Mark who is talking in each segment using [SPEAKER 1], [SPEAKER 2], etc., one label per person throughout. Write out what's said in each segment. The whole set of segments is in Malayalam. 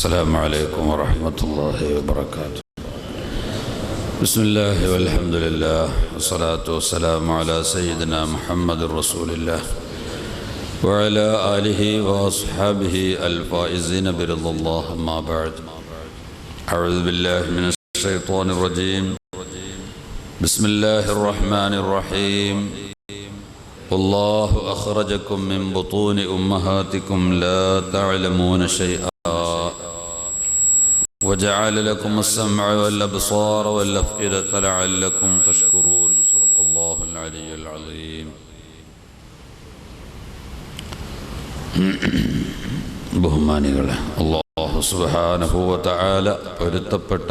[SPEAKER 1] السلام عليكم ورحمة الله وبركاته. بسم الله والحمد لله والصلاة والسلام على سيدنا محمد رسول الله وعلى آله وأصحابه الفائزين برضا الله. أما بعد، أعوذ بالله من الشيطان الرجيم. بسم الله الرحمن الرحيم. والله أخرجكم من بطون أمهاتكم لا تعلمون شيئا وجعل لكم السمع والأبصار والأفئدة لعلكم تشكرون. صدق الله العلي العظيم. ബഹുമാനികളെ, അല്ലാഹു സുബ്ഹാനഹു വ തആല പൊരുത്തപ്പെട്ട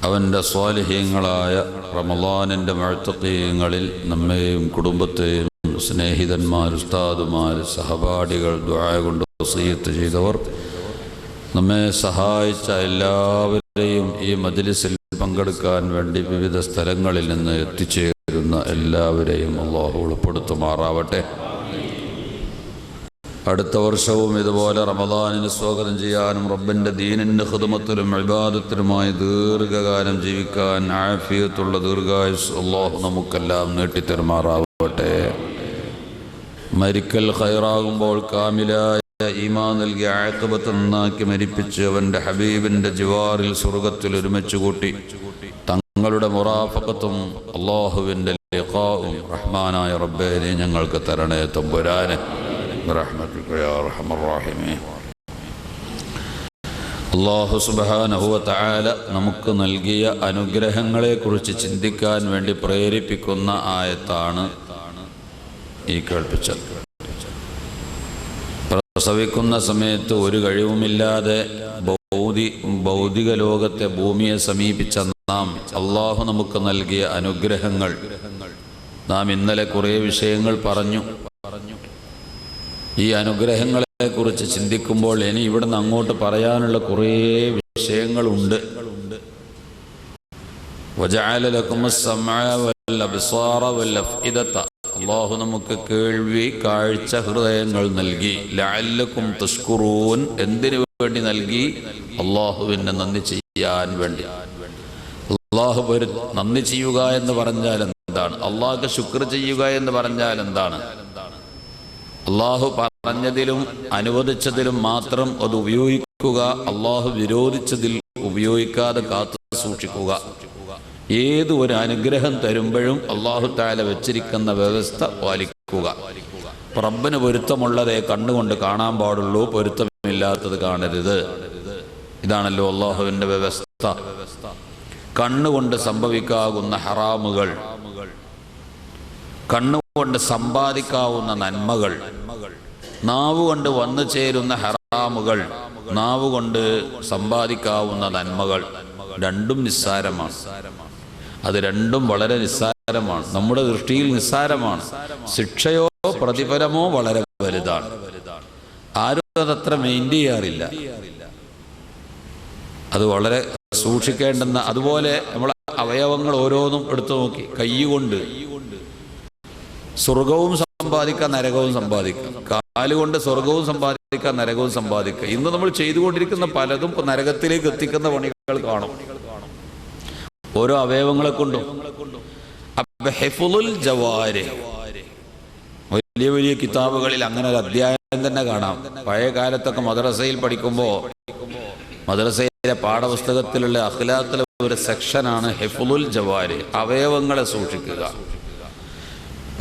[SPEAKER 1] അവൻ്റെ സ്വാലിഹീങ്ങളായ റമളാനിൻ്റെ മുഅ്തഖീങ്ങളിൽ നമ്മെയും കുടുംബത്തെയും സ്നേഹിതന്മാർ, ഉസ്താദുമാർ, സഹപാഠികൾ, ദുആ കൊണ്ട് വസിയത്ത് ചെയ്തവർ, നമ്മെ സഹായിച്ച എല്ലാവരെയും ഈ മജ്ലിസിൽ പങ്കെടുക്കാൻ വേണ്ടി വിവിധ സ്ഥലങ്ങളിൽ നിന്ന് എത്തിച്ചേരുന്ന എല്ലാവരെയും അല്ലാഹു ഉൾപ്പെടുത്തുമാറാവട്ടെ. അടുത്ത വർഷവും ഇതുപോലെ റമളാനിന് സ്വാഗതം ചെയ്യാനും റബ്ബിൻ്റെ ദീനിൻ്റെ ഖിദ്മത്തിലും ഇബാദത്തിലുമായി ദീർഘകാലം ജീവിക്കാൻ ആഫിയത്തുള്ള ദീർഘായുസ് അല്ലാഹു നമുക്കെല്ലാം നീട്ടിത്തരുമാറാവട്ടെ. മരിക്കൽ ഖൈറാകുമ്പോൾ കാമിലായ ഈമാൻ നൽകി ആഖിബത്ത് നന്നാക്കി മരിപ്പിച്ച് അവൻ്റെ ഹബീബിൻ്റെ ജിവാറിൽ സ്വർഗത്തിൽ ഒരുമിച്ച് കൂട്ടി തങ്ങളുടെ മുറാഫഖത്തും അല്ലാഹുവിൻ്റെ ലിഖാഉം റഹ്മാനായ റബ്ബേ നീ ഞങ്ങൾക്ക് തരണേ തമ്പുരാനെ ബിറഹ്മതിക യാ അർഹമർ റഹീമീൻ. അല്ലാഹു സുബ്ഹാനഹു വ തആല നമുക്ക് നൽകിയ അനുഗ്രഹങ്ങളെക്കുറിച്ച് ചിന്തിക്കാൻ വേണ്ടി പ്രേരിപ്പിക്കുന്ന ആയത്താണ് ഈ കേൾപ്പിച്ചത്. പ്രസവിക്കുന്ന സമയത്ത് ഒരു കഴിവുമില്ലാതെ ഭൗതിക ലോകത്തെ ഭൂമിയെ സമീപിച്ച നാം അല്ലാഹു നമുക്ക് നൽകിയ അനുഗ്രഹങ്ങൾ നാം ഇന്നലെ കുറേ വിഷയങ്ങൾ പറഞ്ഞു. ഈ അനുഗ്രഹങ്ങളെക്കുറിച്ച് ചിന്തിക്കുമ്പോൾ ഇനി ഇവിടുന്ന് അങ്ങോട്ട് പറയാനുള്ള കുറേ വിഷയങ്ങളുണ്ട്. വജഅല ലക്കുമുസ് സമഅ വൽ അബ്സാറ വൽ അഫ്ഇദത, അല്ലാഹു നമുക്ക് കേൾവി, കാഴ്ച, ഹൃദയങ്ങൾ നൽകി. ലഅല്ലക്കും തഷ്കുറൂൻ, എന്തിനു വേണ്ടി നൽകി? അല്ലാഹുവിനെ നന്ദി ചെയ്യാൻ വേണ്ടി. അല്ലാഹു നന്ദി ചെയ്യുക എന്ന് പറഞ്ഞാൽ എന്താണ്? അല്ലാഹുക്ക് ശുക്ർ ചെയ്യുക എന്ന് പറഞ്ഞാൽ എന്താണ്? അല്ലാഹു പറഞ്ഞതിലും അനുവദിച്ചതിലും മാത്രം അത് ഉപയോഗിക്കുക, അല്ലാഹു വിരോധിച്ചതിൽ ഉപയോഗിക്കാതെ കാത്തു സൂക്ഷിക്കുക. ഏത് ഒരു അനുഗ്രഹം തരുമ്പോഴും അല്ലാഹു തആല വെച്ചിരിക്കുന്ന വ്യവസ്ഥ പാലിക്കുക. റബ്ബിന് പൊരുത്തമുള്ളതേ കണ്ണുകൊണ്ട് കാണാൻ പാടുള്ളൂ, പൊരുത്തമില്ലാത്തത് കാണരുത്. ഇതാണല്ലോ അല്ലാഹുവിൻ്റെ വ്യവസ്ഥ. കണ്ണുകൊണ്ട് സംഭവിക്കാവുന്ന ഹറാമുകൾ, കണ്ണുകൊണ്ട് സമ്പാദിക്കാവുന്ന നന്മകൾ, നാവുകൊണ്ട് വന്നു ചേരുന്ന ഹറാമുകൾ, നാവുകൊണ്ട് സമ്പാദിക്കാവുന്ന നന്മകൾ രണ്ടും നിസ്സാരമാണ്. അത് രണ്ടും വളരെ നിസ്സാരമാണ്, നമ്മുടെ ദൃഷ്ടിയിൽ നിസ്സാരമാണ്. ശിക്ഷയോ പ്രതിഫലമോ വളരെ വലുതാണ്. ആരും അതത്ര മെയിൻറ്റെയിൻ ചെയ്യാറില്ല. അത് വളരെ സൂക്ഷിക്കേണ്ടുന്ന. അതുപോലെ നമ്മളെ അവയവങ്ങൾ ഓരോന്നും എടുത്തു നോക്കി, കൈകൊണ്ട് സ്വർഗവും സമ്പാദിക്കാം, നരകവും സമ്പാദിക്കാം. കാലുകൊണ്ട് സ്വർഗവും സമ്പാദിക്കാം, നരകവും സമ്പാദിക്കാം. ഇന്ന് നമ്മൾ ചെയ്തുകൊണ്ടിരിക്കുന്ന പലതും നരകത്തിലേക്ക് എത്തിക്കുന്ന പണികൾ കാണും, ഓരോ അവയവങ്ങളെ കൊണ്ടും. ഹിഫ്ളുൽ ജവാരിഹ്, വലിയ വലിയ കിതാബുകളിൽ അങ്ങനെ ഒരു അധ്യായം തന്നെ കാണാം. പഴയ കാലത്തൊക്കെ മദ്രസയിൽ പഠിക്കുമ്പോൾ മദ്രസയിലെ പാഠപുസ്തകത്തിലുള്ള അഖ്ലാഖിലെ ഒരു സെക്ഷനാണ് ഹിഫ്ളുൽ ജവാരിഹ്, അവയവങ്ങളെ സൂക്ഷിക്കുക.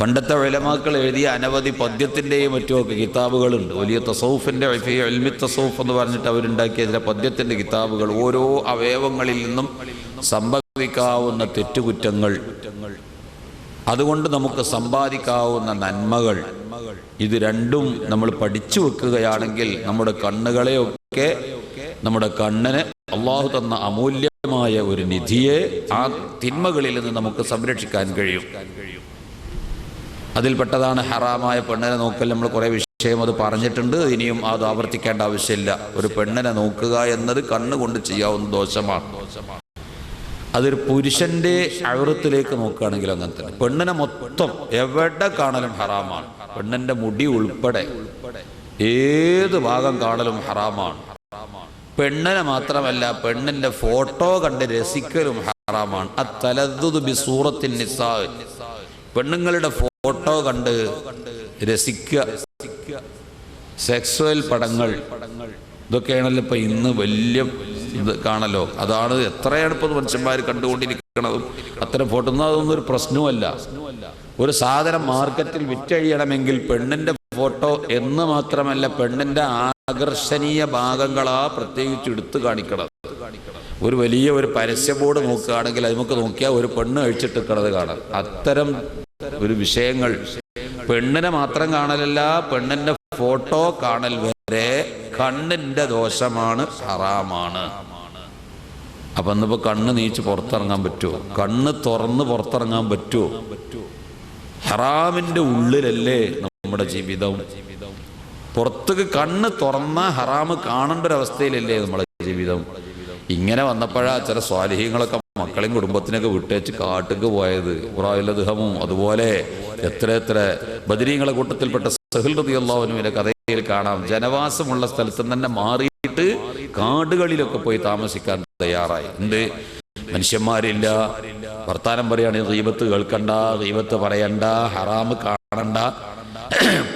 [SPEAKER 1] പണ്ടത്തെ ഉലമാക്കൾ എഴുതിയ അനവധി പദ്യത്തിൻ്റെയും മറ്റുമൊക്കെ കിതാബുകളുണ്ട്. വലിയ തസൗഫിൻ്റെ ഇൽമി തസൗഫ് എന്ന് പറഞ്ഞിട്ട് അവരുണ്ടാക്കിയ ചില പദ്യത്തിൻ്റെ കിതാബുകൾ. ഓരോ അവയവങ്ങളിൽ നിന്നും സംഭവിക്കാവുന്ന തെറ്റുകുറ്റങ്ങൾ, അതുകൊണ്ട് നമുക്ക് സമ്പാദിക്കാവുന്ന നന്മകൾ, ഇത് രണ്ടും നമ്മൾ പഠിച്ചു വെക്കുകയാണെങ്കിൽ നമ്മുടെ കണ്ണുകളെയൊക്കെ, നമ്മുടെ കണ്ണിന് അല്ലാഹു തന്ന അമൂല്യമായ ഒരു നിധിയെ ആ തിന്മകളിൽ നിന്ന് നമുക്ക് സംരക്ഷിക്കാൻ കഴിയും. അതിൽപ്പെട്ടതാണ് ഹറാമായ പെണ്ണിനെ നോക്കൽ. നമ്മൾ കുറേ വിഷയം അത് പറഞ്ഞിട്ടുണ്ട്, ഇനിയും അത് ആവർത്തിക്കേണ്ട ആവശ്യമില്ല. ഒരു പെണ്ണിനെ നോക്കുക എന്നത് കണ്ണുകൊണ്ട് ചെയ്യാവുന്ന ദോഷമാണ്. അതൊരു പുരുഷന്റെ ഔറത്തിലേക്ക് നോക്കുകയാണെങ്കിൽ അങ്ങനെ തന്നെ. പെണ്ണിനെ മൊത്തം എവിടെ കാണലും ഹറാമാണ്. പെണ്ണിന്റെ മുടി ഉൾപ്പെടെ ഏത് ഭാഗം കാണലും ഹറാമാണ്. പെണ്ണിനെ മാത്രമല്ല, പെണ്ണിന്റെ ഫോട്ടോ കണ്ട് രസിക്കലും ഹറാമാണ്. അത്തലദ്ദുദു ബിസൂറത്തിൻ നിസാ, പെണ്ണുങ്ങളുടെ ഫോട്ടോ കണ്ട് രസിക്കുക, സെക്സ്വൽ പടങ്ങൾ, ഇതൊക്കെയാണല്ലോ ഇപ്പൊ ഇന്ന് വലിയ ഇത് കാണല്ലോ. അതാണ് എത്രയാണ് ഇപ്പോൾ മനുഷ്യന്മാർ കണ്ടുകൊണ്ടിരിക്കുന്നതും. അത്തരം ഫോട്ടോ ഒന്നും അതൊന്നും ഒരു പ്രശ്നവുമല്ല. ഒരു സാധനം മാർക്കറ്റിൽ വിറ്റഴിയണമെങ്കിൽ പെണ്ണിന്റെ ഫോട്ടോ എന്ന് മാത്രമല്ല, പെണ്ണിന്റെ ആകർഷണീയ ഭാഗങ്ങളാ പ്രത്യേകിച്ച് എടുത്തു കാണിക്കണം. ഒരു വലിയ ഒരു പരസ്യ ബോർഡ് നോക്കുകയാണെങ്കിൽ അത് നമുക്ക് നോക്കിയാൽ ഒരു പെണ്ണ് അഴിച്ചിട്ടിരിക്കുന്നത് കാണാം. അത്തരം ഒരു വിഷയങ്ങൾ പെണ്ണിനെ മാത്രം കാണലല്ല, പെണ്ണിന്റെ ഫോട്ടോ കാണൽ വരെ കണ്ണിന്റെ ദോഷമാണ്, ഹറാമാണ്. അപ്പൊ ഇന്നിപ്പോ കണ്ണ് നീച്ച് പുറത്തിറങ്ങാൻ പറ്റുമോ? കണ്ണ് തുറന്ന് പുറത്തിറങ്ങാൻ പറ്റുമോ? ഹറാമിന്റെ ഉള്ളിലല്ലേ നമ്മുടെ ജീവിതം. പുറത്തേക്ക് കണ്ണ് തുറന്ന ഹറാമ് കാണേണ്ട ഒരവസ്ഥയിലല്ലേ നമ്മുടെ ജീവിതം. ഇങ്ങനെ വന്നപ്പോഴാ ചില സ്വാലിഹീങ്ങളൊക്കെ മക്കളെയും കുടുംബത്തിനൊക്കെ വിട്ടേച്ച് കാട്ടുക്ക് പോയത്. ഇബ്രാഹിം അതുപോലെ എത്ര ബദരീങ്ങളെ കൂട്ടത്തിൽപ്പെട്ട സഹൽ റളിയല്ലാഹു അൻഹുവിന്റെ കഥയിൽ കാണാം. ജനവാസമുള്ള സ്ഥലത്ത് തന്നെ മാറിയിട്ട് കാടുകളിലൊക്കെ പോയി താമസിക്കാൻ തയ്യാറായി. എന്ത് മനുഷ്യന്മാരില്ല, വർത്താനം പറയാണ്, ഗീബത്ത് കേൾക്കണ്ട, ഗീബത്ത് പറയണ്ട, ഹറാമ് കാണണ്ട.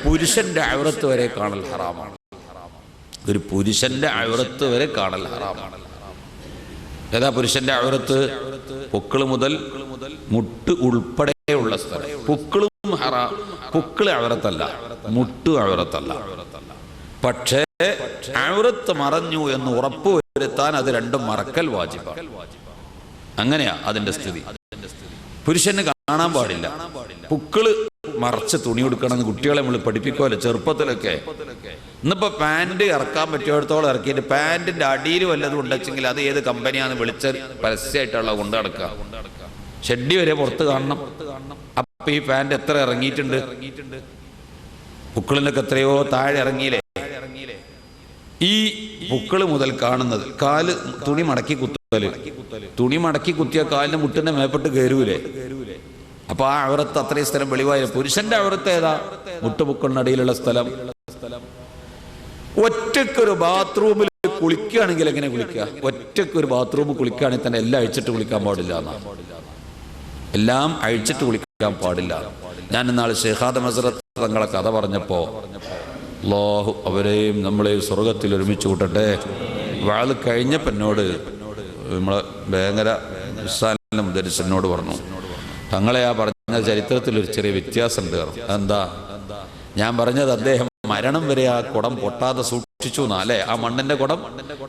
[SPEAKER 1] പുരുഷന്റെ ഔറത്ത് വരെ കാണൽ ഹറാമാണ്. ഒരു പുരുഷന്റെ ഔറത്ത് വരെ കാണൽ ഹറാമാണ്. ഏതാ പുരുഷന്റെ ഔറത്ത്? പൊക്കിള് മുതൽ മുട്ട് ഉൾപ്പെടെയുള്ള സ്ഥലം. പൊക്കിളും ഹറാം. പൊക്കിള് ഔറത്തല്ല, മുട്ട് ഔറത്തല്ല. പക്ഷേ ഔറത്ത് മറഞ്ഞു എന്ന് ഉറപ്പ് വരുത്താൻ അത് രണ്ടും മറക്കൽ വാജിബാണ്. അങ്ങനെയാ അതിന്റെ സ്ഥിതി. പുരുഷന് കാണാൻ പാടില്ല. പൊക്കിള് മറച്ച് തുണി കൊടുക്കണമെന്ന് കുട്ടികളെ നമ്മൾ പഠിപ്പിക്കുമല്ലോ ചെറുപ്പത്തിലൊക്കെ. ഇന്നിപ്പോ പാൻറ് ഇറക്കാൻ പറ്റിയിടത്തോളം ഇറക്കിയിട്ട് പാൻറിന്റെ അടിയിൽ വല്ലതും ഉണ്ടെങ്കിൽ അത് ഏത് കമ്പനിയാന്ന് വിളിച്ച പരസ്യമായിട്ടുള്ള കൊണ്ട് നടക്കുക. ഷെഡ്ഡി വരെ പുറത്ത് കാണണം. അപ്പൊ ഈ പാൻറ് എത്ര ഇറങ്ങിയിട്ടുണ്ട്? പുക്കിളിനൊക്കെ എത്രയോ താഴെ ഇറങ്ങിയില്ലേ? ഈ പുക്കിള് മുതൽ കാണുന്നത് കാല് തുണി മടക്കി കുത്തല്. തുണി മടക്കി കുത്തിയ കാലിന് മുട്ടിന്റെ മേപ്പെട്ട് കയറൂലേ? അപ്പൊ ആ ഔറത്ത് അത്രയും സ്ഥലം വെളിവായ. പുരുഷന്റെ ഔറത്ത് ഏതാ? മുട്ടുപുക്കളിനടിയിലുള്ള സ്ഥലം. ഒറ്റക്കൊരു ബാത്റൂമിൽ കുളിക്കുകയാണെങ്കിൽ എങ്ങനെ കുളിക്കുക? ഒറ്റക്കൊരു ബാത്റൂമിൽ കുളിക്കുകയാണെങ്കിൽ തന്നെ എല്ലാം അഴിച്ചിട്ട് കുളിക്കാൻ പാടില്ല എന്നാണ്. എല്ലാം അഴിച്ചിട്ട് കുളിക്കാൻ പാടില്ല. ഞാൻ ഇന്നാൾ ഷെയ്ഖാദ് മസ്റത്ത് തങ്ങളെ കഥ പറഞ്ഞപ്പോ അല്ലാഹു അവരെയും നമ്മളെയും സ്വർഗത്തിൽ ഒരുമിച്ച് കൂട്ടട്ടെ. വാള് കഴിഞ്ഞപ്പോൾ എന്നോട് നമ്മളെ ഭയങ്കര മുദരിസിനോട് പറഞ്ഞു, തങ്ങളെ ആ പറഞ്ഞ ചരിത്രത്തിൽ ഒരു ചെറിയ വ്യത്യാസമുണ്ട്. എന്താ? ഞാൻ പറഞ്ഞത് അദ്ദേഹം മരണം വരെ ആ കുടം പൊട്ടാതെ സൂക്ഷിച്ചു എന്നല്ലേ. ആ മണ്ണിന്റെ കുടം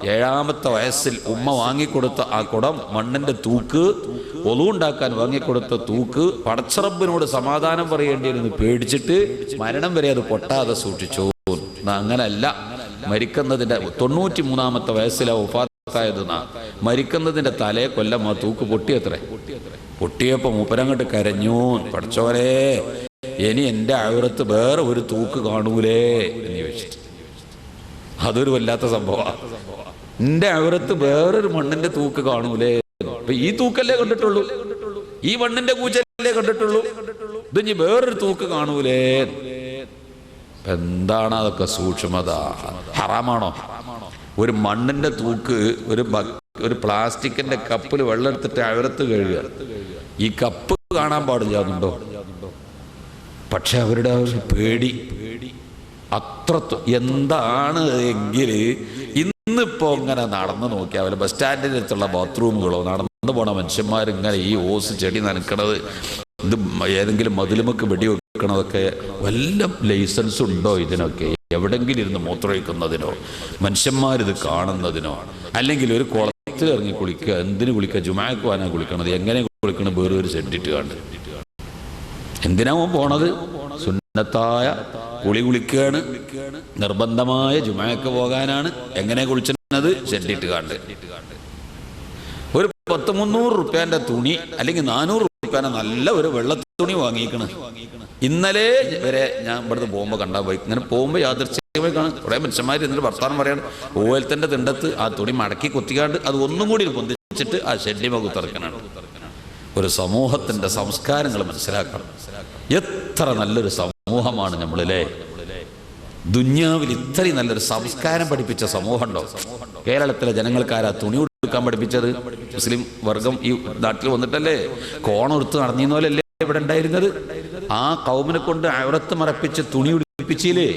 [SPEAKER 1] 7ാമത്തെ വയസ്സിൽ ഉമ്മ വാങ്ങിക്കൊടുത്ത ആ കുടം, മണ്ണിന്റെ തൂക്ക്, ഒളുണ്ടാക്കാൻ വാങ്ങിക്കൊടുത്ത തൂക്ക്, പടച്ചറബിനോട് സമാധാനം പറയേണ്ടിയിരുന്നു പേടിച്ചിട്ട് മരണം വരെ അത് പൊട്ടാതെ സൂക്ഷിച്ചു. അങ്ങനല്ല, മരിക്കുന്നതിന്റെ 93ാമത്തെ വയസ്സിലാ വഫാത്തായതെന്നാ. മരിക്കുന്നതിന്റെ തലേ കൊല്ലം ആ തൂക്ക് പൊട്ടിയത്രേ. പൊട്ടിയപ്പോ മൂപ്പരങ്ങോട്ട് കരഞ്ഞു, പഠിച്ചോരെ ഇനി എൻ്റെ ഔറത്ത് വേറെ ഒരു തൂക്ക് കാണൂലേ എന്ന് ചോദിച്ചിട്ട്. അതൊരു വല്ലാത്ത സംഭവമാണ്. എൻ്റെ ഔറത്ത് വേറൊരു മണ്ണിന്റെ തൂക്ക് കാണൂലേ? അപ്പൊ ഈ തൂക്കല്ലേ കണ്ടിട്ടുള്ളൂ, ഈ മണ്ണിന്റെ കൂച്ചല്ലേ കണ്ടിട്ടുള്ളൂ, ഇതിനി വേറൊരു തൂക്ക് കാണൂലേ? എന്താണ് അതൊക്കെ സൂക്ഷ്മത? ഹറാമാണോ? ഒരു മണ്ണിന്റെ തൂക്ക്, ഒരു പ്ലാസ്റ്റിക്കിന്റെ കപ്പിൽ വെള്ളം എടുത്തിട്ട് ഔറത്ത് കഴുകുക, ഈ കപ്പ് കാണാൻ പാടില്ല എന്നുണ്ടോ? പക്ഷെ അവരുടെ ആ ഒരു പേടി അത്ര എന്താണ് എങ്കിൽ ഇന്നിപ്പോ ഇങ്ങനെ നടന്നു നോക്കിയാൽ ബസ് സ്റ്റാൻഡിൻ്റെ അടുത്തുള്ള ബാത്റൂമുകളോ നടന്നു പോണ മനുഷ്യന്മാരിങ്ങനെ ഈ ഓസ് ചെടി നനക്കണത്, ഇത് ഏതെങ്കിലും മതിലുമൊക്കെ വെടി വെക്കണതൊക്കെ വല്ല ലൈസൻസ് ഉണ്ടോ ഇതിനൊക്കെ? എവിടെങ്കിലും ഇരുന്ന് മൂത്രമൊഴിക്കുന്നതിനോ മനുഷ്യന്മാരിത് കാണുന്നതിനോ? അല്ലെങ്കിൽ ഒരു കുളത്തിൽ ഇറങ്ങി കുളിക്കുക, എന്തിനു കുളിക്കുക? ജുമാക്ക് പോകാനാ കുളിക്കണത്, എങ്ങനെ കുളിക്കണം? വേറെ ഒരു സെഡിട്ട് കണ്ട് എന്തിനാ പോണത്? സുന്നത്തായ കുളിക്കുകയാണ്, നിർബന്ധമായ ജുമാക്ക് പോകാനാണ്. എങ്ങനെ കുളിച്ചത്? ഷെഡിട്ട് കണ്ട്. ഒരു 100-300 റുപ്യാന്റെ തുണി അല്ലെങ്കിൽ 400 റുപ്യാന്റെ നല്ല ഒരു വെള്ളത്തുണി വാങ്ങിക്കണ്. ഇന്നലെ വരെ ഞാൻ ഇവിടുന്ന് പോകുമ്പോൾ കണ്ടാ പോയി, ഇങ്ങനെ പോകുമ്പോൾ യാദൃശ്ചികമായി കാണും കുറെ മനുഷ്യന്മാർ എന്നിട്ട് വർത്താനം പറയാണ്. ഓലത്തിന്റെ തിണ്ടത്ത് ആ തുണി മടക്കി കുത്തിക്കാണ്ട് അത് ഒന്നും കൂടി പൊന്തിച്ചിട്ട് ആ ഷെഡിമ കുത്തിറക്കാനാണ്. ഒരു സമൂഹത്തിന്റെ സംസ്കാരങ്ങൾ മനസ്സിലാക്കണം. എത്ര നല്ലൊരു സമൂഹമാണ് നമ്മളിലെ. ദുന്യാവിൽ ഇത്രയും നല്ലൊരു സംസ്കാരം പഠിപ്പിച്ച സമൂഹം ഉണ്ടോ? കേരളത്തിലെ ജനങ്ങൾക്കാരാ തുണി ഉടുക്കാൻ പഠിപ്പിച്ചത്? മുസ്ലിം വർഗം ഈ നാട്ടിൽ വന്നിട്ടല്ലേ കോണെടുത്ത് നടന്നിരുന്നോലല്ലേ ഇവിടെ ഉണ്ടായിരുന്നത്? ആ കൗമിനെ കൊണ്ട് ഔറത്ത് മറപ്പിച്ച് തുണി ഉടുപ്പിച്ചില്ലേ?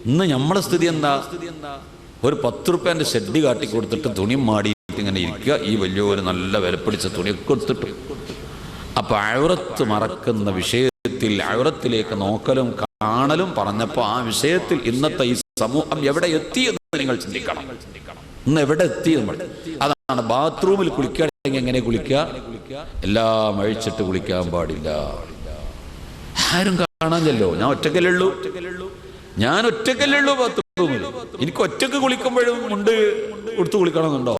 [SPEAKER 1] ഇന്ന് നമ്മളെ സ്ഥിതി എന്താ? ഒരു 10 റുപ്യൻ്റെ ഷെഡ് കാട്ടി കൊടുത്തിട്ട് തുണി മാടിയിട്ട് ഇങ്ങനെ ഇരിക്കുക, ഈ വലിയൊരു നല്ല വിലപ്പിടിച്ച തുണിയൊക്കെ കൊടുത്തിട്ട്. അപ്പൊ ഔറത്ത് മറക്കുന്ന വിഷയത്തിൽ ഔറത്തിലേക്ക് നോക്കലും കാണലും പറഞ്ഞപ്പോൾ ആ വിഷയത്തിൽ ഇന്നത്തെ ഈ സമൂഹം എവിടെ എത്തിയെന്ന് നിങ്ങൾ ചിന്തിക്കണം. ഇന്ന് എവിടെ എത്തിയെന്ന്. അതാണ് ബാത്റൂമിൽ കുളിക്കുകയാണെങ്കിൽ എങ്ങനെ കുളിക്കുക? എല്ലാം അഴിച്ചിട്ട് കുളിക്കാൻ പാടില്ല. ആരും കാണാനല്ലോ, ഞാൻ ഒറ്റക്കല്ലേ ഉള്ളൂ ബാത്റൂമിൽ. എനിക്ക് ഒറ്റക്ക് കുളിക്കുമ്പോഴും മുണ്ട് എടുത്ത് കുളിക്കണമെന്നുണ്ടോ?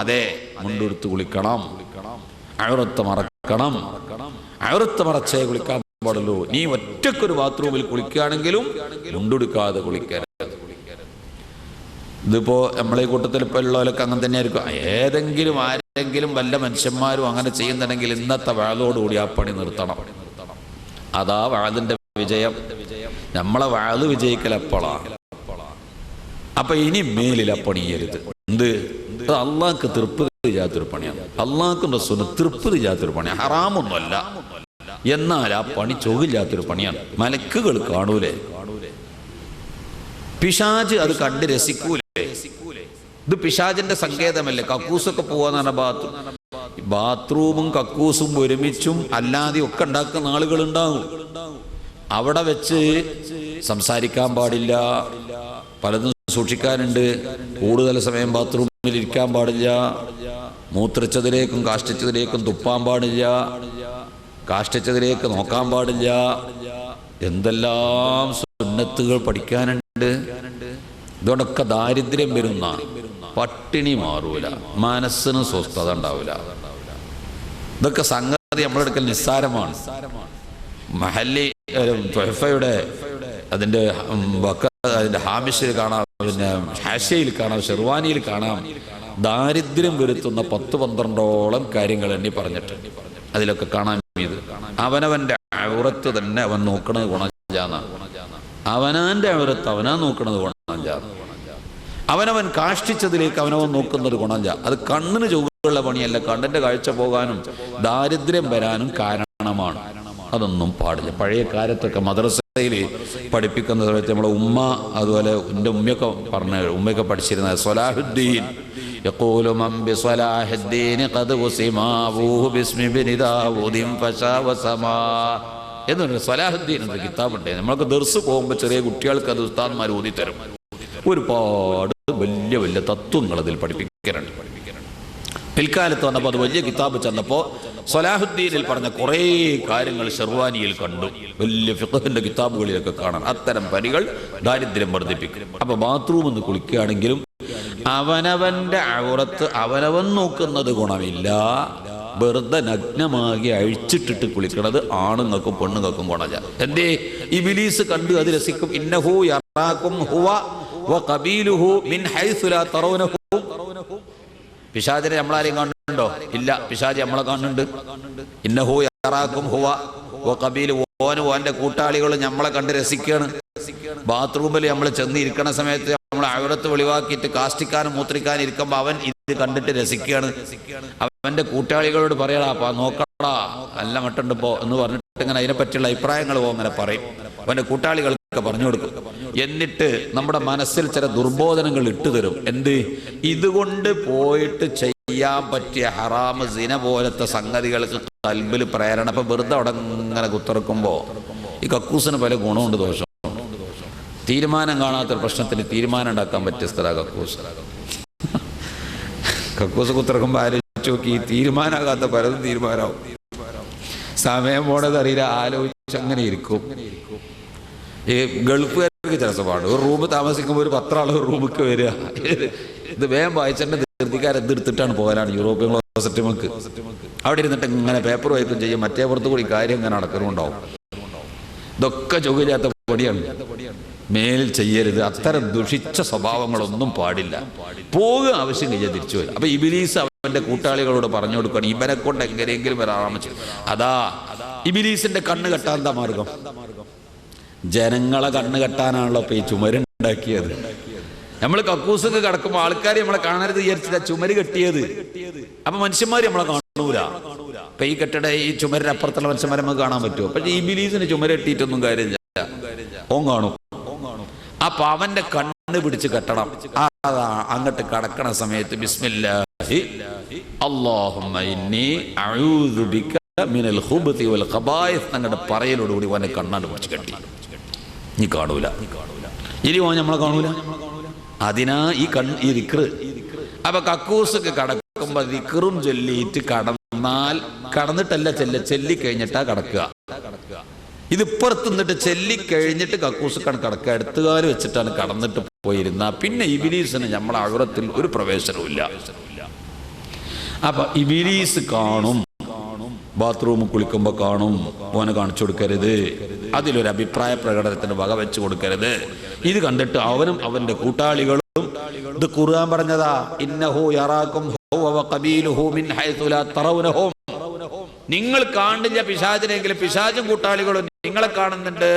[SPEAKER 1] അതെ, മുണ്ട് എടുത്ത് കുളിക്കണം, ഔറത്ത് മറക്കണം, ഔറത്ത് മറച്ചേ കുളിക്കാൻ പാടുള്ളൂ. നീ ഒറ്റക്കൊരു ബാത്റൂമിൽ കുളിക്കുകയാണെങ്കിലും മുണ്ടെടുക്കാതെ കുളിക്കരുത്. ഇതിപ്പോ നമ്മളെ കൂട്ടത്തിൽ ഇപ്പോൾ ഉള്ളവരൊക്കെ അങ്ങനെ തന്നെ ആയിരിക്കും. ആരെങ്കിലും വല്ല മനുഷ്യന്മാരും അങ്ങനെ ചെയ്യുന്നുണ്ടെങ്കിൽ ഇന്നത്തെ വാഴോടുകൂടി ആ പണി നിർത്തണം. അതാ വാഴതിന്റെ വിജയം. നമ്മളെ വാഴ വിജയിക്കൽ എപ്പോഴാണ്? അപ്പൊ ഇനി മേലിൽ ആ പണി ചെയ്യരുത്. എന്ത്? അള്ളാഹ്ക്ക് തൃപ്തി ചെയ്യാത്തൊരു പണിയാണ്. അള്ളാഹ്ക്കും റസൂലിന് തൃപ്തി ചെയ്യാത്തൊരു പണിയാണ്. ഹറാമൊന്നുമല്ല, എന്നാൽ ആ പണി ചൊവ്വില്ലാത്തൊരു പണിയാണ്. മലക്കുകൾ കാണൂലേ? പിശാച് അത് കണ്ട് രസിക്കൂലേ? ഇത് പിശാചിന്റെ സങ്കേതമല്ലേ? കക്കൂസൊക്കെ പോവാന്ന് പറഞ്ഞ ബാത്റൂമും കക്കൂസും ഒരുമിച്ചും അല്ലാതെ ഒക്കെ ഉണ്ടാക്കുന്ന ആളുകളുണ്ടാവും. അവിടെ വെച്ച് സംസാരിക്കാൻ പാടില്ല, പലതും സൂക്ഷിക്കാനുണ്ട്. കൂടുതൽ സമയം ബാത്റൂമിൽ ഇരിക്കാൻ പാടില്ല, മൂത്രിച്ചതിലേക്കും കാഷ്ടിച്ചതിലേക്കും തുപ്പാൻ പാടില്ല, കാഷ്ടിച്ചതിലേക്ക് നോക്കാൻ പാടില്ല. എന്തെല്ലാം സുന്നത്തുകൾ പഠിക്കാനുണ്ട്. ഇതോടൊക്കെ ദാരിദ്ര്യം വരുന്ന, പട്ടിണി മാറൂല, മനസ്സിന് സ്വസ്ഥത ഉണ്ടാവില്ല. ഇതൊക്കെ സംഗതി നമ്മളെടുക്കൽ നിസ്സാരമാണ്. മഹല്ലി തൊഹഫയുടെ അതിൻ്റെ ഹാമിഷിൽ കാണാം, പിന്നെ ഹാഷയിൽ കാണാം, ഷെർവാനിയിൽ കാണാം. ദാരിദ്ര്യം വരുത്തുന്ന 10-12ഓളം കാര്യങ്ങൾ എണ്ണി പറഞ്ഞിട്ടുണ്ട്. അതിലൊക്കെ കാണാൻ ഇത് അവനവന്റെ ഔറത്ത് തന്നെ അവൻ നോക്കണത് ഗുണജാന്ന. അവനാന്റെ ഔറത്ത് അവനാ നോക്കണത് ഗുണജാന്ന. അവനവൻ കാഷ്ടിച്ചതിലേക്ക് അവനവൻ നോക്കുന്നത് ഗുണജ. അത് കണ്ണിന് ചൊവ്വുള്ള പണിയല്ല. കണ്ണിന്റെ കാഴ്ച പോകാനും ദാരിദ്ര്യം വരാനും കാരണമാണ്. അതൊന്നും പാടില്ല. പഴയ കാലത്തൊക്കെ മദ്രസയിൽ പഠിപ്പിക്കുന്ന സമയത്ത് നമ്മളെ ഉമ്മ, അതുപോലെ എൻ്റെ ഉമ്മയൊക്കെ പഠിച്ചിരുന്നത് സ്വലാഹുദ്ദീൻ യഖൂലു മൻ ബിസ്വലാഹിദ്ദീൻ ഖദ് വസിമാവുഹു ബിസ്മി ഇബ്നി ദാവൂദിൻ ഫശാ വസമാ എന്ന് സ്വലാഹുദ്ദീൻ എന്ന കിതാബുണ്ട്. നമ്മൾക്ക് ദർസ് പോകുമ്പോൾ ചെറിയ കുട്ടികൾക്ക് അത് ഉസ്താദ്മാർ ഓതി തരും. ഒരുപാട് വലിയ വലിയ തത്വങ്ങൾ അതിൽ പഠിപ്പിക്കാറുണ്ട്. പിൽക്കാലത്ത് വന്നപ്പോൾ അത് വലിയ കിതാബ് ചെന്നപ്പോൾ സ്വലാഹുദ്ദീനിൽ പറഞ്ഞ കുറേ കാര്യങ്ങൾ ഷെർവാനിയിൽ കണ്ടു. വലിയ ഫിഖഹിന്റെ കിതാബുകളിലൊക്കെ കാണാം. അത്തരം പണികൾ ദാരിദ്ര്യം വർദ്ധിപ്പിക്കും. അപ്പൊ ബാത്റൂമിൽ നിന്ന് കുളിക്കുകയാണെങ്കിലും അവനവന്റെ ഔറത്ത് അവനവൻ നോക്കുന്നത് ഗുണമില്ല. വെറുതെ നഗ്നമാകി അഴിച്ചിട്ടിട്ട് കുളിക്കണത് ആണുങ്ങൾക്കും പെണ്ണുങ്ങൾക്കും ഗുണമില്ല. എന്തേ? ഇബ്ലീസ് കണ്ടു അത് രസിക്കും. ഇന്നഹു യറാകും ഹുവ വഖബീലുഹു മിൻ ഹൈസു ലാ തറൗനഹു. പിശാചിനെ നമ്മളാരെയും കാണുന്നുണ്ടോ? ഇല്ല. പിശാചി നമ്മളെ കാണുന്നുണ്ട്. ഇന്നഹു യറാകും ഹുവ വഖബീലു. ഓനും ഓന്റെ കൂട്ടാളികളും നമ്മളെ കണ്ട് രസിക്കുകയാണ്. ബാത്റൂമിൽ നമ്മൾ ചെന്നിരിക്കണ സമയത്ത് നമ്മൾ ഔറത്ത് വെളിവാക്കിയിട്ട് കാഷ്ടിക്കാനും മൂത്രിക്കാനും ഇരിക്കുമ്പോൾ അവൻ ഇത് കണ്ടിട്ട് രസിക്കുകയാണ്. അവന്റെ കൂട്ടാളികളോട് പറയടാ, നോക്കടാ, നല്ല മട്ടുണ്ട് പോ എന്ന് പറഞ്ഞിട്ട് ഇങ്ങനെ അതിനെപ്പറ്റിയുള്ള അഭിപ്രായങ്ങൾ അങ്ങനെ പറയും. അവന്റെ കൂട്ടാളികൾക്ക് പറഞ്ഞു കൊടുക്കും. എന്നിട്ട് നമ്മുടെ മനസ്സിൽ ചില ദുർബോധനങ്ങൾ ഇട്ടുതരും. എന്ത്? ഇതുകൊണ്ട് പോയിട്ട് ചെയ്യാൻ പറ്റിയ ഹറാമ് സിന പോലത്തെ സംഗതികൾക്ക് കൽബിൽ പ്രേരണ. അപ്പൊ വെറുതെ അവിടെ ഇങ്ങനെ കുത്തിറക്കുമ്പോ ഈ കക്കൂസിന് പല ഗുണമുണ്ട്, ദോഷം. തീരുമാനം കാണാത്തൊരു പ്രശ്നത്തിന് തീരുമാനം ഉണ്ടാക്കാൻ പറ്റിയ സ്ഥലം കക്കൂസ്. കക്കൂസ് കുത്തിറക്കുമ്പോൾ ആലോചിച്ച് നോക്കി, തീരുമാനമാകാത്ത പലതും തീരുമാനമാവും. സമയം പോണത് അറിയില്ല, ആലോചിച്ച് അങ്ങനെ ഇരിക്കും. ഈ ഗൾഫുകാർക്ക് ചില സ്വഭാവമാണ്. ഒരു റൂം താമസിക്കുമ്പോൾ ഒരു 10 ആൾ ഒരു റൂമിലേക്ക് വരിക. ഇത് വേഗം വായിച്ചെന്നെ തീർത്തിട്ടാണ് പോകാനാണ് യൂറോപ്യൻ ക്ലോസറ്റുമൊക്കെ. അവിടെ ഇരുന്നിട്ട് ഇങ്ങനെ പേപ്പർ വായിക്കും ചെയ്യും. മറ്റേ പുറത്ത് കൂടി കാര്യം ഇങ്ങനെ നടക്കുന്നുണ്ടാവും. ഇതൊക്കെ ചൊവ്വില്ലാത്ത പൊടിയാണ്. മേലിൽ ചെയ്യരുത്. അത്തരം ദുഷിച്ച സ്വഭാവങ്ങളൊന്നും പാടില്ല. പോകുക, ആവശ്യം കഴിഞ്ഞാൽ തിരിച്ചു വരും. അപ്പൊ ഇബ്ലീസ് അവന്റെ കൂട്ടാളികളോട് പറഞ്ഞു കൊടുക്കണം, ഇവനെ കൊണ്ട് എങ്ങനെയെങ്കിലും വരാറാമിച്ചു. അതാ ഇബ്ലീസിന്റെ കണ്ണ് കെട്ടാൻ എന്താ മാർഗം? ജനങ്ങളെ കണ്ണ് കെട്ടാനാണല്ലോ ഇപ്പൊ ഈ ചുമരുണ്ടാക്കിയത്. നമ്മൾ കക്കൂസൊക്കെ കിടക്കുമ്പോൾ ആൾക്കാർ നമ്മളെ കാണരുത് വിചാരിച്ചില്ല ചുമര് കെട്ടിയത്. അപ്പൊ മനുഷ്യന്മാർ നമ്മളെ കാണൂല. ഇപ്പൊ ഈ കെട്ടിട ഈ ചുമരിന്റെ അപ്പുറത്തുള്ള മനുഷ്യന്മാരെ നമുക്ക് കാണാൻ പറ്റുമോ? പക്ഷെ ഇബിലീസിന് ചുമര് കെട്ടിയിട്ടൊന്നും കാര്യമില്ല, ഓൻ കാണും. അപ്പൊ അവന്റെ കണ്ണ് പിടിച്ച് കെട്ടണം. അതാ അങ്ങോട്ട് കടക്കണ സമയത്ത് ബിസ്മില്ലാഹി അല്ലാഹുമ്മ ഇന്നി അഊദു ബിക മിനൽ ഖുബതി വൽ ഖബായിസ് അങ്ങോട്ട് പറയലോടുകൂടി ഓനെ കണ്ണാണ്ട് പിടിച്ച് കെട്ടി. നീ കാണൂല, ഇനി ഓൻ നമ്മളെ കാണൂല. അതിനാ ഈ ദിക്റ്. അപ്പൊ കക്കൂസൊക്കെ കടക്കുമ്പോ ദിക്റും ചൊല്ലിയിട്ട് കടന്നിട്ടല്ല ചെല്ലി കഴിഞ്ഞിട്ടാ കടക്കുക. ഇത് ഇപ്പുറത്ത് നിന്നിട്ട് ചെല്ലി കഴിഞ്ഞിട്ട് കക്കൂസക്കാണ് കടക്കുക. എടുത്തുകാല് വെച്ചിട്ടാണ് കടന്നിട്ട് പോയിരുന്ന പിന്നെ ഇബിലീസിന് നമ്മളെ അഴുറത്തിൽ ഒരു പ്രവേശനവും. അപ്പൊ ഇബിലീസ് കാണും, ബാത്റൂമിൽ കുളിക്കുമ്പോ കാണും. ഓനെ കാണിച്ചു കൊടുക്കരുത്, അതിലൊരു അഭിപ്രായ പ്രകടനത്തിന് വക വെച്ച് കൊടുക്കരുത്. ഇത് കണ്ടിട്ട് അവനും അവന്റെ കൂട്ടാളികളും, ഇത് ഖുർആൻ പറഞ്ഞതാ, ഇന്നഹു യറാകും ഹുവ വഖബീലുഹു മിൻ ഹൈതു ലാ തറൗനഹും. നിങ്ങൾ കാണില്ല പിശാചിനെങ്കിലും പിശാചും കൂട്ടാളികളും നിങ്ങളെ കാണുന്നുണ്ട്.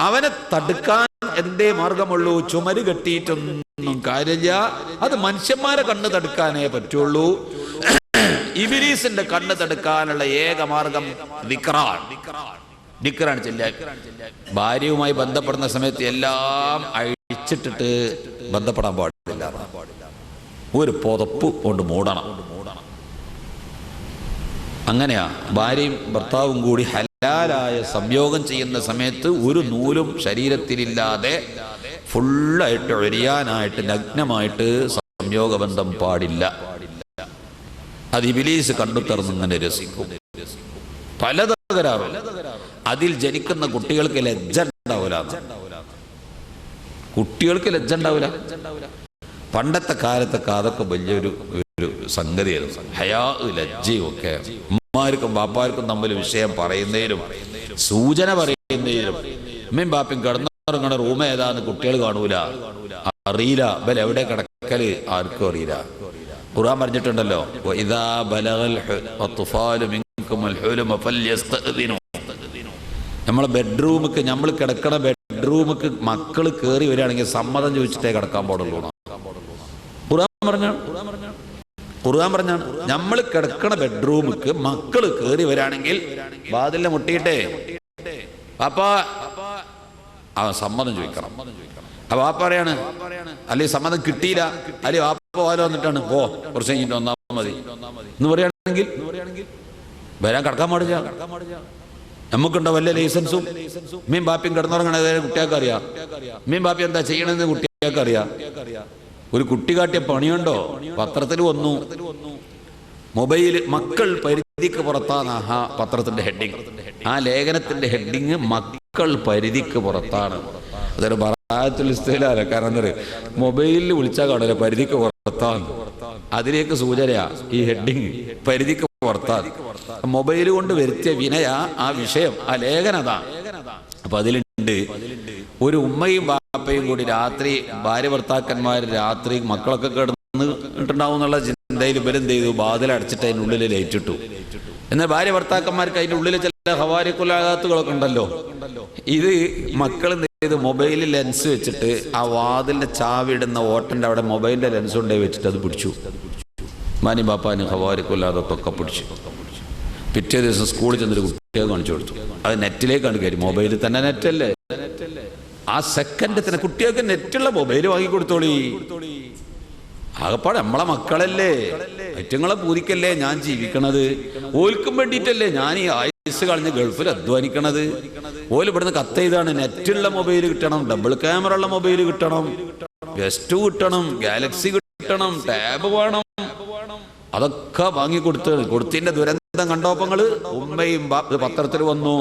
[SPEAKER 1] അവനെ തടുക്കാൻ എന്തേ മാർഗമുള്ളൂ? ചുമര് കെട്ടിയിട്ടൊന്നും കാര്യമില്ല. അത് മനുഷ്യന്മാരെ കണ്ണ് തടുക്കാനേ പറ്റുള്ളൂ. ഇബ്ലീസിന്റെ കണ്ണ് തടുക്കാനുള്ള ഏക മാർഗം ദിക്റാണ് ചെല്ലാൻ. ഭാര്യയുമായി ബന്ധപ്പെടുന്ന സമയത്ത് എല്ലാം അഴിച്ചിട്ടിട്ട് ബന്ധപ്പെടാൻ പാടില്ല. ഒരു പുതപ്പ് കൊണ്ട് മൂടണം. അങ്ങനെയാ ഭാര്യയും ഭർത്താവും കൂടി ഹലാലായ സംയോഗം ചെയ്യുന്ന സമയത്ത് ഒരു നൂലും ശരീരത്തിലില്ലാതെ ഫുള്ളായിട്ട് ഒഴിയാനായിട്ട് നഗ്നമായിട്ട് സംയോഗബന്ധം പാടില്ല. അത് ഇബ്ലീസ് കണ്ടു തുറന്നിങ്ങനെ രസിക്കും. പല തകരാറും. അതിൽ ജനിക്കുന്ന കുട്ടികൾക്ക് ലജ്ജ ഉണ്ടാവില്ല. കുട്ടികൾക്ക് ലജ്ജ ഉണ്ടാവില്ല. പണ്ടത്തെ കാലത്തൊക്കെ അതൊക്കെ വലിയൊരു സംഗതിയായിരുന്നു. ഹയാ ലജ്ജയും ഒക്കെ ഉമ്മാർക്കും ബാപ്പാർക്കും തമ്മിൽ വിഷയം പറയുന്നതിലും സൂചന പറയുന്നതിലും ഉമ്മയും ബാപ്പയും കിടന്നിറങ്ങണ റൂം ഏതാന്ന് കുട്ടികൾ കാണൂല, അറിയില്ല. ബൽ എവിടെ കിടക്കല് ആർക്കും അറിയില്ല. ഖുർആൻ പറഞ്ഞിട്ടുണ്ടല്ലോ, ഇദാ ബലഗൽ അത്ഫാലു മിൻകുമുൽ ഹുലുമ ഫൽയസ്തഅ്ദിനു. നമ്മളെ ബെഡ്റൂമിക്ക്, നമ്മൾ കിടക്കണ ബെഡ്റൂമിക്ക് മക്കൾ കയറി വരികയാണെങ്കിൽ സമ്മതം ചോദിച്ചിട്ടേ കിടക്കാൻ പാടുള്ളൂ. ഖുർആൻ പറഞ്ഞാണ് നമ്മൾ കിടക്കണ ബെഡ്റൂമിക്ക് മക്കൾ കയറി വരാണെങ്കിൽ വാതിലിനെ മുട്ടിയിട്ടേ പാപ്പാ അവൻ സമ്മതം ചോദിക്കണം. അപ്പൊ വാപ്പ പറയാണ്, അല്ലെങ്കിൽ സമ്മതം കിട്ടിയില്ല, അല്ലെങ്കിൽ വാപ്പ വാലോ വന്നിട്ടാണ് പോ കുറച്ച് കഴിഞ്ഞിട്ട് വന്നാൽ മതി എന്ന് പറയുകയാണെങ്കിൽ വരാൻ കിടക്കാൻ പാടില്ല. നമുക്കുണ്ടോ വല്ല ലൈസൻസും? മീൻ ബാപ്പിയും കിടന്നുറങ്ങണത് കുട്ടികൾക്ക് അറിയാം. മീൻ ബാപ്പി എന്താ ചെയ്യണമെന്ന് കുട്ടികൾക്ക് അറിയാം. ഒരു കുട്ടി കാട്ടിയ പണിയുണ്ടോ? പത്രത്തിൽ വന്നു, മൊബൈൽ മക്കൾ പരിധിക്ക് പുറത്താണ് പത്രത്തിന്റെ ഹെഡിങ്. ആ ലേഖനത്തിന്റെ ഹെഡിങ് മക്കൾ പരിധിക്ക് പുറത്താണ്. അതൊരു ബറാഅത്തുൽ ഇസ്തിഹ്ലാൽ. കാരണം എന്താ, മൊബൈലിൽ വിളിച്ചാൽ കാണില്ല പരിധിക്ക് പുറത്താണ്. അതിലേക്ക് സൂചനയാ ഈ ഹെഡിങ്, പരിധിക്ക് പുറത്താണ്. മൊബൈൽ കൊണ്ട് വരുത്തിയ വിനയാ ആ വിഷയം, ആ ലേഖനതാ. അപ്പൊ അതിലുണ്ട് ഒരു ഉമ്മയും ബാപ്പയും കൂടി രാത്രി, ഭാര്യ ഭർത്താക്കന്മാർ രാത്രി മക്കളൊക്കെ കിടന്നിട്ടുണ്ടാവും എന്നുള്ള ചിന്തയിൽ ഇവരെന്ത് ചെയ്തു, വാതിലടച്ചിട്ട് അതിൻ്റെ ഉള്ളിൽ ലൈറ്റിട്ടു. എന്നാൽ ഭാര്യ ഭർത്താക്കന്മാർക്ക് അതിൻ്റെ ഉള്ളിൽ ചില ഹവാരിക്കുലാത്തുകളൊക്കെ ഉണ്ടല്ലോ. ഇത് മക്കൾ എന്ത് ചെയ്തു, മൊബൈലിൽ ലെൻസ് വെച്ചിട്ട് ആ വാതിലിന്റെ ചാവി ഇടുന്ന ഓട്ടന്റെ അവിടെ മൊബൈലിന്റെ ലെൻസ് കൊണ്ടേ വെച്ചിട്ട് അത് പിടിച്ചു. മാനി ബാപ്പാന് ഹവാരിക്കുലാതൊക്കെ പിടിച്ചു. പിറ്റേ ദിവസം സ്കൂളിൽ ചെന്നൊരു കുട്ടിയെ കാണിച്ചു കൊടുത്തു. അത് നെറ്റിലേക്കാണ് കയറി. മൊബൈലിൽ തന്നെ നെറ്റല്ലേ. ആ സെക്കൻഡ് തന്നെ കുട്ടികൾക്ക് നെറ്റുള്ള മൊബൈൽ വാങ്ങിക്കൊടുത്തോളി. ആകപ്പാടെ നമ്മളെ മക്കളല്ലേ, ഐറ്റങ്ങളെ പൂരിക്കല്ലേ ഞാൻ ജീവിക്കണത്. ഓൽക്കും വേണ്ടിയിട്ടല്ലേ ഞാൻ ഈ ആയുസ് കളഞ്ഞ് ഗൾഫിൽ അധ്വാനിക്കണത്. ഓല് ഇവിടുന്ന് കത്തെയ്താണ് നെറ്റുള്ള മൊബൈൽ കിട്ടണം, ഡബിൾ ക്യാമറ ഉള്ള മൊബൈൽ കിട്ടണം, S2 കിട്ടണം, ഗാലക്സി കിട്ടണം, ടാബ് വേണം. അതൊക്കെ കൊടുത്തിന്റെ ദുരന്തം കണ്ടോപ്പങ്ങള് ഉമ്മയും പത്രത്തിൽ വന്നു.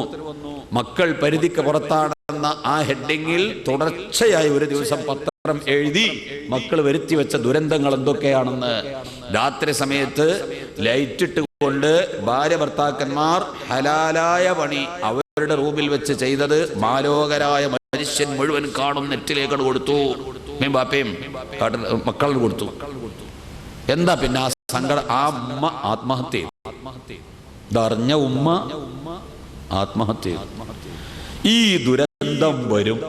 [SPEAKER 1] മക്കൾ പരിധിക്ക് പുറത്താണെന്ന ആ ഹെഡിങ്ങിൽ തുടർച്ചയായി ഒരു ദിവസം പത്രം എഴുതി മക്കൾ വരുത്തി വെച്ച ദുരന്തങ്ങൾ എന്തൊക്കെയാണെന്ന്. രാത്രി സമയത്ത് ലൈറ്റിട്ട് കൊണ്ട് ഭാര്യ ഭർത്താക്കന്മാർ ഹലാലായ പണി അവരുടെ റൂമിൽ വെച്ച് ചെയ്തത് മാലോകരായ മനുഷ്യൻ മുഴുവൻ കാണും നെറ്റിലേക്കാണ് കൊടുത്തു. ബാപ്പയും മക്കളിന് കൊടുത്തു. എന്താ പിന്നെ ആ സങ്കടം? ആ ഉമ്മ ആത്മഹത്യ, ഇതറിഞ്ഞ ഉമ്മ ആത്മഹത്യ. ഈ ദുരന്തം വരും.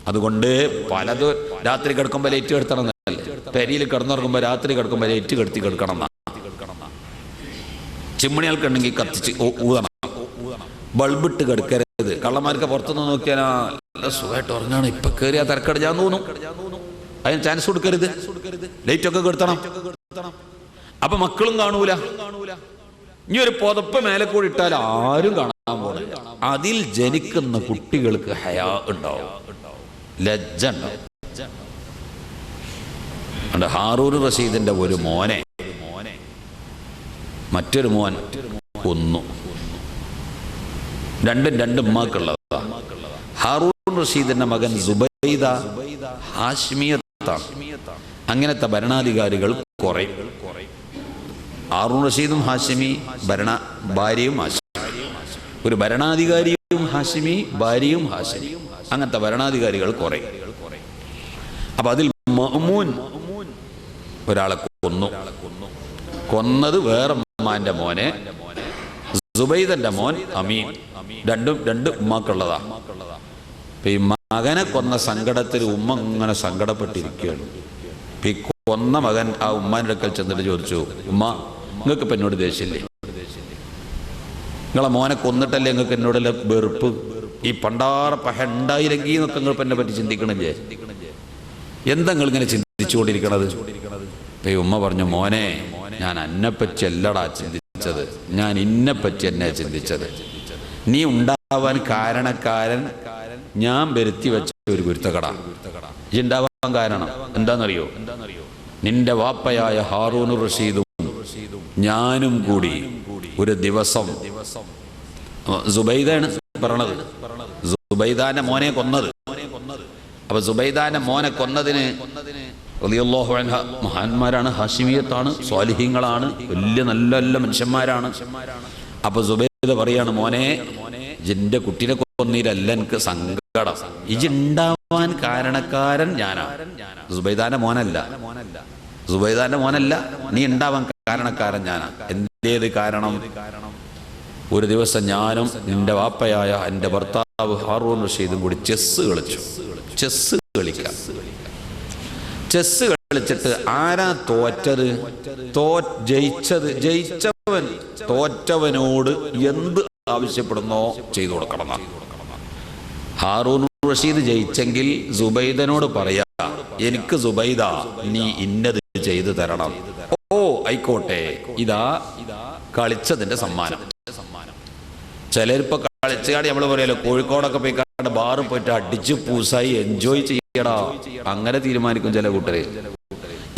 [SPEAKER 1] അതുകൊണ്ട് പലതും രാത്രി കിടക്കുമ്പോൾ ലൈറ്റ് കെടുത്തണം എന്നല്ലേ, പെരിയിൽ കിടന്നുറങ്ങുമ്പോൾ രാത്രി കിടക്കുമ്പോൾ ലൈറ്റ് കിടക്കണം എന്നാ. ചിമ്മിണികൾക്കുണ്ടെങ്കിൽ കത്തിച്ച് ഊതണം, ബൾബിട്ട് കിടക്കരുത്. കള്ളന്മാർക്ക് പുറത്തുനിന്ന് നോക്കിയാൽ നല്ല സുഖമായിട്ട് ഉറങ്ങാണ്, ഇപ്പൊ കയറിയാ തിരക്കടിച്ചാൻ തോന്നും, അതിന് ചാൻസ് കൊടുക്കരുത്. ലൈറ്റൊക്കെ കെടുത്തണം. അപ്പൊ മക്കളും കാണൂല. ഇനി ഒരു പുതപ്പ് മേലെ കൂടി ഇട്ടാൽ ആരും കാണാൻ പോണില്ല. അതിൽ ജനിക്കുന്ന കുട്ടികൾക്ക് ഹയാ ഉണ്ടാവും, ലജ്ജ ഉണ്ടാവും. ഹാറൂൻ റഷീദിന്റെ ഒരു മോനെ മറ്റൊരു മോൻ കൊന്നു. രണ്ടും ഉമ്മാക്കുള്ളതാ. ഹാറൂൻ റഷീദിന്റെ മകൻ സുബൈദ ഹാഷ്മിയത്താണ്. അങ്ങനത്തെ ഭരണാധികാരികൾ കുറെ. ഹാറൂൻ റഷീദും ഹാഷിമി, ഭാര്യയും ഹാഷിമി. ഒരു ഭരണാധികാരിയും ഹാഷിമി, ഭാര്യയും ഹാഷിമി. അങ്ങനത്തെ ഭരണാധികാരികൾ കുറെ. അപ്പൊ അതിൽ മഅ്മൂൻ ഒരാളെ കൊന്നത് വേറെ ഉമ്മാന്റെ മോനെ, സുബൈദന്റെ മോൻ അമീൻ. രണ്ട് ഉമ്മാക്കുള്ളതാ. അപ്പൊ ഈ മകനെ കൊന്ന സങ്കടത്തിൽ ഉമ്മ ഇങ്ങനെ സങ്കടപ്പെട്ടിരിക്കുകയാണ്. ഈ കൊന്ന മകൻ ആ ഉമ്മാന്റെ അടുക്കൽ ചെന്നിട്ട് ചോദിച്ചു, ഉമ്മ നിങ്ങൾക്ക് ഇപ്പം എന്നോട് ദേഷ്യമില്ലേ? നിങ്ങളെ മോനെ കൊന്നിട്ടല്ലേ നിങ്ങൾക്ക് എന്നോടുള്ള വെറുപ്പ്? ഈ പണ്ടാറ പഹ ഉണ്ടായില്ലെങ്കിൽ എന്നൊക്കെ നിങ്ങൾ ഇപ്പം എന്നെ പറ്റി ചിന്തിക്കണില്ലേ? എന്താ നിങ്ങൾ ഇങ്ങനെ ചിന്തിച്ചുകൊണ്ടിരിക്കണത്? ഇപ്പം ഈ ഉമ്മ പറഞ്ഞു, മോനെ ഞാൻ എന്നെപ്പറ്റി അല്ലടാ ചിന്തിച്ചത്, ഞാൻ ഇന്നെപ്പറ്റി എന്നെ ചിന്തിച്ചത്. നീ ഉണ്ടാവാൻ കാരണക്കാരൻ ഞാൻ വരുത്തി വെച്ച ഒരു കുരുത്തക്കട. ഈ ഉണ്ടാവാൻ കാരണം എന്താണെന്നറിയോ? നിന്റെ വാപ്പയായ ഹാറൂൻ റഷീദും ഞാനും കൂടി ഒരു ദിവസം, സുബൈദാണ് പറയണത്, സുബൈദാന്റെ മോനെ കൊന്നത്. അപ്പൊ സുബൈദാന്റെ മോനെ കൊന്നതിന് റളിയല്ലാഹു അൻഹ മഹാന്മാരാണ്, ഹാഷിമിയത്താണ്, സ്വാലിഹീങ്ങളാണ്, വലിയ നല്ല മനുഷ്യന്മാരാണ്. അപ്പൊ സുബൈദ പറയാണ്, മോനെ ഇന്റെ കുട്ടീനെ കൊന്നീരല്ല എനിക്ക് സങ്കടം, ഇജുണ്ടാവാൻ കാരണക്കാരൻ ഞാനാണ്, സുബൈദാന്റെ മോനല്ല, നീ ഉണ്ടാവാൻ കാരണക്കാരൻ ഞാനാണ്. എന്തേത് കാരണം? ഒരു ദിവസം ഞാനും നിന്റെ വാപ്പയായ എൻ്റെ ഭർത്താവ് ഹാറൂൻ റഷീദും കൂടി ചെസ് കളിച്ചിട്ട് ആരാ തോറ്റത്? ജയിച്ചവൻ തോറ്റവനോട് എന്ത് ആവശ്യപ്പെടുന്നോ ചെയ്തു കൊടുക്കണം. ഹാറൂൻ റഷീദ് ജയിച്ചെങ്കിൽ സുബൈദനോട് പറയാ, എനിക്ക് സുബൈദ നീ ഇന്നത് ചെയ്തു തരണം. ഓ ആയിക്കോട്ടെ, ഇതാ കളിച്ചതിന്റെ സമ്മാനം. ചിലരിപ്പോ കളിച്ചാടി നമ്മൾ പറയല്ലോ, കോഴിക്കോടൊക്കെ പോയി കണ്ട ബാറിൽ പോയിട്ട് അടിച്ച് പൂസായി എൻജോയ് ചെയ്യടാ, അങ്ങനെ തീരുമാനിക്കും ചില കൂട്ടര്.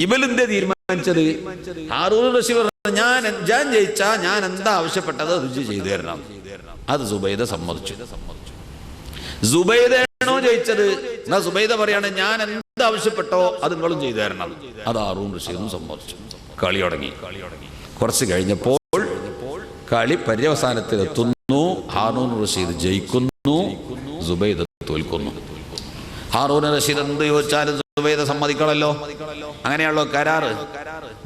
[SPEAKER 1] ഇവലെന്തേ തീരുമാനിച്ചത്? ഹാറൂൻ റഷീദ് ഞാൻ ജയിച്ചാ ഞാൻ എന്താ ആവശ്യപ്പെട്ടത് അത് ചെയ്തു തരണം. അത് സുബൈദ സമ്മതിച്ചു. സുബൈദയാണോ ജയിച്ചത്? എന്നാ സുബൈദ പറയാണ്, ഞാൻ എന്താവശ്യപ്പെട്ടോ അത് നിങ്ങളും ചെയ്തു തരണം. അത് ഹാറൂൻ റഷീദും സമ്മതിച്ചു. കളി തുടങ്ങി. കുറച്ച് കഴിഞ്ഞപ്പോൾ കളി പര്യവസാനത്തിലെത്തുന്നു. ഹാറൂൻ റഷീദ് ജയിക്കുന്നു, സുബൈദ തോൽക്കുന്നു. ഹാറൂൻ റഷീദ് എന്ത് ചോദിച്ചാലും സുബൈദ സമ്മതിക്കണല്ലോ. അങ്ങനെയാണല്ലോ കരാറ്.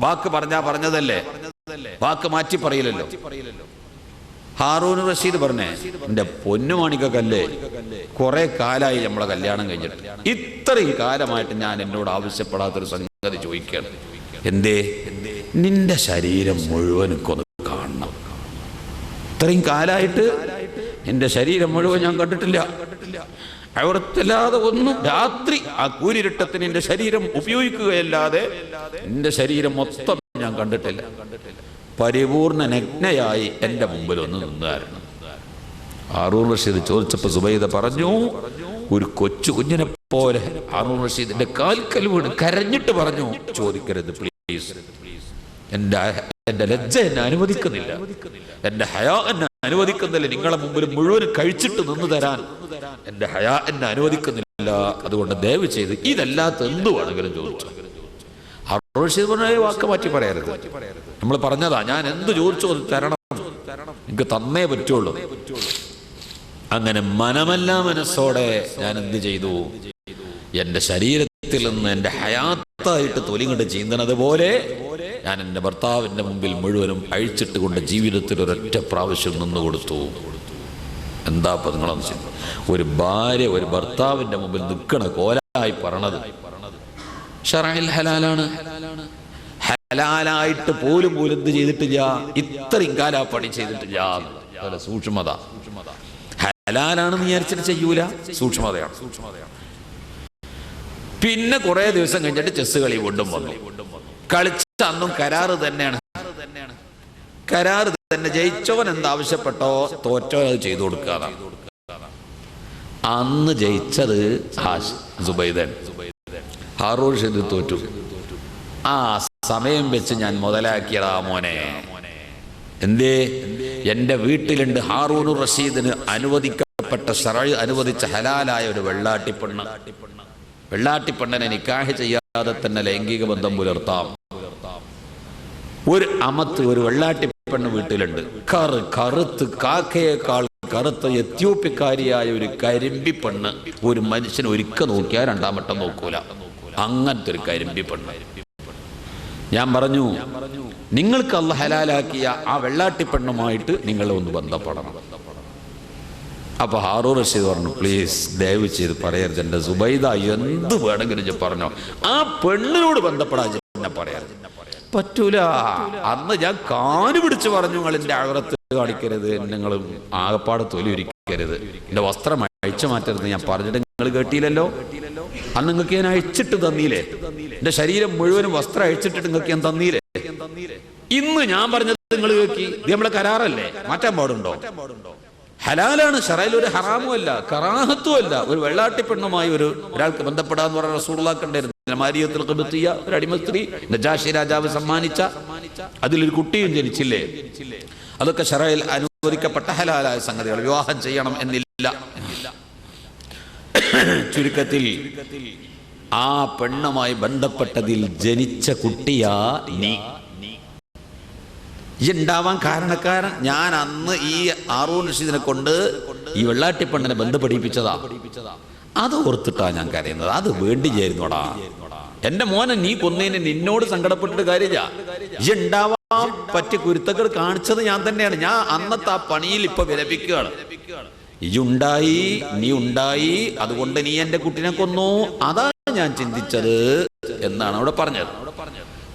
[SPEAKER 1] വാക്ക് പറഞ്ഞതല്ലേ, വാക്ക് മാറ്റി പറയില്ലല്ലോ. ഹാറൂൻ റഷീദ് പറഞ്ഞേ, എന്റെ പൊന്നുമാണിക്കല്ലേ, കുറെ കാലായി നമ്മളെ കല്യാണം കഴിഞ്ഞിട്ട്, ഇത്രയും കാലമായിട്ട് ഞാൻ എന്നോട് ആവശ്യപ്പെടാത്തൊരു സംഗതി ചോദിക്കണം. എന്തേ? നിന്റെ ശരീരം മുഴുവനും കൊന്ന് കാണണം. ഇത്രയും കാലായിട്ട് എന്റെ ശരീരം മുഴുവൻ ഞാൻ കണ്ടിട്ടില്ല. അവിടത്തല്ലാതെ ഒന്നും രാത്രി ആ കൂരിരുട്ടത്തിന് എന്റെ ശരീരം ഉപയോഗിക്കുകയല്ലാതെ എന്റെ ശരീരം മൊത്തം ഞാൻ കണ്ടിട്ടില്ല. പരിപൂർണ നഗ്നയായി എന്റെ മുമ്പിൽ ഒന്ന് നിന്നായിരുന്നു. ഹാറൂൻ റഷീദ് ചോദിച്ചപ്പോൾ സുബൈദ പറഞ്ഞു, ഒരു കുഞ്ഞിനെ പോലെ ഹാറൂൻ റഷീദിന്റെ കാൽക്കൽ വീണ് കരഞ്ഞിട്ട് പറഞ്ഞു, ചോദിക്കരുത് പ്ലീസ്, എന്റെ ലജ്ജ എന്നെ അനുവദിക്കുന്നില്ല, എന്റെ ഹയാ എന്നെ അനുവദിക്കുന്നില്ല, നിങ്ങളെ മുമ്പിൽ മുഴുവൻ കഴിച്ചിട്ട് നിന്ന് തരാൻ എന്റെ ഹയാ എന്നെ അനുവദിക്കുന്നില്ല, അതുകൊണ്ട് ദയവ് ചെയ്ത് ഇതല്ലാത്ത എന്തുവാണെങ്കിലും ചോദിച്ചു. ഹാറൂൻ റഷീദ് പറഞ്ഞ വാക്ക് മാറ്റി പറയരുത്, നമ്മൾ പറഞ്ഞതാ, ഞാൻ എന്ത് ചോദിച്ചോ അത് തരണം, എനിക്ക് തന്നേ പറ്റുള്ളൂ. അങ്ങനെ മനമല്ല മനസ്സോടെ ഞാൻ എന്ത് ചെയ്തു? എന്റെ ശരീരത്തിൽ നിന്ന് എന്റെ ഹയാത്തായിട്ട് തൊലിങ്ങട്ട് ചീന്തണത് പോലെ ഞാൻ എൻ്റെ ഭർത്താവിൻ്റെ മുമ്പിൽ മുഴുവനും അഴിച്ചിട്ട് കൊണ്ട് ജീവിതത്തിൽ ഒരൊറ്റ പ്രാവശ്യം നിന്നു കൊടുത്തു. എന്താ ഇപ്പൊ നിങ്ങളൊന്ന് ചിന്തി. ഒരു ഭാര്യ ഒരു ഭർത്താവിന്റെ മുമ്പിൽ നിൽക്കണ കോലായി പറയണത് ശറഅയിൽ ഹലാലാണ്. ഹലാലായിട്ട് പോലും എന്ത് ചെയ്തിട്ടില്ല, ഇത്രയും കാലാ പണി ചെയ്തിട്ടില്ല. സൂക്ഷ്മത. ഹലാലാണെന്ന് വിചാരിച്ചിട്ട് ചെയ്യൂല, സൂക്ഷ്മതയാണ്. പിന്നെ കുറെ ദിവസം കഴിഞ്ഞിട്ട് ചെസ് കളി വീണ്ടും വന്നു. കളിച്ച അന്നും കരാറ് തന്നെയാണ്. കരാറ് തന്നെ. ജയിച്ചവൻ എന്താവശ്യപ്പെട്ടോ തോറ്റോ അത് ചെയ്തു കൊടുക്കുക. അന്ന് ജയിച്ചത് സുബൈദൻ. ഹാറൂൺ റഷീദ് തോറ്റു. ആ സമയം വെച്ച് ഞാൻ മുതലാക്കിയതാ മോനെ. എന്തേ? എന്റെ വീട്ടിലുണ്ട് ഹാറൂൺ റഷീദിന് അനുവദിക്കപ്പെട്ട ശറഅ് അനുവദിച്ച ഹലാലായ ഒരു വെള്ളാട്ടിപ്പെണ്ണ്. വെള്ളാട്ടിപ്പെണ്ണനെ നിക്കാഹ് ചെയ്യാതെ തന്നെ ലൈംഗിക ബന്ധം പുലർത്താം. ഒരു അമത്ത്, ഒരു വെള്ളാട്ടിപ്പെണ്ണ് വീട്ടിലുണ്ട്. കറുത്ത് കാക്കയേക്കാൾ കറുത്ത എത്യോപ്യക്കാരിയായ ഒരു കരിമ്പി പെണ്ണ്. ഒരു മനുഷ്യൻ ഒരിക്കൽ നോക്കിയാൽ രണ്ടാമട്ടം നോക്കൂല. അങ്ങനത്തെ ഒരു കരിമ്പി പെണ്ണ്. ഞാൻ പറഞ്ഞു, നിങ്ങൾക്ക് അല്ലാഹ് ഹലാലാക്കിയ ആ വെള്ളാട്ടിപ്പെണ്ണുമായിട്ട് നിങ്ങൾ ഒന്ന് ബന്ധപ്പെടണം. അപ്പൊ ഹാറൂൺ റഷീദ് പറഞ്ഞു, പ്ലീസ് ദയവ് ചെയ്ത് പറയരുത്, എന്റെ സുബൈദ എന്ത് വേണമെങ്കിലും പറഞ്ഞോ, ആ പെണ്ണിനോട് ബന്ധപ്പെടാൻ എന്നെ പറയാറ് പറ്റൂല. അന്ന് ഞാൻ കാല് പിടിച്ച് പറഞ്ഞു, നിങ്ങൾ എന്റെ അകറത്ത് കാണിക്കരുത്, നിങ്ങൾ ആകപ്പാട് തൊലി ഉരിക്കരുത്, എന്റെ വസ്ത്രം അഴിച്ചു മാറ്റരുത്. ഞാൻ പറഞ്ഞിട്ട് നിങ്ങൾ കേട്ടില്ലല്ലോ. അന്ന് നിങ്ങൾക്ക് ഞാൻ അഴിച്ചിട്ട് തന്നീലേ? എന്റെ ശരീരം മുഴുവനും വസ്ത്രം അഴിച്ചിട്ടിട്ട് നിങ്ങൾക്ക് ഞാൻ തന്നീലേ? ഇന്ന് ഞാൻ പറഞ്ഞത് നിങ്ങൾ കേൾക്കി. ഇത് നമ്മളെ കരാറല്ലേ, മാറ്റാൻ പാടുണ്ടോ? ഹലാലാണ്. ശറഅയിൽ ഒരു ഹറാമും അല്ല, കറാഹത്തും അല്ല. ഒരു വെള്ളാട്ടിപ്പെണ്ണുമായി ഒരാൾക്ക് ബന്ധപ്പെടാന്ന് പറഞ്ഞ റസൂലുള്ളാഹി കണ്ടിരുന്നു. മാരിയത്തുൽ ഖിബ്തിയ്യ, ഒരു അടിമ സ്ത്രീ, നജാശി രാജാവ് സമ്മാനിച്ച, അതിലൊരു കുട്ടിയും ജനിച്ചില്ലേ. അതൊക്കെ ശറഅയിൽ അനുവദിക്കപ്പെട്ട ഹലാലായ സംഗതികൾ. വിവാഹം ചെയ്യണം എന്നില്ല. ചുരുക്കത്തിൽ ആ പെണ്ണുമായി ബന്ധപ്പെട്ടതിൽ ജനിച്ച കുട്ടിയാ നീ. ഉണ്ടാവാൻ കാരണക്കാരൻ ഞാൻ. അന്ന് ഈ ഹാറൂൺ റഷീദിനെ കൊണ്ട് ഈ വെള്ളാട്ടിപ്പെണ്ണിനെ ബന്ധപ്പെടിപ്പിച്ചതാ. അത് ഓർത്തിട്ടാ ഞാൻ കരയുന്നത്. അത് വേണ്ടി ചേരുന്നോടാ. എന്റെ മോനെ നീ കൊന്നതിന് നിന്നോട് സങ്കടപ്പെട്ടിട്ട് കാര്യമില്ല. ഉണ്ടാവാൻ പറ്റിയ കുരുത്തക്കേട് കാണിച്ചത് ഞാൻ തന്നെയാണ്. ഞാൻ അന്നത്തെ ആ പണിയിൽ ഇപ്പൊ വിലപിക്കുകയാണ്. ഇജുണ്ടായി, നീ ഉണ്ടായി, അതുകൊണ്ട് നീ എന്റെ കുട്ടിനെ കൊന്നു. അതാണ് ഞാൻ ചിന്തിച്ചത് എന്നാണ് അവിടെ പറഞ്ഞത്.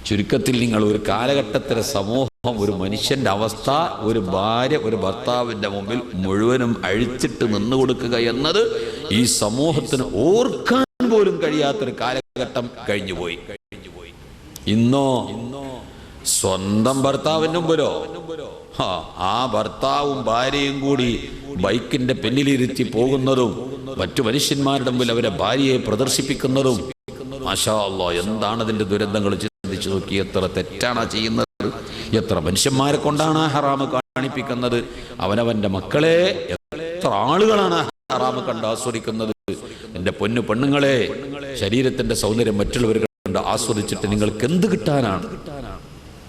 [SPEAKER 1] ചുരുക്കത്തിൽ നിങ്ങൾ ഒരു കാലഘട്ടത്തിലെ സമൂഹം, ഒരു മനുഷ്യന്റെ അവസ്ഥ, ഒരു ഭാര്യ ഒരു ഭർത്താവിന്റെ മുമ്പിൽ മുഴുവനും അഴിച്ചിട്ട് നിന്നു കൊടുക്കുക എന്നത് ഈ സമൂഹത്തിന് ഓർക്കാൻ പോലും കഴിയാത്തൊരു കാലഘട്ടം കഴിഞ്ഞുപോയി. ഇന്നോ സ്വന്തം ഭർത്താവിന്റെ മുമ്പിലോ ആ ഭർത്താവും ഭാര്യയും കൂടി ബൈക്കിന്റെ പിന്നിലിരുത്തി പോകുന്നതും മറ്റു മനുഷ്യന്മാരുടെ മുമ്പിൽ അവരെ ഭാര്യയെ പ്രദർശിപ്പിക്കുന്നതും, മാഷാ അല്ലാഹ്, എന്താണ് അതിന്റെ ദുരന്തങ്ങൾ ചിന്തിച്ചു നോക്കി. എത്ര തെറ്റാണ് ചെയ്യുന്നത്. എത്ര മനുഷ്യന്മാരെ കൊണ്ടാണ് ആ ഹറാമ് കാണിപ്പിക്കുന്നത്. അവനവന്റെ മക്കളെ എത്ര ആളുകളാണ് ഹറാമ് കണ്ട് ആസ്വദിക്കുന്നത്. എന്റെ പൊന്നു പെണ്ണുങ്ങളെ, ശരീരത്തിന്റെ സൗന്ദര്യം മറ്റുള്ളവർ കണ്ട് ആസ്വദിച്ചിട്ട് നിങ്ങൾക്ക് എന്ത് കിട്ടാനാണ്?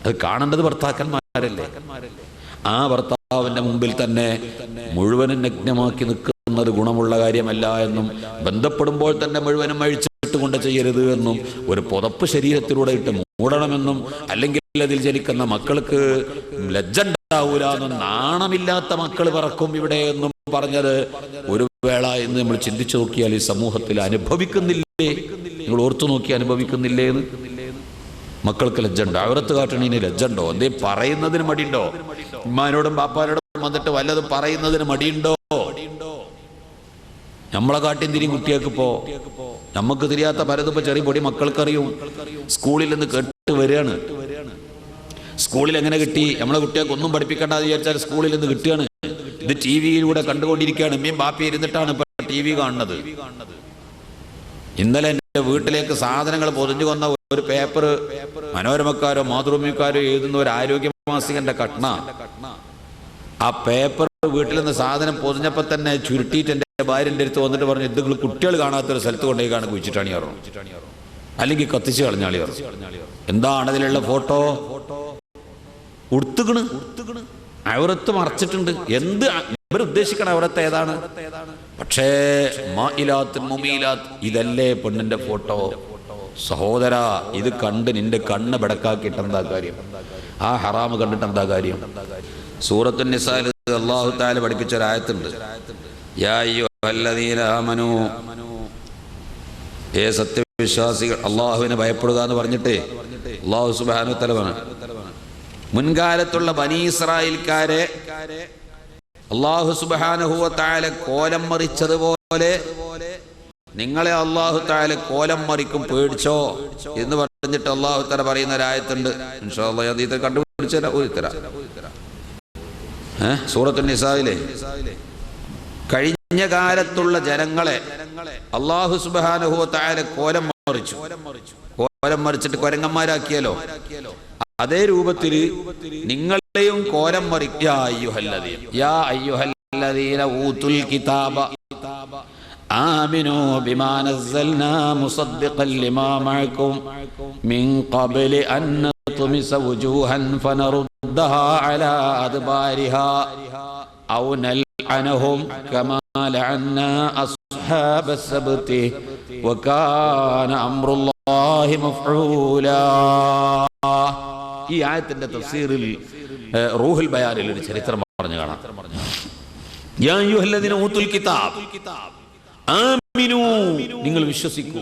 [SPEAKER 1] അത് കാണേണ്ടത് ഭർത്താക്കന്മാരല്ലേ. ആ ഭർത്താവിന്റെ മുമ്പിൽ തന്നെ മുഴുവനും നഗ്നമാക്കി നിൽക്കുന്നത് ഗുണമുള്ള കാര്യമല്ല എന്നും, ബന്ധപ്പെടുമ്പോൾ തന്നെ മുഴുവനും അഴിച്ചിട്ട് കൊണ്ട് ചെയ്യരുത് എന്നും, ഒരു പുതപ്പ് ശരീരത്തിലൂടെ ഇട്ട് മൂടണമെന്നും, അല്ലെങ്കിൽ അതിൽ ജനിക്കുന്ന മക്കൾക്ക് ലജ്ജ ഉണ്ടാവൂല എന്നും, നാണമില്ലാത്ത മക്കൾ പറക്കും ഇവിടെ എന്നും പറഞ്ഞത് ഒരു വേള എന്ന് നമ്മൾ ചിന്തിച്ചു നോക്കിയാൽ ഈ സമൂഹത്തിൽ അനുഭവിക്കുന്നില്ലേ? നിങ്ങൾ ഓർത്തു നോക്കി അനുഭവിക്കുന്നില്ലേ എന്ന്? മക്കൾക്ക് ലജ്ജുണ്ടോ? അവരത്ത് കാട്ടണീന് ലജ്ജുണ്ടോ? എന്തേ പറയുന്നതിന് മടിയുണ്ടോ? ഉമ്മാനോടും ബാപ്പാനോടും വന്നിട്ട് വല്ലതും പറയുന്നതിന് മടിയുണ്ടോ? നമ്മളെ കാട്ടിയും തിരിയും കുട്ടികൾക്കിപ്പോ നമുക്ക് തിരിയാത്ത പലതിപ്പോ ചെറിയ പൊടി മക്കൾക്കറിയും. സ്കൂളിൽ നിന്ന് കേട്ട് വരികയാണ്. സ്കൂളിൽ എങ്ങനെ കിട്ടി? നമ്മളെ കുട്ടികൾക്ക് ഒന്നും പഠിപ്പിക്കേണ്ട വിചാരിച്ചാൽ സ്കൂളിൽ നിന്ന് കിട്ടുകയാണ്. ഇത് ടി വിയിലൂടെ കണ്ടുകൊണ്ടിരിക്കുകയാണ്. ഉമ്മയും ബാപ്പയും ഇരുന്നിട്ടാണ് ഇപ്പൊ ടി വി കാണുന്നത്. ഇന്നലെ എൻ്റെ വീട്ടിലേക്ക് സാധനങ്ങൾ പൊതിഞ്ഞു വന്ന ഒരു പേപ്പർ മനോരമക്കാരോ മാതൃഭൂമിക്കാരോ എഴുതുന്ന ഒരു ആരോഗ്യ മാസികന്റെ കട്ന. ആ പേപ്പർ വീട്ടിൽ നിന്ന് സാധനം പൊതിഞ്ഞപ്പോൾ തന്നെ ചുരുട്ടിയിട്ട് എൻ്റെ ഭാര്യൻ്റെ അടുത്ത് വന്നിട്ട് പറഞ്ഞു, ഇത് കുട്ടികൾ കാണാത്തൊരു സ്ഥലത്ത് കൊണ്ടേക്കാണ് കുഴിച്ചിട്ടാണ് പറഞ്ഞു, അല്ലെങ്കിൽ കത്തിച്ച് കളഞ്ഞാളി പറഞ്ഞു. എന്താണ് അതിലുള്ള ഫോട്ടോ? ഉടുത്തുകണ്, അവരത്ത് മറച്ചിട്ടുണ്ട്. എന്ത് ഇവരുദ്ദേശിക്കണ അവരത്ത് ഏതാണ്? പക്ഷേ ഇതല്ലേ പെണ്ണിന്റെ ഫോട്ടോ? സഹോദര, ഇത് കണ്ട് നിന്റെ കണ്ണ് ബെടക്കാക്കിയിട്ട് എന്താ കാര്യം? ആ ഹറാമ് കണ്ടിട്ട് എന്താ കാര്യം? സൂറത്തുൻ നിസായിൽ അല്ലാഹു തആല പഠിപ്പിച്ച ഒരു ആയത്തുണ്ട്. യാ അയ്യുഹല്ലദീന ആമനൂ, ഏ സത്യവിശ്വാസികൾ അള്ളാഹുവിനെ ഭയപ്പെടുക എന്ന് പറഞ്ഞിട്ട് അല്ലാഹു സുബ്ഹാനഹു വ തആല പറഞ്ഞു, മുൻകാലത്തുള്ള ബനീ ഇസ്രായേൽക്കാരെ അല്ലാഹു സുബ്ഹാനഹു വ തആല കോലം മറിച്ചതുപോലെ നിങ്ങളെ അല്ലാഹു തആല കോലം മറിക്കും, പേടിച്ചോ എന്ന് പറഞ്ഞിട്ട് അല്ലാഹു തആല പറയുന്ന ഒരു ആയത്തുണ്ട്. ഇൻഷാ അല്ലാഹ് അത് കണ്ടുപിടിച്ചാൽ ഒരു സൂറത്തുൻ നിസായിലെ കഴിഞ്ഞ കാലത്തുള്ള ജനങ്ങളെ അല്ലാഹു സുബ്ഹാനഹു വ തആല കോലം മറിച്ചിട്ട് കൊരങ്ങന്മാരാക്കിയല്ലോ, അതേ രൂപത്തിൽ നിങ്ങളെയും കോലം മറിക്കുക. യാ അയ്യുഹല്ലദീന ഊതുൽ കിതാബ ആമിനൂ ബിമാ നസ്സൽനാ മുസദ്ദിഖൻ ലിമാ മഅകും മിൻ ഖബ്ലി അൻ നത്മിസ വുജൂഹൻ ഫനറുദ്ദഹാ അലാ അദ്ബാരിഹാ ഔ നൽഅനഹും കമാ ലഅന്നാ അസ്ഹാബസ് സബ്തി വകാന അംറുല്ലാഹി മഫ്ഊലാ. ഈ ആയത്തിന്റെ തഫ്സീറിൽ റൂഹുൽ ബയാനിൽ ഒരു ചരിത്രം പറഞ്ഞു കാണാം. യാ അയ്യുഹല്ലദീന ഊതുൽ കിതാബ് ആമിനൂ, നിങ്ങൾ വിശ്വസിക്കൂ,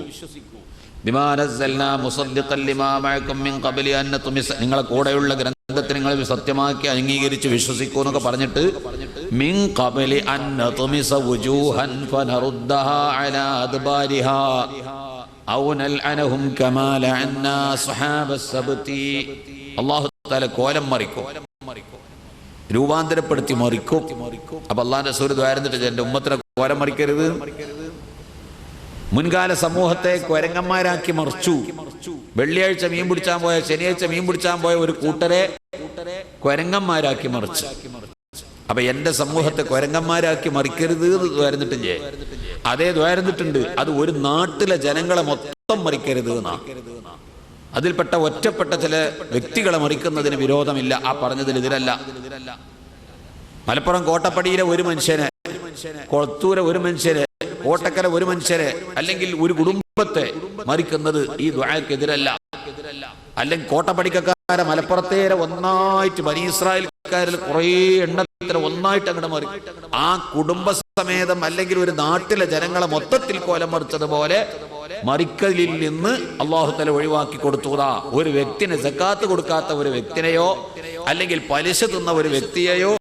[SPEAKER 1] ബിമാ നസ്സൽനാ മുസദ്ദിഖൻ ലിമാ മഅകും മിൻ ഖബ്ലി അൻ നത്മിസ, നിങ്ങളെ കൂടെയുള്ള ഗ്രന്ഥത്തെ നിങ്ങൾ സത്യമാക്കി അംഗീകരിച്ച് വിശ്വസിക്കൂ എന്നൊക്കെ പറഞ്ഞിട്ട് മിൻ ഖബ്ലി അൻ നത്മിസ വുജൂഹൻ ഫനറുദ്ദഹാ അലാ അദ്ബാരിഹാ ഔ നൽഅനഹും കമാ ലഅന്നാ അസ്ഹാബസ് സബ്തി. അല്ലാഹു തആല കോലം മറിക്കും, രൂപാന്തരപ്പെടുത്തി മറിക്കും. അപ്പൊ അല്ലാഹുവിന്റെ റസൂൽ ദുആ ചെയ്തിട്ട് എന്റെ ഉമ്മത്തിനെ കോലം മറിക്കരുത്. മുൻകാല സമൂഹത്തെ കൊരങ്ങന്മാരാക്കി മറിച്ചു. വെള്ളിയാഴ്ച മീൻ പിടിച്ചാൻ പോയ, ശനിയാഴ്ച മീൻ പിടിച്ചാൻ പോയ ഒരു കൂട്ടരെ കൊരങ്ങന്മാരാക്കി മറിച്ചു. അപ്പൊ എന്റെ സമൂഹത്തെ കൊരങ്ങന്മാരാക്കി മറിക്കരുത് എന്ന് ദ്വാരന്നിട്ടില്ലേ? അതേ ദ്വാരന്നിട്ടുണ്ട്. അത് ഒരു നാട്ടിലെ ജനങ്ങളെ മൊത്തം മറിക്കരുത് എന്നാ. അതിൽപ്പെട്ട ഒറ്റപ്പെട്ട ചില വ്യക്തികളെ മറിക്കുന്നതിന് വിരോധമില്ല. ആ പറഞ്ഞതിൽ ഇതിലല്ല. മലപ്പുറം കോട്ടപ്പടിയിലെ ഒരു മനുഷ്യനെ, കൊളത്തൂരെ ഒരു മനുഷ്യരെ, കോട്ടക്കര ഒരു മനുഷ്യരെ, അല്ലെങ്കിൽ ഒരു കുടുംബത്തെ മറിക്കുന്നത് ഈ ദുആക്കെതിരല്ല. അല്ലെങ്കിൽ കോട്ടപ്പടിക്കാരെ മലപ്പുറത്തേരെ ഒന്നായിട്ട് ബനീ ഇസ്രായേൽക്കാരിൽ കുറേ എണ്ണത്തിന് ഒന്നായിട്ട് അങ്ങോട്ട് മറി, ആ കുടുംബസമേതം അല്ലെങ്കിൽ ഒരു നാട്ടിലെ ജനങ്ങളെ മൊത്തത്തിൽ കോലം മറിച്ചതുപോലെ മറിക്കലിൽ നിന്ന് അല്ലാഹു തആല ഒഴിവാക്കി കൊടുത്തുകൂടാ. ഒരു വ്യക്തിനെ സക്കാത്ത് കൊടുക്കാത്ത ഒരു വ്യക്തിനെയോ, അല്ലെങ്കിൽ പലിശ തിന്ന ഒരു വ്യക്തിയെയോ,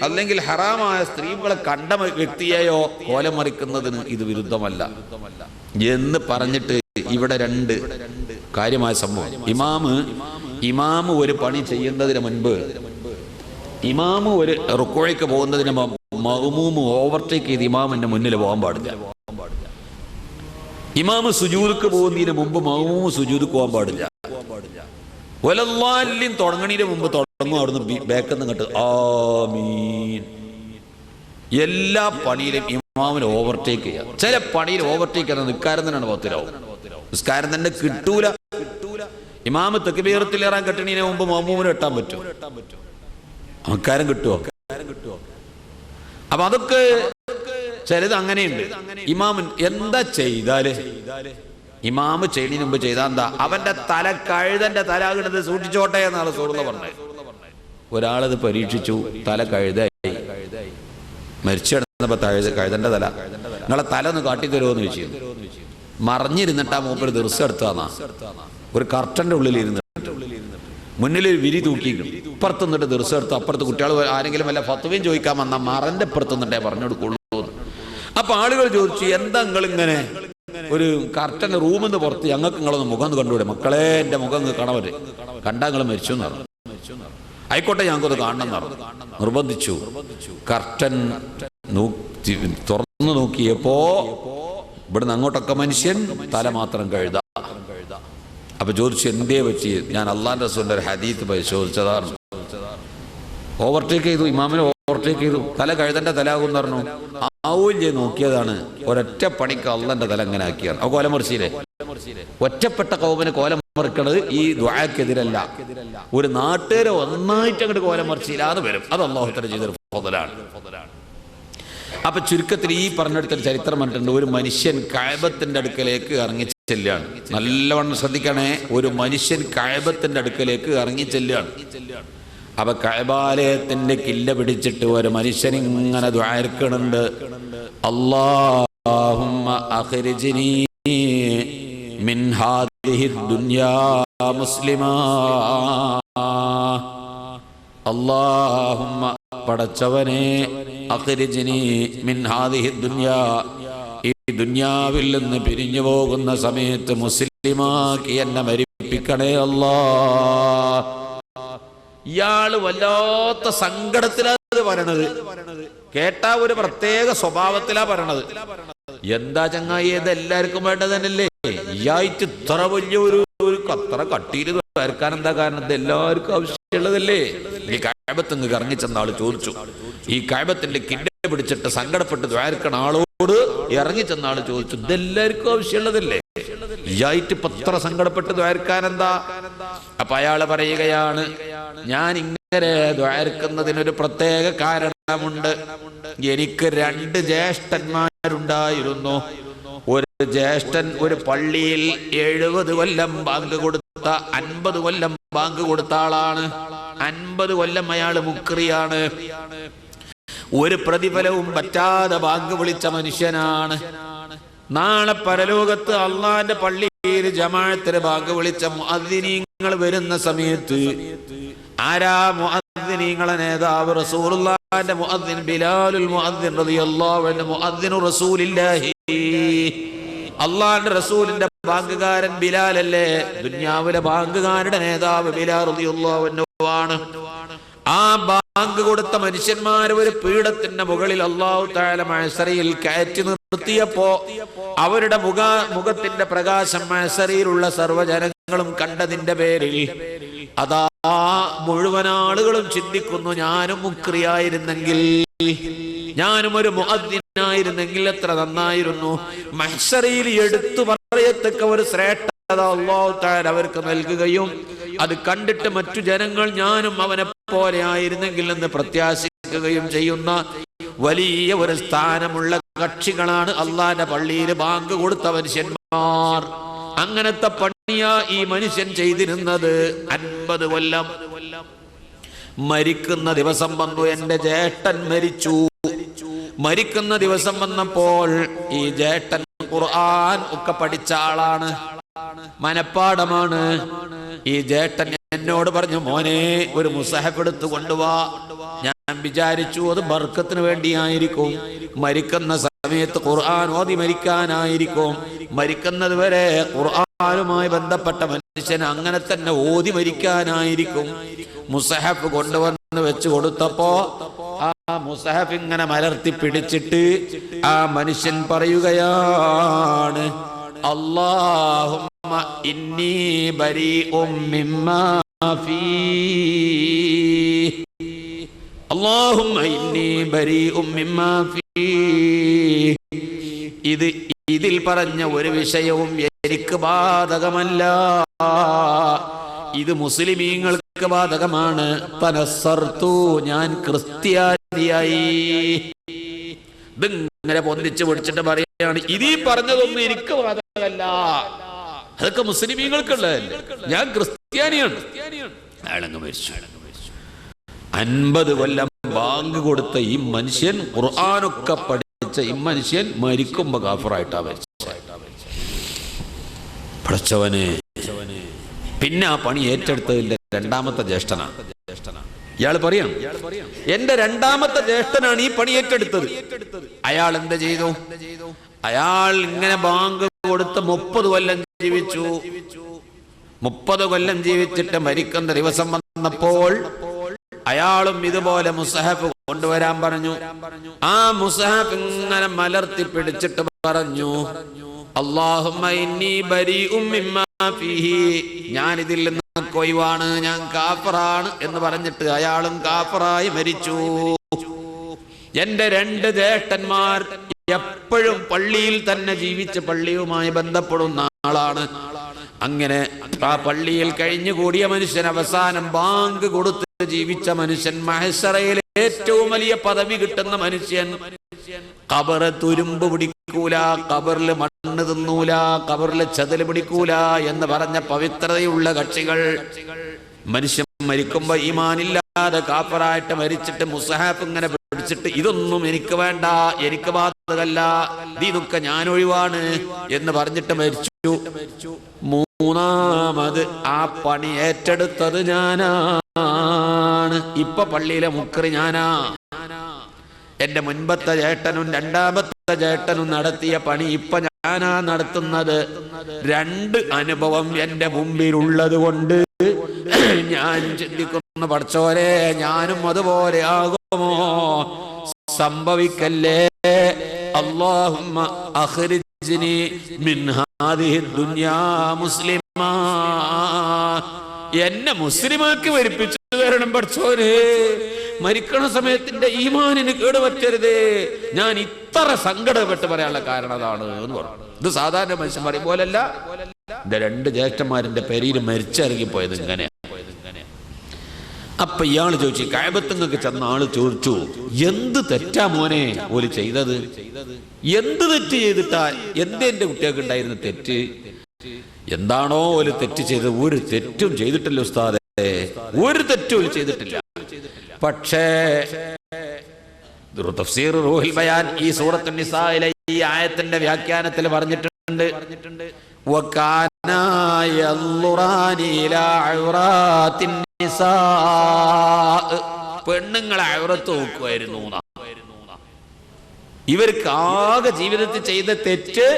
[SPEAKER 1] അല്ലെങ്കിൽ ഹറാമായ സ്ത്രീകളെ കണ്ട വ്യക്തിയെയോ കോലം മറിക്കുന്നതിന് ഇത് വിരുദ്ധമല്ല എന്ന് പറഞ്ഞിട്ട് ഇവിടെ രണ്ട് കാര്യമായ സംഭവം. ഇമാമ് ഒരു പണി ചെയ്യുന്നതിന് മുൻപ്, ഇമാമ് ഒരു റുക്കൂഇക്ക് പോകുന്നതിന് മഅ്മൂമ് ഓവർടേക്ക് ചെയ്ത് ഇമാമിന്റെ മുന്നിൽ പോകാൻ പാടില്ല. ഇമാമ് സുജൂദുക്ക് പോകുന്നതിന് മുമ്പ് മഅ്മൂമ് സുജൂദുക്ക് പോകാൻ പാടില്ല. വലല്ലാഹിൻ തുടങ്ങണതിന് മുമ്പ് തുടങ്ങും, അവിടുന്ന് ബാക്കിൽ നിന്ന് ആമീൻ. എല്ലാ പണിയിലും ഇമാമിന് ഓവർടേക്ക് ചെയ്യാം. ചില പണിയിൽ ഓവർടേക്ക് ചെയ്യാൻ നിസ്കാരം തന്നെയാണ് പത്തിലാവും. നിസ്കാരം തന്നെ കിട്ടൂല. ഇമാമ് തക്ബീറത്തിലേറാൻ കെട്ടണതിന് മുമ്പ് മഅ്മൂമിന് കെട്ടാൻ പറ്റും. നിസ്കാരം കിട്ടുമോ? അപ്പൊ അതൊക്കെ ചിലത് അങ്ങനെയുണ്ട്. ഇമാമൻ എന്താ ചെയ്താല്, ഇമാമ് ചെയ്യണതിന് മുമ്പ് ചെയ്താ എന്താ, അവന്റെ തല കഴുതന്റെ തല ആകുന്നത് സൂക്ഷിച്ചോട്ടെ എന്നാണ് റസൂലുള്ളാഹി പറഞ്ഞത്. ഒരാളത് പരീക്ഷിച്ചു, തല കഴുതായി, മരിച്ചു കിടന്നപ്പോ കഴുതന്റെ തല, നിങ്ങളെ തല ഒന്ന് കാട്ടിത്തരുമോ എന്ന് ചോദിച്ചു. മറിഞ്ഞിരുന്നിട്ടാ മൂപ്പര് ദിവസം എടുത്താന്നാ, ഒരു കർട്ടന്റെ ഉള്ളിൽ ഇരുന്നിട്ട് മുന്നിലൊരു വിരി തൂക്കിക്കും, ഇപ്പുറത്ത് നിന്നിട്ട് ദിവസം എടുത്തു. അപ്പുറത്ത് കുട്ടികൾ ആരെങ്കിലും വല്ല ഫത്വയും ചോദിക്കാൻ വന്നാൽ മറന്റെ ഇപ്പുറത്ത് നിന്നിട്ടേ പറഞ്ഞു കൊടുക്കുള്ളൂ. അപ്പൊ ആളുകൾ ചോദിച്ചു, എന്താ നിങ്ങളിങ്ങനെ ഒരു കർട്ടൻ റൂമിൽ നിന്ന് പുറത്ത് ഞങ്ങൾക്ക് നിങ്ങളൊന്ന് മുഖം കണ്ടുകൂടെ മക്കളെ, എന്റെ മുഖം കാണവര് കണ്ടാ നിങ്ങൾ മരിച്ചു എന്ന് പറഞ്ഞു. ആയിക്കോട്ടെ ഞങ്ങൾക്കത് കാണണം എന്ന് പറഞ്ഞു. നിർബന്ധിച്ചു. കർട്ടൻ തുറന്നു നോക്കിയപ്പോ ഇവിടുന്ന് അങ്ങോട്ടൊക്കെ മനുഷ്യൻ, തല മാത്രം കഴുതാ. അപ്പൊ ചോദിച്ചു എന്തേ പറ്റി? ഞാൻ അള്ളാന്റെ റസൂലിന്റെ ഒരു ഹദീത്ത് പരിശോധിച്ചതാണ്. ഓവർടേക്ക് ചെയ്തു, ഇമാമിനെ ഓവർടേക്ക് ചെയ്തു, തല കഴുതന്റെ തലാകുമെന്ന് പറഞ്ഞു. ആവൂല്യ നോക്കിയതാണ്, ഒരൊറ്റ പണിക്ക് അള്ളാന്റെ തല അങ്ങനെ ആക്കിയാണ്. ആ കോലം മറിച്ചില്ലേ? ഒറ്റപ്പെട്ട കൗമിന് കോലം മറിക്കണത് ഈ ദുആക്കെതിരല്ല. ഒരു നാട്ടുകാരെ ഒന്നായിട്ട് അങ്ങോട്ട് കോലം മറിച്ചില്ലാന്ന് വരും. അത് അല്ലാഹു തആല ചെയ്തൊരു ഫളലാണ്. അപ്പൊ ചുരുക്കത്തിൽ ഈ പറഞ്ഞെടുത്തൊരു ചരിത്രം പറഞ്ഞിട്ടുണ്ട്. ഒരു മനുഷ്യൻ കഅബത്തിന്റെ അടുക്കലേക്ക് ഇറങ്ങി ചെല്ലുകയാണ്. നല്ലവണ്ണം ശ്രദ്ധിക്കണേ. ഒരു മനുഷ്യൻ കഅബത്തിന്റെ അടുക്കലേക്ക് ഇറങ്ങി ചെല്ലുകയാണ്. അപ്പൊ കഅബാലയത്തിന്റെ കില്ല പിടിച്ചിട്ട് ഒരു മനുഷ്യൻ ഇങ്ങനെ ദുആർക്കുന്നുണ്ട്, അല്ലാഹുമ്മ അഖ്രിജ്നി മിൻ ഹാദിഹി ദുനിയാ മുസ്ലിമാ, അല്ലാഹുമ്മ പടച്ചവനെ, അഖ്രിജ്നി മിൻ ഹാദിഹി ദുനിയാ, ഈ ദുനിയാവിൽ നിന്ന് പിരിഞ്ഞു പോകുന്ന സമയത്ത് മുസ്ലിമാക്കി എന്നെ മരിപ്പിക്കണേ അല്ലാഹ്. ഇയാള് വല്ലാത്ത സങ്കടത്തിലാണ് പറയണത്. കേട്ടാ ഒരു പ്രത്യേക സ്വഭാവത്തിലാ പറയണത്. എന്താ ചങ്ങായി, ഇത് എല്ലാവർക്കും വേണ്ടത് തന്നെയല്ലേ? ഇയായിട്ട് ഇത്ര വലിയ ഒരു അത്ര കട്ടിയിൽ വരക്കാൻ എന്താ കാരണം? ഇത് എല്ലാവർക്കും ആവശ്യമുള്ളതല്ലേ? ഈ കഅബത്ത് ഇറങ്ങിച്ചെന്ന ആള് ചോദിച്ചു. ഈ കഅബത്തിന്റെ കില്ല പിടിച്ചിട്ട് സങ്കടപ്പെട്ട് ദ്വാരക്കണ ആളോട് ഇറങ്ങിച്ചെന്ന ആള് ചോദിച്ചു, ഇതെല്ലാവർക്കും ആവശ്യമുള്ളതല്ലേ? ഇയായിട്ട് ഇപ്പൊ ഇത്ര സങ്കടപ്പെട്ട് ദ്വാരക്കാൻ എന്താ? അപ്പൊ അയാള് പറയുകയാണ്, ഞാൻ ഇങ്ങനെ ദ്വാരക്കുന്നതിനൊരു പ്രത്യേക കാരണമുണ്ട്. എനിക്ക് 2 ജ്യേഷ്ഠന്മാരുണ്ടായിരുന്നു. ഒരു ജ്യേഷ്ഠൻ ഒരു പള്ളിയിൽ 70 കൊല്ലം ബാങ്ക് കൊടുത്ത 50 കൊല്ലം ബാങ്ക് കൊടുത്ത ആളാണ്. 50 കൊല്ലം അയാള് മുക്രിയാണ്. ഒരു പ്രതിഫലവും പറ്റാതെ ബാങ്ക് വിളിച്ച മനുഷ്യനാണ്. നാളെ പരലോകത്ത് അള്ളാന്റെ പള്ളിയിൽ ജമാഅത്തിന് ബാങ്ക് വിളിച്ച മുഅദ്ദിനീങ്ങൾ വരുന്ന സമയത്ത് ആരാ മുഅദ്ദിനീങ്ങളെ നേതാവ്? റസൂലുള്ളാഹിന്റെ മുഅദ്ദിൻ ബിലാലുൽ മുഅദ്ദിൻ റളിയല്ലാഹു അൻഹു, മുഅദ്ദിനു റസൂലില്ലാഹി, അള്ളാന്റെ റസൂലിന്റെ ബാങ്കുകാരൻ ബിലാലല്ലേ? ദുനിയാവിലെ ബാങ്കുകാരുടെ നേതാവ് ബിലാൽ റളിയല്ലാഹു അൻഹു ആണ്. ആ ബാങ്ക് കൊടുത്ത മനുഷ്യന്മാർ ഒരു പീഠത്തിന്റെ മുകളിൽ അല്ലാഹു തആല മഅ്സറയിൽ കയറ്റി നിർത്തിയപ്പോ അവരുടെ മുഖത്തിന്റെ പ്രകാശം മഅ്സറയിലുള്ള സർവ്വജനങ്ങളും കണ്ടതിന്റെ പേരിൽ അതാ മുഴുവൻ ആളുകളും ചിന്തിക്കുന്നു, ഞാനും മുക്രിയായിരുന്നെങ്കിൽ, ഞാനും ഒരു മുഅദ്ദിനായിരുന്നെങ്കിൽ എത്ര നന്നായിരുന്നു. മഹ്ശറിൽ എടുത്തു പറയത്തക്ക ഒരു ശ്രേഷ്ഠത അല്ലാഹു തആല അവർക്ക് നൽകുകയും അത് കണ്ടിട്ട് മറ്റു ജനങ്ങൾ ഞാനും അവനെ പോലെ ആയിരുന്നെങ്കിൽ എന്ന് പ്രത്യാശിക്കുകയും ചെയ്യുന്ന വലിയ ഒരു സ്ഥാനമുള്ള കക്ഷികളാണ് അള്ളാന്റെ പള്ളിയിൽ ബാങ്ക് കൊടുത്ത മനുഷ്യന്മാർ. അങ്ങനത്തെ പണിയാ ഈ മനുഷ്യൻ ചെയ്തിരുന്നത്. 50 കൊല്ലം. മരിക്കുന്ന ദിവസം വന്നു, എന്റെ ജ്യേഷ്ഠൻ മരിച്ചു. മരിക്കുന്ന ദിവസം വന്നപ്പോൾ ഈ ജ്യേഷ്ഠൻ ഖുർആൻ ഒക്കെ പഠിച്ച ആളാണ്, മനപ്പാടമാണ്. ഈ ജ്യേഷ്ഠൻ എന്നോട് പറഞ്ഞു, മോനെ ഒരു മുസഹഫ് എടുത്തു കൊണ്ടുവാ. ഞാൻ വിചാരിച്ചു അത് ബർക്കത്തിന് വേണ്ടിയായിരിക്കും, മരിക്കുന്ന സമയത്ത് ഖുർആൻ ഓതി മരിക്കാനായിരിക്കും. മരിക്കുന്നത് വരെ ഖുർആനുമായി ബന്ധപ്പെട്ട മനുഷ്യൻ അങ്ങനെ തന്നെ ഓതി മരിക്കാനായിരിക്കും. മുസഹഫ് കൊണ്ടുവന്ന് വെച്ച് കൊടുത്തപ്പോ ആ മുസഹഫ് ഇങ്ങനെ മലർത്തി പിടിച്ചിട്ട് ആ മനുഷ്യൻ പറയുകയാണ്, അല്ലാഹുമ്മ ഇന്നി ബരീഉം മിമ്മാ ഫീഹി, അല്ലാഹുമ്മ ഇന്നി ബരീഉം മിമ്മാ ഫീഹി. ഇതിൽ പറഞ്ഞ ഒരു വിഷയവും എനിക്ക് ബാധകമല്ല, ഇത് മുസ്ലിമീങ്ങൾക്ക് ബാധകമാണ്. തനസ്സർതു, ഞാൻ ക്രിസ്ത്യാനിയായി. ഇതിങ്ങനെ പൊന്തിച്ച് പിടിച്ചിട്ട് പറയാണ്, ഇതീ പറഞ്ഞതൊന്നും എനിക്ക് ബാധകമല്ല, അതൊക്കെ മുസ്ലിമീങ്ങൾക്കുള്ളതല്ലേ, ഞാൻ ക്രിസ്ത്യാനിയാണ്. അയാളങ്ങ് മരിച്ചു. 50 കൊല്ലം ബാങ്ക് കൊടുത്ത ഈ മനുഷ്യൻ, ഖുർആനൊക്കെ പഠിച്ച ഈ മനുഷ്യൻ മരിക്കുമ്പോ കാഫിറായിട്ടാ മരിച്ചത്. പഠിച്ചവനെ. പിന്നെ ആ പണി ഏറ്റെടുത്തതിന്റെ 2ാമത്തെ ജ്യേഷ്ഠനാണ്. ഇയാൾ പറയാം, എന്റെ 2ാമത്തെ ജ്യേഷ്ഠനാണ് ഈ പണി ഏറ്റെടുത്തത്. അയാൾ എന്ത് ചെയ്തു? അയാൾ ഇങ്ങനെ ബാങ്ക് കൊടുത്ത് 30 കൊല്ലം ജീവിച്ചു. 30 കൊല്ലം ജീവിച്ചിട്ട് മരിക്കുന്ന ദിവസം വന്നപ്പോൾ അയാളും ഇതുപോലെ മുസഹഫ് കൊണ്ടുവരാൻ പറഞ്ഞു. ആ മുസഹഫ് ഇങ്ങനെ മലർത്തി പിടിച്ചിട്ട് പറഞ്ഞു, അല്ലാഹുമ്മ ഇന്നി ബരീഉം മിമ്മാ ഫീഹി, ഞാൻ ഇതിൽ നിന്ന് കൊയ്വാണ്, ഞാൻ കാഫിറാണ് എന്ന് പറഞ്ഞിട്ട് അയാളും കാഫിറായി മരിച്ചു. എന്റെ 2 ജ്യേഷ്ഠന്മാർ എപ്പോഴും പള്ളിയിൽ തന്നെ ജീവിച്ച് പള്ളിയുമായി ബന്ധപ്പെടുന്ന ആളാണ്. അങ്ങനെ ആ പള്ളിയിൽ കഴിഞ്ഞുകൂടിയ മനുഷ്യൻ, അവസാനം ബാങ്ക് കൊടുത്ത് ജീവിച്ച മനുഷ്യൻ, മഹ്ശറയിലെ ഏറ്റവും വലിയ പദവി കിട്ടുന്ന മനുഷ്യൻ, ഖബറ് തുരുമ്പ് പിടിക്കൂല, ഖബറിൽ മണ്ണ് തിന്നൂല, ഖബറിൽ ചതല് പിടിക്കൂല എന്ന് പറഞ്ഞ പവിത്രതയുള്ള കക്ഷികൾ, മനുഷ്യൻ മരിക്കുമ്പോ ഈമാനില്ലാതെ കാഫറായിട്ട് മരിച്ചിട്ട് മുസ്ഹഫ് ഇങ്ങനെ പിടിച്ചിട്ട് ഇതൊന്നും എനിക്ക് വേണ്ട, എനിക്ക് ബാധകല്ല, ഇതൊക്കെ ഞാൻ ഒഴിവാണ് എന്ന് പറഞ്ഞിട്ട് മരിച്ചു. മൂന്നാമത് ആ പണി ഏറ്റെടുത്തത് ഞാനാണ്. ഇപ്പൊ പള്ളിയിലെ മുക്രി ഞാനാ. എന്റെ മുൻപത്തെ ചേട്ടനും രണ്ടാമത്തെ ചേട്ടനും നടത്തിയ പണി ഇപ്പൊ ഞാനാ നടത്തുന്നത്. രണ്ട് അനുഭവം എന്റെ മുമ്പിലുള്ളത് കൊണ്ട് ഞാൻ ചിന്തിക്കുന്ന പഠിച്ചോരെ ഞാനും അതുപോലെ ആകുമോ? സംഭവിക്കല്ലേ. അല്ലാഹുമ്മ അഖ്രിജ്നി മിൻ ഹാദിഹി ദുനിയാ മുസ്ലിമാ. എന്നെ മുസ്ലിമാക്കി വരിപ്പിച്ചു തരണം പഠിച്ചോരെ. മരിക്കണ സമയത്തിന്റെ ഈമാനിന് കേടുപറ്റരുതേ. ഞാൻ ഇത്ര സങ്കടപ്പെട്ട് പറയാനുള്ള കാരണം അതാണ് എന്ന് പറഞ്ഞു. ഇത് സാധാരണ മനുഷ്യൻ പറയും പോലല്ല. എന്റെ രണ്ട് ജ്യേഷ്ഠന്മാരിന്റെ പേരിൽ മരിച്ചിറങ്ങിപ്പോയത് ഇങ്ങനെ. അപ്പൊ ഇയാള് ചോദിച്ചു, കഅബത്തുങ്ങൾക്ക് ചെന്ന ആള് ചോദിച്ചു, എന്ത് തെറ്റാ മോനെ ഓല് ചെയ്തത്? എന്ത് തെറ്റ് ചെയ്തിട്ടാ? എന്റെ കുട്ടികൾക്ക് ഉണ്ടായിരുന്ന തെറ്റ്? എന്താണോ ഓല് തെറ്റ് ചെയ്തത്? ഒരു തെറ്റും ചെയ്തിട്ടില്ല ഉസ്താദേ, ഒരു തെറ്റും ചെയ്തിട്ടില്ല. പക്ഷേ തഫ്സീർ റൂഹുൽ ബയാൻ ഈ സൂറത്തുൻ നിസായിലെ ഈ ആയത്തിന്റെ വ്യാഖ്യാനത്തിൽ പറഞ്ഞിട്ടുണ്ട്, വകാന യൻളുറാനി ഇലാ ഔറാത്തിൻ നിസാ. പെണ്ണുങ്ങളെ ഔറത്ത് നോക്കുമായിരുന്നു. ഇവർക്ക് ആകെ ജീവിതത്തിൽ ചെയ്ത തെറ്റ്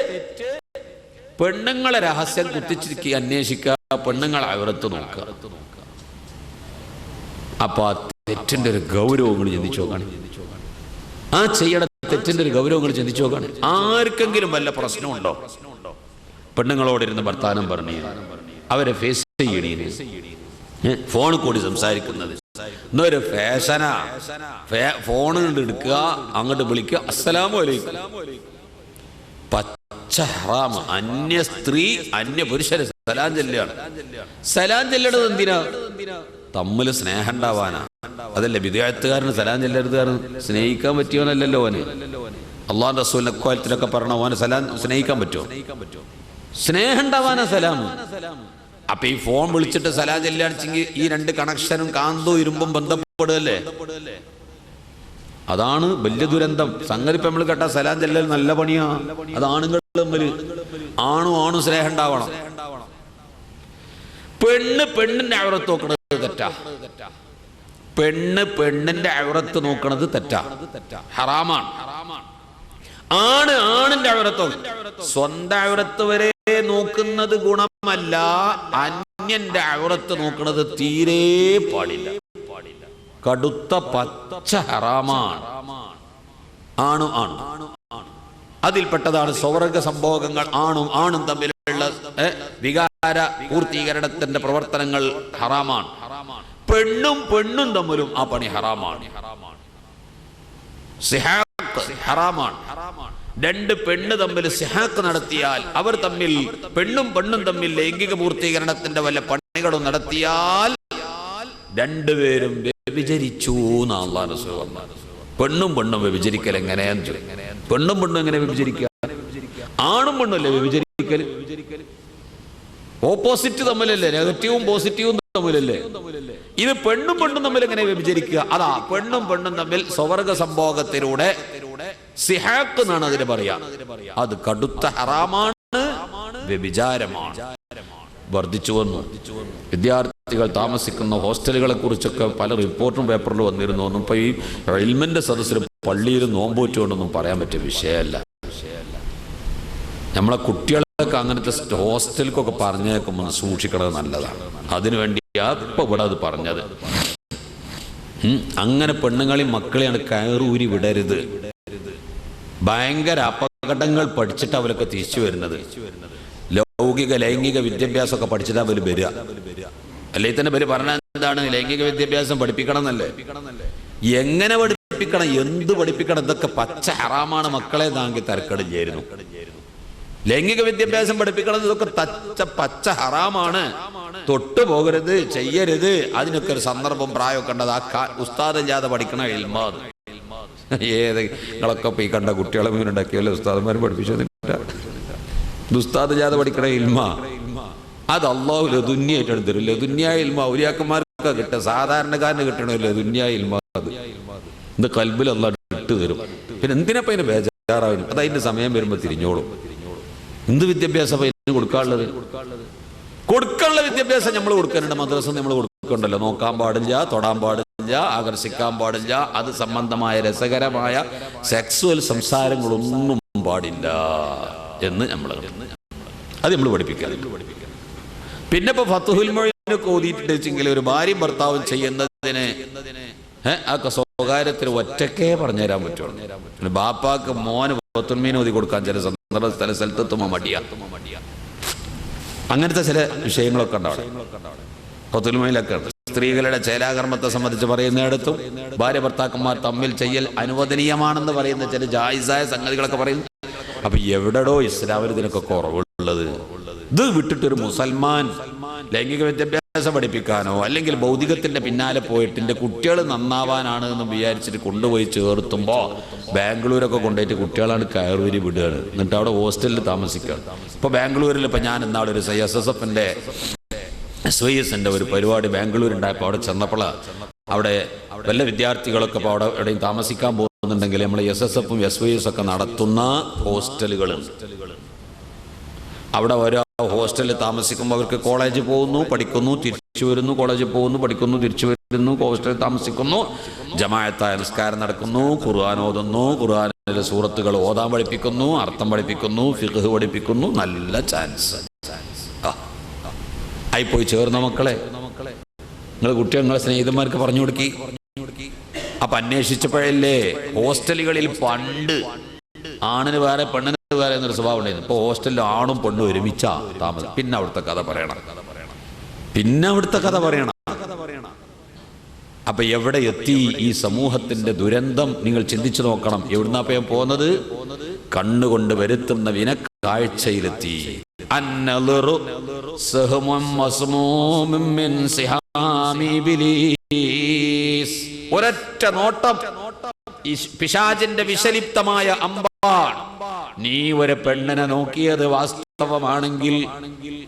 [SPEAKER 1] പെണ്ണുങ്ങളെ രഹസ്യം കുത്തിച്ചിരിക്കുക, അന്വേഷിക്കുക, പെണ്ണുങ്ങളെ ഔറത്ത് നോക്കുക. അപ്പൊ ആ തെറ്റിന്റെ ഒരു ഗൗരവങ്ങൾ ചിന്തിച്ചു നോക്കാണ്. ആ ചെയ്യണ തെറ്റിന്റെ ഒരു ഗൗരവങ്ങൾ ചിന്തിച്ചു നോക്കാണ്. ആർക്കെങ്കിലും വല്ല പ്രശ്നമുണ്ടോ? പെണ്ണുങ്ങളോടിരുന്ന് വർത്താനം പറഞ്ഞു, അവരെ ഫേസ് ചെയ്യണീന്, ഫോണിൽ കൂടി സംസാരിക്കുന്നത് എന്നൊരു ഫാഷനാ. ഫോൺ എടുക്കുക, അങ്ങോട്ട് വിളിക്കുക, അസ്സലാമു അലൈക്കും. പച്ച ഹറാം. അന്യ സ്ത്രീ അന്യ പുരുഷന് സലാം ചെല്ലുകയാണ്. സലാം ചെല്ലണത് എന്തിനാ? തമ്മിൽ സ്നേഹം ഉണ്ടാവാനാ. അതല്ലേ വിദ്യാർത്ഥികാരന് സലാം ചെല്ലരുത്, സ്നേഹിക്കാൻ പറ്റിയോന്നല്ലല്ലോ ഓന്. അള്ളാഹു റസൂലിന്റെ അക്കാലത്തിലൊക്കെ പറഞ്ഞ ഓനെ സലാം സ്നേഹിക്കാൻ പറ്റുമോ? സ്നേഹം ഉണ്ടാവാനാ സലാം. അപ്പൊ ഈ ഫോൺ വിളിച്ചിട്ട് സലാം ചെല്ലാണെച്ചെങ്കിൽ ഈ രണ്ട് കണക്ഷനും കാന്തോ ഇരുമ്പും ബന്ധപ്പെടുകയല്ലേ. അതാണ് വലിയ ദുരന്തം. സംഗതി ഇപ്പൊ നമ്മൾ കേട്ടാ സലാം ചെല്ലൽ നല്ല പണിയാ. അത് ആണുങ്ങൾ തമ്മിൽ ആണും സ്നേഹം ഉണ്ടാവണം. പെണ്ണിന്റെ ഔറത്ത് നോക്കണത് തെറ്റാ. പെണ്ണിന്റെ ഔറത്ത് നോക്കണത് തെറ്റാ, ഹറാമാണ്. ആണിന്റെ ഔറത്ത്, സ്വന്തം ഔറത്ത് വരെ നോക്കുന്നത് ഗുണമല്ല, അന്യന്റെ ഔറത്ത് നോക്കുന്നത് തീരെ പാടില്ല. കടുത്ത പച്ച ഹറാമാണ്. ആണും അതിൽപ്പെട്ടതാണ് സ്വർഗ സംഭോഗങ്ങൾ. ആണും തമ്മിലുള്ള വികാര പൂർത്തീകരണത്തിന്റെ പ്രവർത്തനങ്ങൾ ഹറാമാണ്. പെണ്ണും തമ്മിലും ആ പണി ഹറാമാണ്. സിഹാഖ് ഹറാമാണ്. രണ്ട് പെണ്ണ് തമ്മിൽ സിഹാഖ് നടത്തിയാൽ, അവർ തമ്മിൽ പെണ്ണും തമ്മിൽ ലൈംഗിക പൂർത്തീകരണത്തിന്റെ വല്ല പണികളും നടത്തിയാൽ രണ്ടുപേരും വ്യഭിചരിച്ചു എന്നാണ് അല്ലാഹു റസൂൽ പറഞ്ഞത്. പെണ്ണും വ്യഭിചരിക്കൽ എങ്ങനെയാന്ന് ചോദിക്കും. പെണ്ണും എങ്ങനെ വ്യഭിചരിക്കുക? ആണും പെണ്ണല്ലേ വ്യഭിചരിക്കൽ? ഓപ്പോസിറ്റ് തമ്മിലല്ലേ, നെഗറ്റീവും പോസിറ്റീവും തമ്മിലല്ലേ. ഇത് പെണ്ണും തമ്മിൽ എങ്ങനെ വ്യഭിചരിക്കുക? അതാ പെണ്ണും തമ്മിൽ സ്വർഗ സംഭോഗത്തിലൂടെ സിഹാഖ് എന്നാണ് അതിന് പറയാ. അത് കടുത്ത ഹറാമാണ്, വ്യഭിചാരമാണ്. വർദ്ധിച്ചു വന്നു. വിദ്യാർത്ഥികൾ താമസിക്കുന്ന ഹോസ്റ്റലുകളെ കുറിച്ചൊക്കെ പല റിപ്പോർട്ടും പേപ്പറിൽ വന്നിരുന്നു. ഒന്നും ഇപ്പൊ ഈ ഇൽമിന്റെ സദസ്സിൽ പള്ളിയിൽ നോമ്പോറ്റുകൊണ്ടൊന്നും പറയാൻ പറ്റിയ വിഷയമല്ല. നമ്മളെ കുട്ടികളൊക്കെ അങ്ങനത്തെ ഹോസ്റ്റലിക്കൊക്കെ പറഞ്ഞേക്കുമ്പോൾ സൂക്ഷിക്കണത് നല്ലതാണ്. അതിനുവേണ്ടി ഇപ്പൊ ഇവിടെ അത് പറഞ്ഞത്. അങ്ങനെ പെണ്ണുങ്ങളെയും മക്കളെയാണ് കയറൂരി വിടരുത്. ഭയങ്കര അപകടങ്ങൾ പഠിച്ചിട്ട് അവരൊക്കെ തിരിച്ചു വരുന്നത്. ലൈംഗിക വിദ്യാഭ്യാസമൊക്കെ പഠിച്ചിട്ട് അവർ വരിക. അല്ലെങ്കിൽ തന്നെ ഇവര് പറഞ്ഞ എന്താണ്? ലൈംഗിക വിദ്യാഭ്യാസം പഠിപ്പിക്കണം എന്നല്ലേ. എങ്ങനെ പഠിപ്പിക്കണം, എന്ത് പഠിപ്പിക്കണം? ഇതൊക്കെ പച്ച ഹറാമാണ് മക്കളെ. താങ്കി തരക്കടില്ലായിരുന്നു. ലൈംഗിക വിദ്യാഭ്യാസം പഠിപ്പിക്കണം, ഇതൊക്കെ പച്ച ഹറാമാണ്. തൊട്ടു പോകരുത്, ചെയ്യരുത്. അതിനൊക്കെ ഒരു സന്ദർഭം പ്രായമൊക്കെ ഉണ്ടത്. ആ ഉസ്താദില്ലാതെ പഠിക്കണ ഇൽമാ. നിങ്ങളൊക്കെ ഈ കണ്ട കുട്ടികളെ മുന്നുണ്ടാക്കിയല്ലേ ഉസ്താദന്മാർ പഠിപ്പിച്ചത്. ഉസ്താദില്ലാതെ പഠിക്കണ ഇൽമ അത് അള്ളാഹു ലദുന്യായിട്ടാണ് തരും. ലദുന്യ ഇൽമ ഔലിയാക്കന്മാർക്ക് ഔലിയാക്കൊക്കെ കിട്ടുക, സാധാരണക്കാരന് കിട്ടണമല്ലോ ദുന്യായിൽ അത്. ഇത് കൽബിൽ അല്ലാഹ് ഇട്ട് തരും. പിന്നെ എന്തിനപ്പം അതിന് ബേജാറാവും? അത് അതിന്റെ സമയം വരുമ്പോൾ തിരിഞ്ഞോളും. എന്ത് വിദ്യാഭ്യാസം കൊടുക്കാനുള്ളത്? കൊടുക്കാനുള്ള വിദ്യാഭ്യാസം നമ്മൾ കൊടുക്കാനുണ്ട്. മദ്രസ നമ്മൾ കൊടുക്കണ്ടല്ലോ. നോക്കാൻ പാടില്ല, തൊടാൻ പാടില്ല, ആകർഷിക്കാൻ പാടില്ല, അത് സംബന്ധമായ രസകരമായ സെക്സ്വൽ സംസാരങ്ങളൊന്നും പാടില്ല എന്ന് അത് നമ്മൾ പഠിപ്പിക്കുക. പിന്നെ ഇപ്പൊ ഫത്തുഹുൽ മൊയ്നൊക്കെ ഓതിയിട്ടുണ്ടെങ്കിൽ ഒരു ഭാര്യയും ഭർത്താവും ചെയ്യുന്നതിന് ആ സ്വകാര്യത്തിന് ഒറ്റക്കേ പറഞ്ഞു തരാൻ പറ്റുള്ളൂ. ബാപ്പാക്ക് മോന് ഫത്തുൽ മീൻ ഓതി കൊടുക്കാൻ ചില സ്ഥലത്തെത്തുമ്പോൾ മടിയാ. അങ്ങനത്തെ ചില വിഷയങ്ങളൊക്കെ ഉണ്ടാവും ഫത്തുൽ മീനിലൊക്കെ. സ്ത്രീകളുടെ ചേലാകർമ്മത്തെ സംബന്ധിച്ച് പറയുന്നിടത്തും ഭാര്യ ഭർത്താക്കന്മാർ തമ്മിൽ ചെയ്യൽ അനുവദനീയമാണെന്ന് പറയുന്ന ചില ജായിസായ സംഗതികളൊക്കെ പറയുന്നു. അപ്പൊ എവിടെടോ ഇസ്ലാമിൽ ഇതിനൊക്കെ കുറവുള്ളത്? ഇത് വിട്ടിട്ടൊരു മുസൽമാൻ ലൈംഗിക വിദ്യാഭ്യാസം പഠിപ്പിക്കാനോ അല്ലെങ്കിൽ ഭൗതികത്തിന്റെ പിന്നാലെ പോയിട്ട് എൻ്റെ കുട്ടികൾ നന്നാവാനാണ് എന്ന് വിചാരിച്ചിട്ട് കൊണ്ടുപോയി ചേർത്തുമ്പോ ബാംഗ്ലൂരൊക്കെ കൊണ്ടുപോയിട്ട് കുട്ടികളാണ് കയറൂരി വിടുകയാണ്. എന്നിട്ട് അവിടെ ഹോസ്റ്റലിൽ താമസിക്കുകയാണ്. ഇപ്പൊ ബാംഗ്ലൂരിൽ ഇപ്പൊ ഞാൻ ഇന്നാളെ ഒരു SSFന്റെ SYSന്റെ ഒരു പരിപാടി ബാംഗ്ലൂർ ഉണ്ടായപ്പോൾ അവിടെ ചെന്നപ്പോൾ അവിടെ വല്ല വിദ്യാർത്ഥികളൊക്കെ ഇപ്പോൾ അവിടെ എവിടെയും താമസിക്കാൻ പോകുന്നുണ്ടെങ്കിൽ നമ്മൾ SSFും SYS ഒക്കെ നടത്തുന്ന ഹോസ്റ്റലുകളുണ്ട്. അവിടെ ഓരോ ഹോസ്റ്റലിൽ താമസിക്കുമ്പോൾ അവർക്ക് കോളേജ് പോകുന്നു, പഠിക്കുന്നു, തിരിച്ചു വരുന്നു, കോളേജിൽ പോകുന്നു, പഠിക്കുന്നു, തിരിച്ചു വരുന്നു, ഹോസ്റ്റലിൽ താമസിക്കുന്നു, ജമാഅത്തായ നിസ്കാരം നടക്കുന്നു, ഖുർആൻ ഓതുന്നു, ഖുർആനിലെ സൂറത്തുകൾ ഓതാൻ പഠിപ്പിക്കുന്നു, അർത്ഥം പഠിപ്പിക്കുന്നു, ഫിഖ് പഠിപ്പിക്കുന്നു. നല്ല ചാൻസ് ആയി പോയി ചേർന്ന മക്കളെ. നിങ്ങൾ കുട്ടികൾ നിങ്ങളെ സ്നേഹിതന്മാർക്ക് പറഞ്ഞു കൊടുക്കി. അപ്പൊ അന്വേഷിച്ചപ്പോഴല്ലേ ഹോസ്റ്റലുകളിൽ പണ്ട് ആണിന് വേറെ പെണ്ണിന് വേറെ എന്നൊരു സ്വഭാവം ഉണ്ടായിരുന്നു. ഇപ്പൊ ഹോസ്റ്റലിൽ ആണും പെണ്ണും ഒരുമിച്ചാ താമസം. പിന്നെ അവിടുത്തെ കഥ പറയണം. അപ്പൊ എവിടെ എത്തി ഈ സമൂഹത്തിന്റെ ദുരന്തം? നിങ്ങൾ ചിന്തിച്ചു നോക്കണം. എവിടുന്നാപ്പയം പോകുന്നത്? കണ്ണുകൊണ്ട് വരുത്തുന്ന വിനക്കാഴ്ചയിലെത്തി. ഒരൊറ്റ നോട്ടം പിശാചിന്റെ വിഷലിപ്തമായ അമ്പാണ്. നീ ഒരു പെണ്ണിനെ നോക്കിയത് വാസ്തവമാണെങ്കിൽ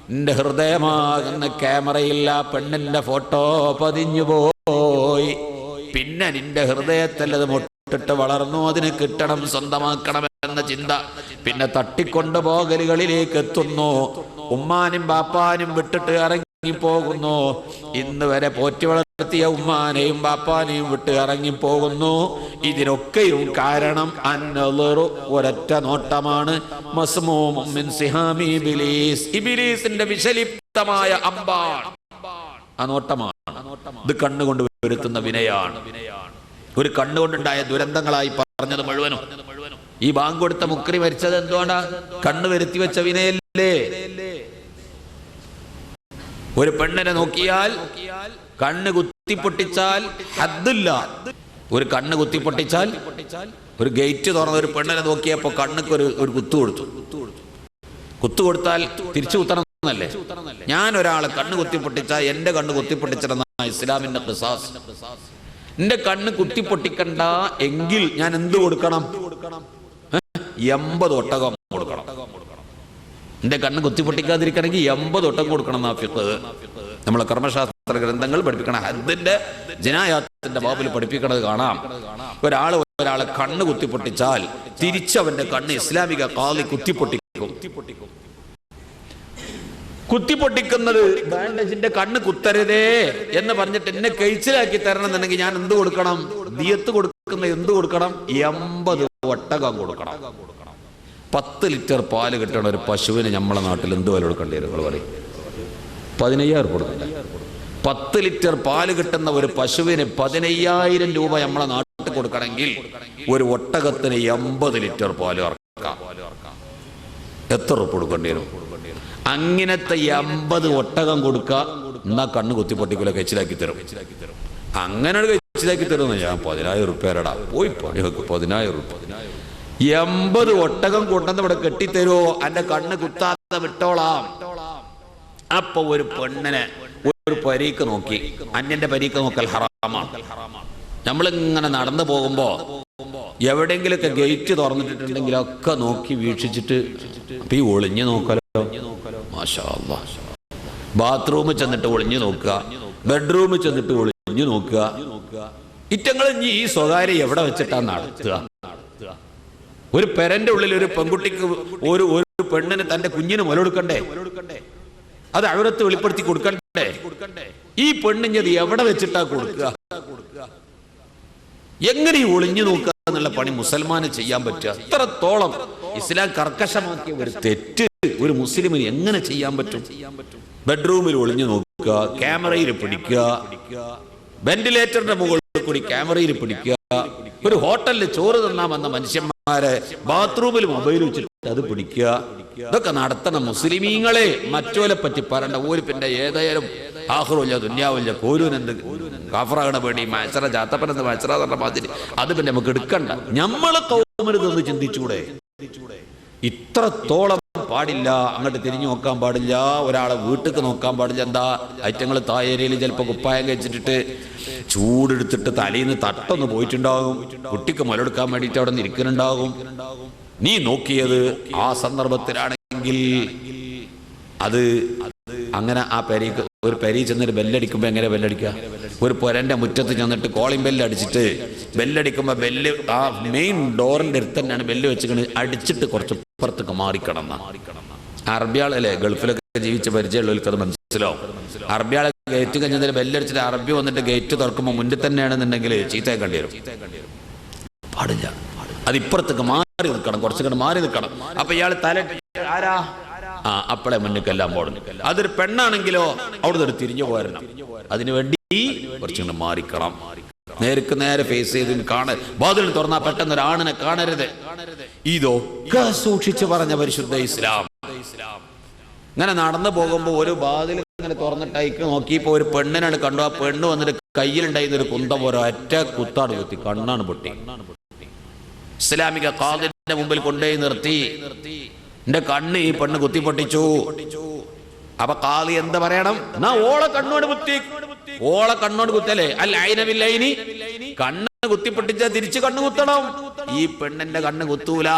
[SPEAKER 1] നിന്റെ ഹൃദയമാകുന്ന ക്യാമറയിൽ ആ പെണ്ണിന്റെ ഫോട്ടോ പതിഞ്ഞു പോയി. പിന്നെ നിന്റെ ഹൃദയത്തിൽ അത് മുട്ടിട്ട് വളർന്നു. അതിന് കിട്ടണം, സ്വന്തമാക്കണം എന്ന ചിന്ത പിന്നെ തട്ടിക്കൊണ്ടുപോകലുകളിലേക്ക് എത്തുന്നു. ഉമ്മാനും ബാപ്പാനും വിട്ടിട്ട് ഇറങ്ങിപ്പോകുന്നു. ഇന്ന് വരെ പോറ്റി വളർത്തിയ ഉമ്മാനെയും ബാപ്പാനെയും വിട്ട് ഇറങ്ങിപ്പോകുന്നു. ഇതിനൊക്കെയും കാരണം ഒരൊറ്റ നോട്ടമാണ്. മസ്മൂമുൻ മിൻ സിഹാമി ഇബ്ലീസ്, ഇബ്ലീസിന്റെ വിഷലിപ്തമായ അമ്പാണ്. ആ നോട്ടമാണ്. ഇത് കണ്ണുകൊണ്ട് വരുത്തുന്ന വിനയാണ്. ഒരു കണ്ണുകൊണ്ടുണ്ടായ ദുരന്തങ്ങളായി പറഞ്ഞത് മുഴുവനും. ഈ ബാങ്ക് കൊടുത്ത മുക്രി മരിച്ചത് എന്തുകൊണ്ടാ? കണ്ണ് വരുത്തി വെച്ച വിനയല്ലേ. ഒരു പെണ്ണിനെ നോക്കിയാൽ കണ്ണ് കുത്തിപ്പൊട്ടിച്ചാൽ ഹദ്ദില്ല. ഒരു കണ്ണ് കുത്തിപ്പൊട്ടിച്ചാൽ, ഒരു ഗേറ്റ് തുറന്ന ഒരു പെണ്ണിനെ നോക്കിയപ്പോ കണ്ണുക്ക് ഒരു കുത്തു കൊടുത്താൽ തിരിച്ചു കുത്തണം എന്നല്ലേ? ഞാൻ ഒരാളെ കണ്ണ് കുത്തിപ്പൊട്ടിച്ചാൽ എന്റെ കണ്ണ് കുത്തിപ്പൊട്ടിച്ചിരുന്ന ഇസ്ലാമിന്റെ ഖിസാസ്. എന്റെ കണ്ണ് കുത്തിപ്പൊട്ടിക്കണ്ട എങ്കിൽ ഞാൻ എന്ത് കൊടുക്കണം? 80 ഒട്ടകം കൊടുക്കണം. എന്റെ കണ്ണ് കുത്തിപ്പൊട്ടിക്കാതിരിക്കണമെങ്കിൽ 80 ഒട്ടകം കൊടുക്കണം. നമ്മളെ കർമ്മശാസ്ത്ര ഗ്രന്ഥങ്ങൾ പഠിപ്പിക്കണം. ഹദ്ദിന്റെ ജിനായാത്തിന്റെ ബാബിൽ പഠിപ്പിക്കണത് കാണാം. ഒരാളെ കണ്ണ് കുത്തിപ്പൊട്ടിച്ചാൽ തിരിച്ചവന്റെ കണ്ണ് ഇസ്ലാമിക ഖാളി കുത്തിപ്പൊട്ടിക്കും. കുത്തിപ്പൊട്ടിക്കുന്നത് ബാൻഡേജിന്റെ കണ്ണ് കുത്തരുതേ എന്ന് പറഞ്ഞിട്ട് എന്നെ കഴിച്ചിലാക്കി തരണം എന്നുണ്ടെങ്കിൽ ഞാൻ എന്ത് കൊടുക്കണം? ദിയത്ത് കൊടുക്കുന്ന എന്ത് കൊടുക്കണം? 80 ഒട്ടകം കൊടുക്കണം. 10 ലിറ്റർ പാല് കിട്ടണ ഒരു പശുവിന് നമ്മളെ നാട്ടിൽ എന്ത് വില കൊടുക്കേണ്ടി വരും? നിങ്ങൾ പറയും. 15,000 കൊടുക്കണ്ടേ? 10 ലിറ്റർ പാല് കിട്ടുന്ന ഒരു പശുവിന് 15,000 രൂപ നമ്മളെ നാട്ടിൽ കൊടുക്കണമെങ്കിൽ ഒരു ഒട്ടകത്തിന് 80 ലിറ്റർ പാല് ഇറക്കാം. എത്ര രൂപ കൊടുക്കേണ്ടി വരും? അങ്ങനത്തെ 80 ഒട്ടകം കൊടുക്കുക. എന്നാ കണ്ണ് കുത്തിപ്പൊട്ടിക്കൂല, കഴിച്ചിലാക്കി തരും. അങ്ങനെ കഴിച്ചിലാക്കി തരുന്ന ഞാൻ 10,000 റുപ്യടാ പോയി പണി വെക്കും. 10,000 റുപ്യ 80 ഒട്ടകം കൊണ്ടുവന്ന് ഇവിടെ കെട്ടിത്തരുമോ? എന്റെ കണ്ണ് കുത്താതെ വിട്ടോളാം. അപ്പൊ ഒരു പെണ്ണിനെ ഒരു പരീക്ക് നോക്കി, അന്യന്റെ പരീക്ക് നോക്കൽ ഹറാമാണ്. നമ്മളിങ്ങനെ നടന്നു പോകുമ്പോ എവിടെയെങ്കിലൊക്കെ ഗേറ്റ് തുറന്നിട്ടുണ്ടെങ്കിലൊക്കെ നോക്കി വീക്ഷിച്ചിട്ട് ഈ ഒളിഞ്ഞു നോക്കാലോ. മാഷാ അല്ലാഹ്. ബാത്റൂമിൽ ചെന്നിട്ട് ഒളിഞ്ഞു നോക്കുക. ബെഡ്റൂമിൽ ചെന്നിട്ട് ഒളിഞ്ഞു നോക്കുക. ഇറ്റങ്ങൾ ഇനി ഈ സ്വകാര്യം എവിടെ വെച്ചിട്ടാണ് നടത്തുക? ഒരു പെരന്റെ ഉള്ളിൽ ഒരു പെൺകുട്ടിക്ക് ഒരു പെണ്ണിന് തന്റെ കുഞ്ഞിന് മുലകൊടുക്കണ്ടേ? അത് അവരത്ത് വെളിപ്പെടുത്തി കൊടുക്കണ്ടേ? ഈ പെണ്ണിഞ്ഞത് എവിടെ വെച്ചിട്ടാ കൊടുക്കുക? എങ്ങനെ ഈ ഒളിഞ്ഞു നോക്കുക എന്നുള്ള പണി മുസൽമാന് ചെയ്യാൻ പറ്റുക? അത്രത്തോളം ഇസ്ലാം കർക്കശമാക്കിയ ഒരു തെറ്റ് ഒരു മുസ്ലിമിന് എങ്ങനെ ചെയ്യാൻ പറ്റും? ബെഡ്റൂമിൽ ഒളിഞ്ഞു നോക്കുക, ക്യാമറയിൽ പിടിക്കുക, വെന്റിലേറ്ററിന്റെ മുകളിൽ കൂടി ക്യാമറയിൽ പിടിക്കുക, ഒരു ഹോട്ടലിൽ ചോറ് തിന്നാൻ വന്ന മനുഷ്യന്മാരെ ബാത്റൂമിൽ മൊബൈൽ വെച്ചിട്ട് അത് പിടിക്കുക. ഇതൊക്കെ നടത്തണം മുസ്ലിമീങ്ങളെ. മറ്റോലെ പറ്റി പറയണ്ട. ഒരു പിന്നെ ഏതായാലും ആഹ്റുല്ല ദുന്യാവില്ല കോരൂനെന്ത് കാഫറാകണ വേണ്ടി മാച്ചറ ജാത്തപ്പനെന്ന് മാച്ചറ പറഞ്ഞ മാതിരി അത് പിന്നെ നമുക്ക് എടുക്കണ്ട. നമ്മളെ കൗമരുതൊന്ന് ചിന്തിച്ചൂടെ? ഇത്രത്തോളം പാടില്ല. അങ്ങോട്ട് തിരിഞ്ഞു നോക്കാൻ പാടില്ല, ഒരാളെ വീട്ടിൽ നോക്കാൻ പാടില്ല. എന്താ ഐറ്റങ്ങൾ തായേരിയിൽ ചിലപ്പോൾ കുപ്പായം കഴിച്ചിട്ട് ചൂടെടുത്തിട്ട് തലയിന്ന് തട്ടൊന്ന് പോയിട്ടുണ്ടാകും. കുട്ടിക്ക് മുലയെടുക്കാൻ വേണ്ടിയിട്ട് അവിടെ നിന്ന് ഇരിക്കുന്നുണ്ടാകും. നീ നോക്കിയത് ആ സന്ദർഭത്തിലാണെങ്കിൽ അത് അങ്ങനെ ആ പെരീക്ക് ഒരു പെരി ചെന്നിട്ട് ബെല്ലടിക്കുമ്പോൾ എങ്ങനെ ബെല്ലടിക്കുക? ഒരു പൊരന്റെ മുറ്റത്ത് ചെന്നിട്ട് കോളിംഗ് ബെല്ല് അടിച്ചിട്ട് ബെല്ലടിക്കുമ്പോൾ ബെല്ല് ആ മെയിൻ ഡോറിന്റെ അടുത്ത് തന്നെയാണ് ബെല്ല് വെച്ചിട്ട് അടിച്ചിട്ട് കുറച്ച് പുറത്തേക്ക് മാറിക്കണമെന്ന. അറബിയാളല്ലേ ഗൾഫിലൊക്കെ ജീവിച്ച പരിചയമുള്ളവർക്ക് അത് മനസ്സിലാവും. അറബിയാളെ ഗേറ്റ് കഴിഞ്ഞതിൽ ബെല്ലടിച്ചിട്ട് അറബി വന്നിട്ട് ഗേറ്റ് തുറക്കുമ്പോൾ മുന്നിൽ തന്നെയാണെന്നുണ്ടെങ്കിൽ ചീത്തയാക്കേണ്ടി വരും. പാടില്ല. അത് ഇപ്പുറത്തേക്ക് മാറി നിൽക്കണം, കുറച്ചുകൂടെ മാറി നിൽക്കണം. അപ്പൊ ഇയാൾ തല ആരാ അപ്പളെ മുന്നിക്കെല്ലാം പോടുന്നു. അതൊരു പെണ്ണാണെങ്കിലോ അവിടുന്ന് ഒരു തിരിഞ്ഞു പോരണം. അതിനുവേണ്ടി കുറച്ചുകൂടെ മാറിക്കണം. നേർക്ക് നേരെ ഫേസ് ചെയ്ത് കാണാൻ വാതിൽ തുറന്നാൽ പെട്ടെന്ന് ഒരു ആണിനെ കാണരുത്. ഇതൊക്കെ സൂക്ഷിച്ചു പറഞ്ഞ പരിശുദ്ധ ഇസ്ലാം. ഇങ്ങനെ നടന്നു പോകുമ്പോ ഒരു വാതിൽ ഇങ്ങനെ തുറന്നിട്ട് അയക്ക് നോക്കിയപ്പോ ഒരു പെണ്ണിനാണ് കണ്ടു. ആ പെണ്ണ് വന്നിട്ട് കയ്യിലുണ്ടായിരുന്ന ഒരു കുന്തം പോലെ ഒറ്റ കുത്താണ് കുത്തി, കണ്ണാണ് പൊട്ടി. ഇസ്ലാമിക ഖാദിന്റെ മുമ്പിൽ കൊണ്ടുപോയി നിർത്തി. എന്റെ കണ്ണ് ഈ പെണ്ണ് കുത്തിപ്പൊട്ടിച്ചു. അപ്പൊ ഖാദി എന്താ പറയണം? എന്നാ ഓളെ കണ്ണോട് കുത്തി, ഓളെ കണ്ണോട് കുത്തല്ലേ? അല്ല ഐനബില്ലൈനി, കണ്ണ് കുത്തിപ്പൊട്ടിച്ച തിരിച്ചു കണ്ണ് കുത്തണം. ഈ പെണ്ണിന്റെ കണ്ണ് കുത്തൂല.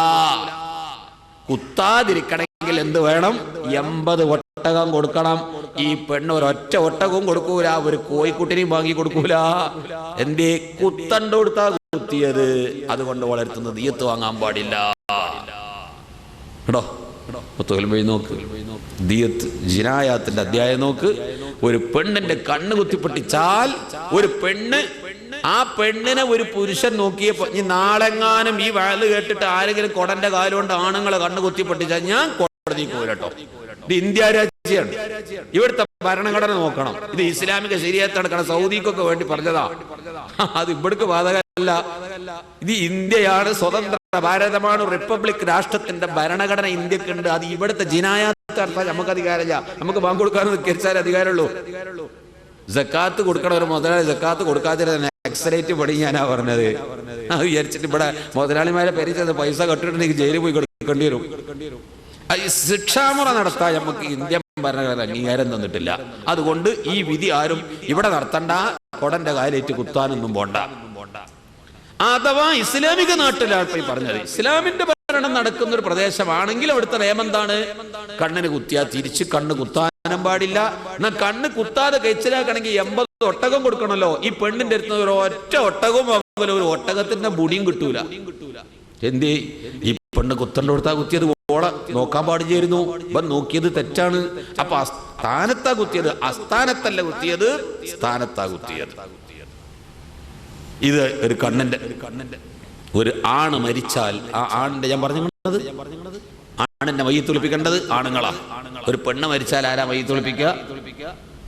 [SPEAKER 1] കുത്താതിരിക്കണമെങ്കിൽ എന്ത് വേണം? 80 ഒട്ടകം കൊടുക്കണം. ഈ പെണ്ണ് ഒരൊറ്റ ഒട്ടകവും കൊടുക്കൂല, ഒരു കോഴിക്കുട്ടിനെയും വാങ്ങി കൊടുക്കൂല. എന്തേ? കുത്തണ്ട് കൊടുത്താ കുത്തിയത്. അതുകൊണ്ട് വളർത്തുന്നത് ദിയത്ത് വാങ്ങാൻ പാടില്ല. കേട്ടോ, നോക്ക്, ദിയത്ത് ജിനായാത്തിന്റെ അധ്യായം നോക്ക്. ഒരു പെണ്ണിന്റെ കണ്ണ് കുത്തിപ്പൊട്ടിച്ചാൽ ഒരു പെണ്ണ്, ആ പെണ്ണിനെ ഒരു പുരുഷൻ നോക്കിയപ്പോ, ഈ നാളെങ്ങാനും ഈ വയല് കേട്ടിട്ട് ആരെങ്കിലും കൊടന്റെ കാലുകൊണ്ട് ആണുങ്ങളെ കണ്ണ് കുത്തിപ്പൊട്ടിച്ചാൽ ഞാൻ കോടതിക്ക് പോയിട്ടോ. ഇത് ഇന്ത്യ രാജ്യമാണ്. ഇവിടുത്തെ ഭരണഘടന നോക്കണം. ഇത് ഇസ്ലാമിക ശരീഅത്ത് നടക്കണം. സൗദിക്കൊക്കെ വേണ്ടി പറഞ്ഞതാ, അത് ഇവിടേക്ക് ബാധകമല്ല. ഇത് ഇന്ത്യയാണ്, സ്വതന്ത്ര ഭാരതമാണ്, റിപ്പബ്ലിക് രാഷ്ട്രത്തിന്റെ ഭരണഘടന ഇന്ത്യക്കുണ്ട്. അത് ഇവിടുത്തെ ജിനായാത്ത് നടത്താൻ നമുക്ക് അധികാരമില്ല. നമുക്ക് ബാങ്ക് കൊടുക്കാനും നിൽക്കാൻ അധികാരമുള്ളൂ. സക്കാത്ത് കൊടുക്കണം. ഒരു മുതലാളി സക്കാത്ത് കൊടുക്കാതിരുന്ന എക്സലേറ്റ് പടി ഞാനാ പറഞ്ഞത്. അത് വിചാരിച്ചിട്ട് ഇവിടെ മുതലാളിമാരെ പരിചയത് പൈസ കെട്ടിട്ടുണ്ടെങ്കിൽ ജയിലിൽ പോയി കൊടുക്കേണ്ടി വരും. ശിക്ഷാമുറ നടത്താൻ നമുക്ക് ഇന്ത്യൻ ഭരണഘടന അംഗീകാരം തന്നിട്ടില്ല. അതുകൊണ്ട് ഈ വിധി ആരും ഇവിടെ നടത്തണ്ട. കൊടന്റെ കാലേറ്റ് കുത്താനൊന്നും പോണ്ട. അഥവാ ഇസ്ലാമിക നാട്ടിലാണ് ഈ പറഞ്ഞത്. ഇസ്ലാമിന്റെ ഭരണം നടക്കുന്ന ഒരു പ്രദേശമാണെങ്കിൽ അവിടുത്തെ നിയമം എന്താണ്? കണ്ണിന് കുത്തിയാ തിരിച്ച് കണ്ണ് കുത്താനും പാടില്ല. എന്നാൽ കണ്ണ് കുത്താതെ കഴിച്ചിലാക്കണമെങ്കിൽ 80 ഒട്ടകം കൊടുക്കണമല്ലോ. ഈ പെണ്ണിന്റെ അടുത്ത് ഒരു ഒറ്റ ഒട്ടകവും വാങ്ങൂല, ഒരു ഒട്ടകത്തിന്റെ മുടിയും കിട്ടൂല. എന്തേ? ഈ പെണ്ണ് കുത്തണ്ട കൊടുത്താ കുത്തിയത് ഓളെ നോക്കാൻ പാടില്ലായിരുന്നു. ഇവൻ നോക്കിയത് തെറ്റാണ്. അപ്പൊ സ്ഥാനത്താ കുത്തിയത്, അസ്ഥാനത്തല്ല കുത്തിയത്, സ്ഥാനത്താ കുത്തിയത്. ഇത് ഒരു കണ്ണിന്റെ ഒരു ആണ് മരിച്ചാൽ ആ ആണിന്റെ, ഞാൻ പറഞ്ഞത് ആണിന്റെ മയ്യത്തൊളിപ്പിക്കേണ്ടത് ആണുങ്ങളാ. ഒരു പെണ്ണ് മരിച്ചാൽ ആരാ മയ്യത്തൊളിപ്പിക്കുക?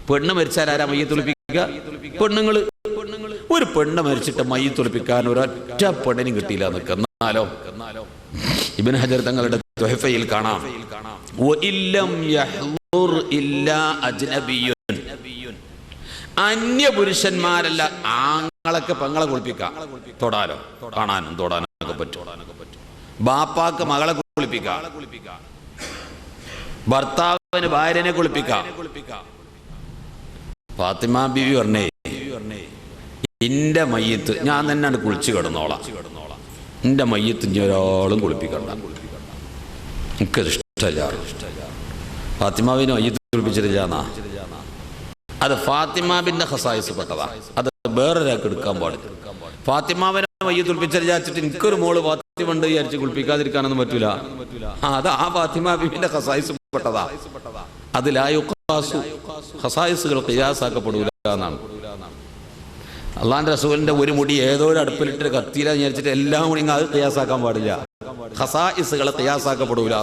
[SPEAKER 1] പെണ്ണ് മരിച്ചാൽ ആരാ മയ്യത്തൊളിപ്പിക്കുക? പെണ്ണുങ്ങള്. ഒരു പെണ്ണ് മരിച്ചിട്ട് മയ്യത്തൊളിപ്പിക്കാൻ ഒരൊറ്റ പെണ്ണിനും കിട്ടിയില്ല. എന്നാലോ ഇബ്നു ഹജർ തങ്ങളുടെ തുഹഫയിൽ കാണാം, അന്യ പുരുഷന്മാരല്ല ആങ്ങളൊക്കെ പെങ്ങളെ കുളിപ്പിക്കാം. തൊടാനോ കാണാനും തൊടാനും ഒക്കെ പറ്റും. ബാപ്പാക്ക് മകളെ കുളിപ്പിക്കാം, ഭർത്താവിന് ഭാര്യനെ കുളിപ്പിക്കാം. ഫാത്തിമ ബീവി പറഞ്ഞേ, എന്റെ മയ്യത്ത് ഞാൻ തന്നെയാണ് കുളിച്ചു കിടന്നോളാം, എന്റെ മയ്യത്ത് ഇനി ഒരാളും കുളിപ്പിക്കണ്ട, എനിക്കത് ഇഷ്ടമല്ല. ഫാത്തിമാവിന് മയ്യത്ത് കുളിപ്പിച്ചിട്ടില്ലാന്നാ? അത് ഫാത്തിമാബിന്റെ ഖസായിസ് പെട്ടതാ. അത് വേറൊരാൾക്ക് എടുക്കാൻ പാടില്ല. ഫാത്തിമാവിനെ മയ്യത്ത് കുളിപ്പിച്ചാൽ വിചാരിച്ചിട്ട് എനിക്കൊരു മോള് ഫാത്തിമ ഉണ്ട് വിചാരിച്ച് കുളിപ്പിക്കാതിരിക്കാനൊന്നും പറ്റൂല. അത് ആ ഫാത്തിമാബിന്റെ ഖസായിസ് പെട്ടതാ. അത് ലാ യുഖാസു, ഖസായിസുകൾ ഖിയാസാക്കപ്പെടൂല എന്നാണ്. അള്ളാന്റെ റസൂലിന്റെ ഒരു മുടി ഏതോ ഒരു അടുപ്പിലിട്ട് കത്തിയില്ല വിചാരിച്ചിട്ട് എല്ലാം കൂടി അത് ഖിയാസാക്കാൻ പാടില്ല. ഖസായിസുകളെ ഖിയാസാക്കപ്പെടൂല.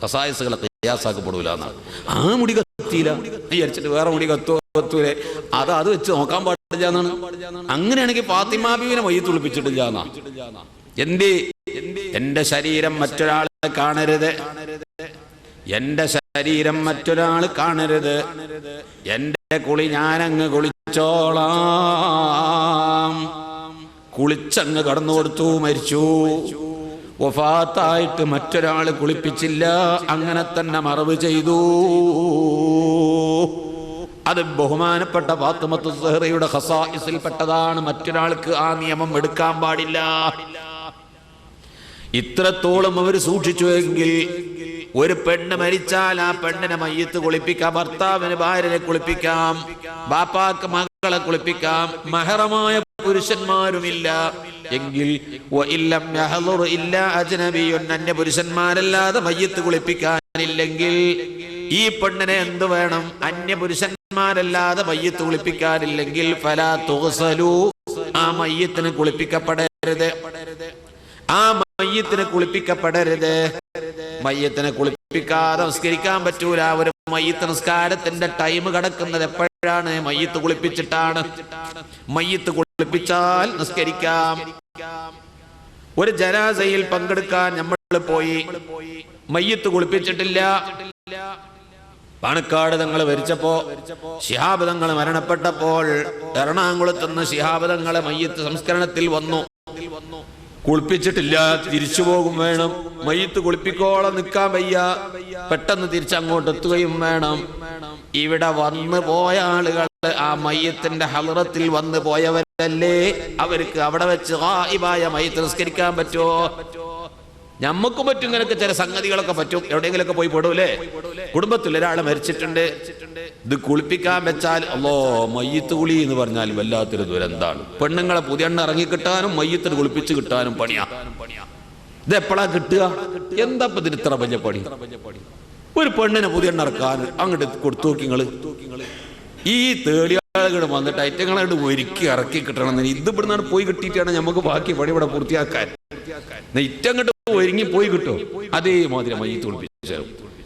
[SPEAKER 1] ഖസായിസുകളെ ഖിയാസാക്കപ്പെടൂല എന്നാണ്. ആ മുടി കത്തിയില്ല വിചാരിച്ചിട്ട് വേറെ മുടി കത്തൂലേ, അത് വെച്ച് നോക്കാൻ പാടില്ല എന്നാണ്. അങ്ങനെയാണെങ്കിൽ ഫാത്തിമ ബീവിനെ മയ്യത്ത് കുളിപ്പിച്ചിട്ടില്ല എന്നാ. എന്റെ ശരീരം മറ്റൊരാളെ കാണരുത്, എന്റെ ശരീരം മറ്റൊരാൾ കാണരുത്, എന്റെ കുളി ഞാനങ്ങ് കുളിച്ചോളാം. കുളിച്ചങ്ങ് കടന്നു കൊടുത്തു, മരിച്ചു. വഫാത്തായിട്ട് മറ്റൊരാൾ കുളിപ്പിച്ചില്ല, അങ്ങനെ തന്നെ മറവ് ചെയ്തു. അത് ബഹുമാനപ്പെട്ട ഫാത്തിമത്തു സഹ്റയുടെ ഖസായിസിൽ പെട്ടതാണ്. മറ്റൊരാൾക്ക് ആ നിയമം എടുക്കാൻ പാടില്ല. ഇത്രത്തോളം അവർ സൂക്ഷിച്ചുവെങ്കിൽ ഒരു പെണ്ണ് മരിച്ചാൽ ആ പെണ്ണിനെ മയ്യത്ത് കുളിപ്പിക്കാം, ഭർത്താവിന് ഭാര്യനെ കുളിപ്പിക്കാം, ബാപ്പാക്ക് മകളെ കുളിപ്പിക്കാം, മഹറമായ പുരുഷന്മാരുമില്ല എങ്കിൽ അന്യ പുരുഷന്മാരല്ലാതെ മയ്യത്ത് കുളിപ്പിക്കാനില്ലെങ്കിൽ ഈ പെണ്ണിനെ എന്ത് വേണം? അന്യ പുരുഷന്മാരല്ലാതെ മയ്യത്ത് കുളിപ്പിക്കാനില്ലെങ്കിൽ ഫലാ തുഗ്സലു, ആ മയ്യത്തിന് കുളിപ്പിക്കപ്പെടരുത്, ആ മയ്യത്തിന് കുളിപ്പിക്കപ്പെടരുത്. മയ്യത്തിനെ കുളിപ്പിക്കാതെ നിസ്കരിക്കാൻ പറ്റൂല. ഒരു മയ്യത്ത് നിസ്കാരത്തിന്റെ ടൈം കിടക്കുന്നത് എപ്പോഴാണ്? മയ്യത്ത് കുളിപ്പിച്ചിട്ടാണ്. മയ്യത്ത് കുളിപ്പിച്ചാൽ നിസ്കരിക്കാം. ഒരു ജനാസയിൽ പങ്കെടുക്കാൻ നമ്മൾ പോയി, മയ്യത്ത് കുളിപ്പിച്ചിട്ടില്ല. പാണക്കാട് തങ്ങൾ മരിച്ചപ്പോ, ശിഹാബ് തങ്ങൾ മരണപ്പെട്ടപ്പോൾ എറണാകുളത്ത് നിന്ന് ശിഹാബ് തങ്ങളെ മയ്യത്ത് സംസ്കരണത്തിൽ വന്നു. കുളിപ്പിച്ചിട്ടില്ല, തിരിച്ചു പോകും വേണം. മയ്യത്ത് കുളിപ്പിക്കോളം നിൽക്കാൻ വയ്യ, പെട്ടെന്ന് തിരിച്ചങ്ങോട്ട് എത്തുകയും വേണം. ഇവിടെ വന്നു പോയ ആളുകൾ ആ മയ്യത്തിന്റെ ഹളറത്തിൽ വന്നു പോയവരല്ലേ, അവർക്ക് അവിടെ വെച്ച് ഗായിബായ മയ്യത്ത് നിസ്കരിക്കാൻ പറ്റുമോ? ഞമ്മക്കും പറ്റും, ഇങ്ങനൊക്കെ ചില സംഗതികളൊക്കെ പറ്റും. എവിടെയെങ്കിലൊക്കെ പോയി പെടൂലേ? കുടുംബത്തിൽ ഒരാളെ മരിച്ചിട്ടുണ്ട്, ഇത് കുളിപ്പിക്കാൻ വെച്ചാൽ അല്ലോ മയ്യത്ത് കുളി എന്ന് പറഞ്ഞാൽ വല്ലാത്തൊരു ദുരന്താണ്. പെണ്ണുങ്ങളെ പുതിയ എണ്ണ ഇറങ്ങിക്കിട്ടാനും മയ്യത്തിന് കുളിപ്പിച്ച് കിട്ടാനും പണിയാ. ഇത് എപ്പോഴാ കിട്ടുക? എന്താ ഇതിന് ഇത്ര വലിയ പണി? ഒരു പെണ്ണിനെ പുതിയ എണ്ണ ഇറക്കാൻ അങ്ങോട്ട് കൊടുത്തു നോക്കി നിങ്ങള്. ഈ തേടിയാളുകൾ വന്നിട്ട് ഐറ്റങ്ങളായിട്ട് ഒരുക്കി ഇറക്കി കിട്ടണം. ഇത് ഇവിടുന്നാണ് പോയി കിട്ടിയിട്ടാണ് നമുക്ക് ബാക്കി പണി ഇവിടെ പൂർത്തിയാക്കാൻ. ഇറ്റങ്ങോട്ട് ഒരുങ്ങി പോയി കിട്ടും. അതേമാതിരി മയ്യത്ത് കുളിപ്പിച്ചു.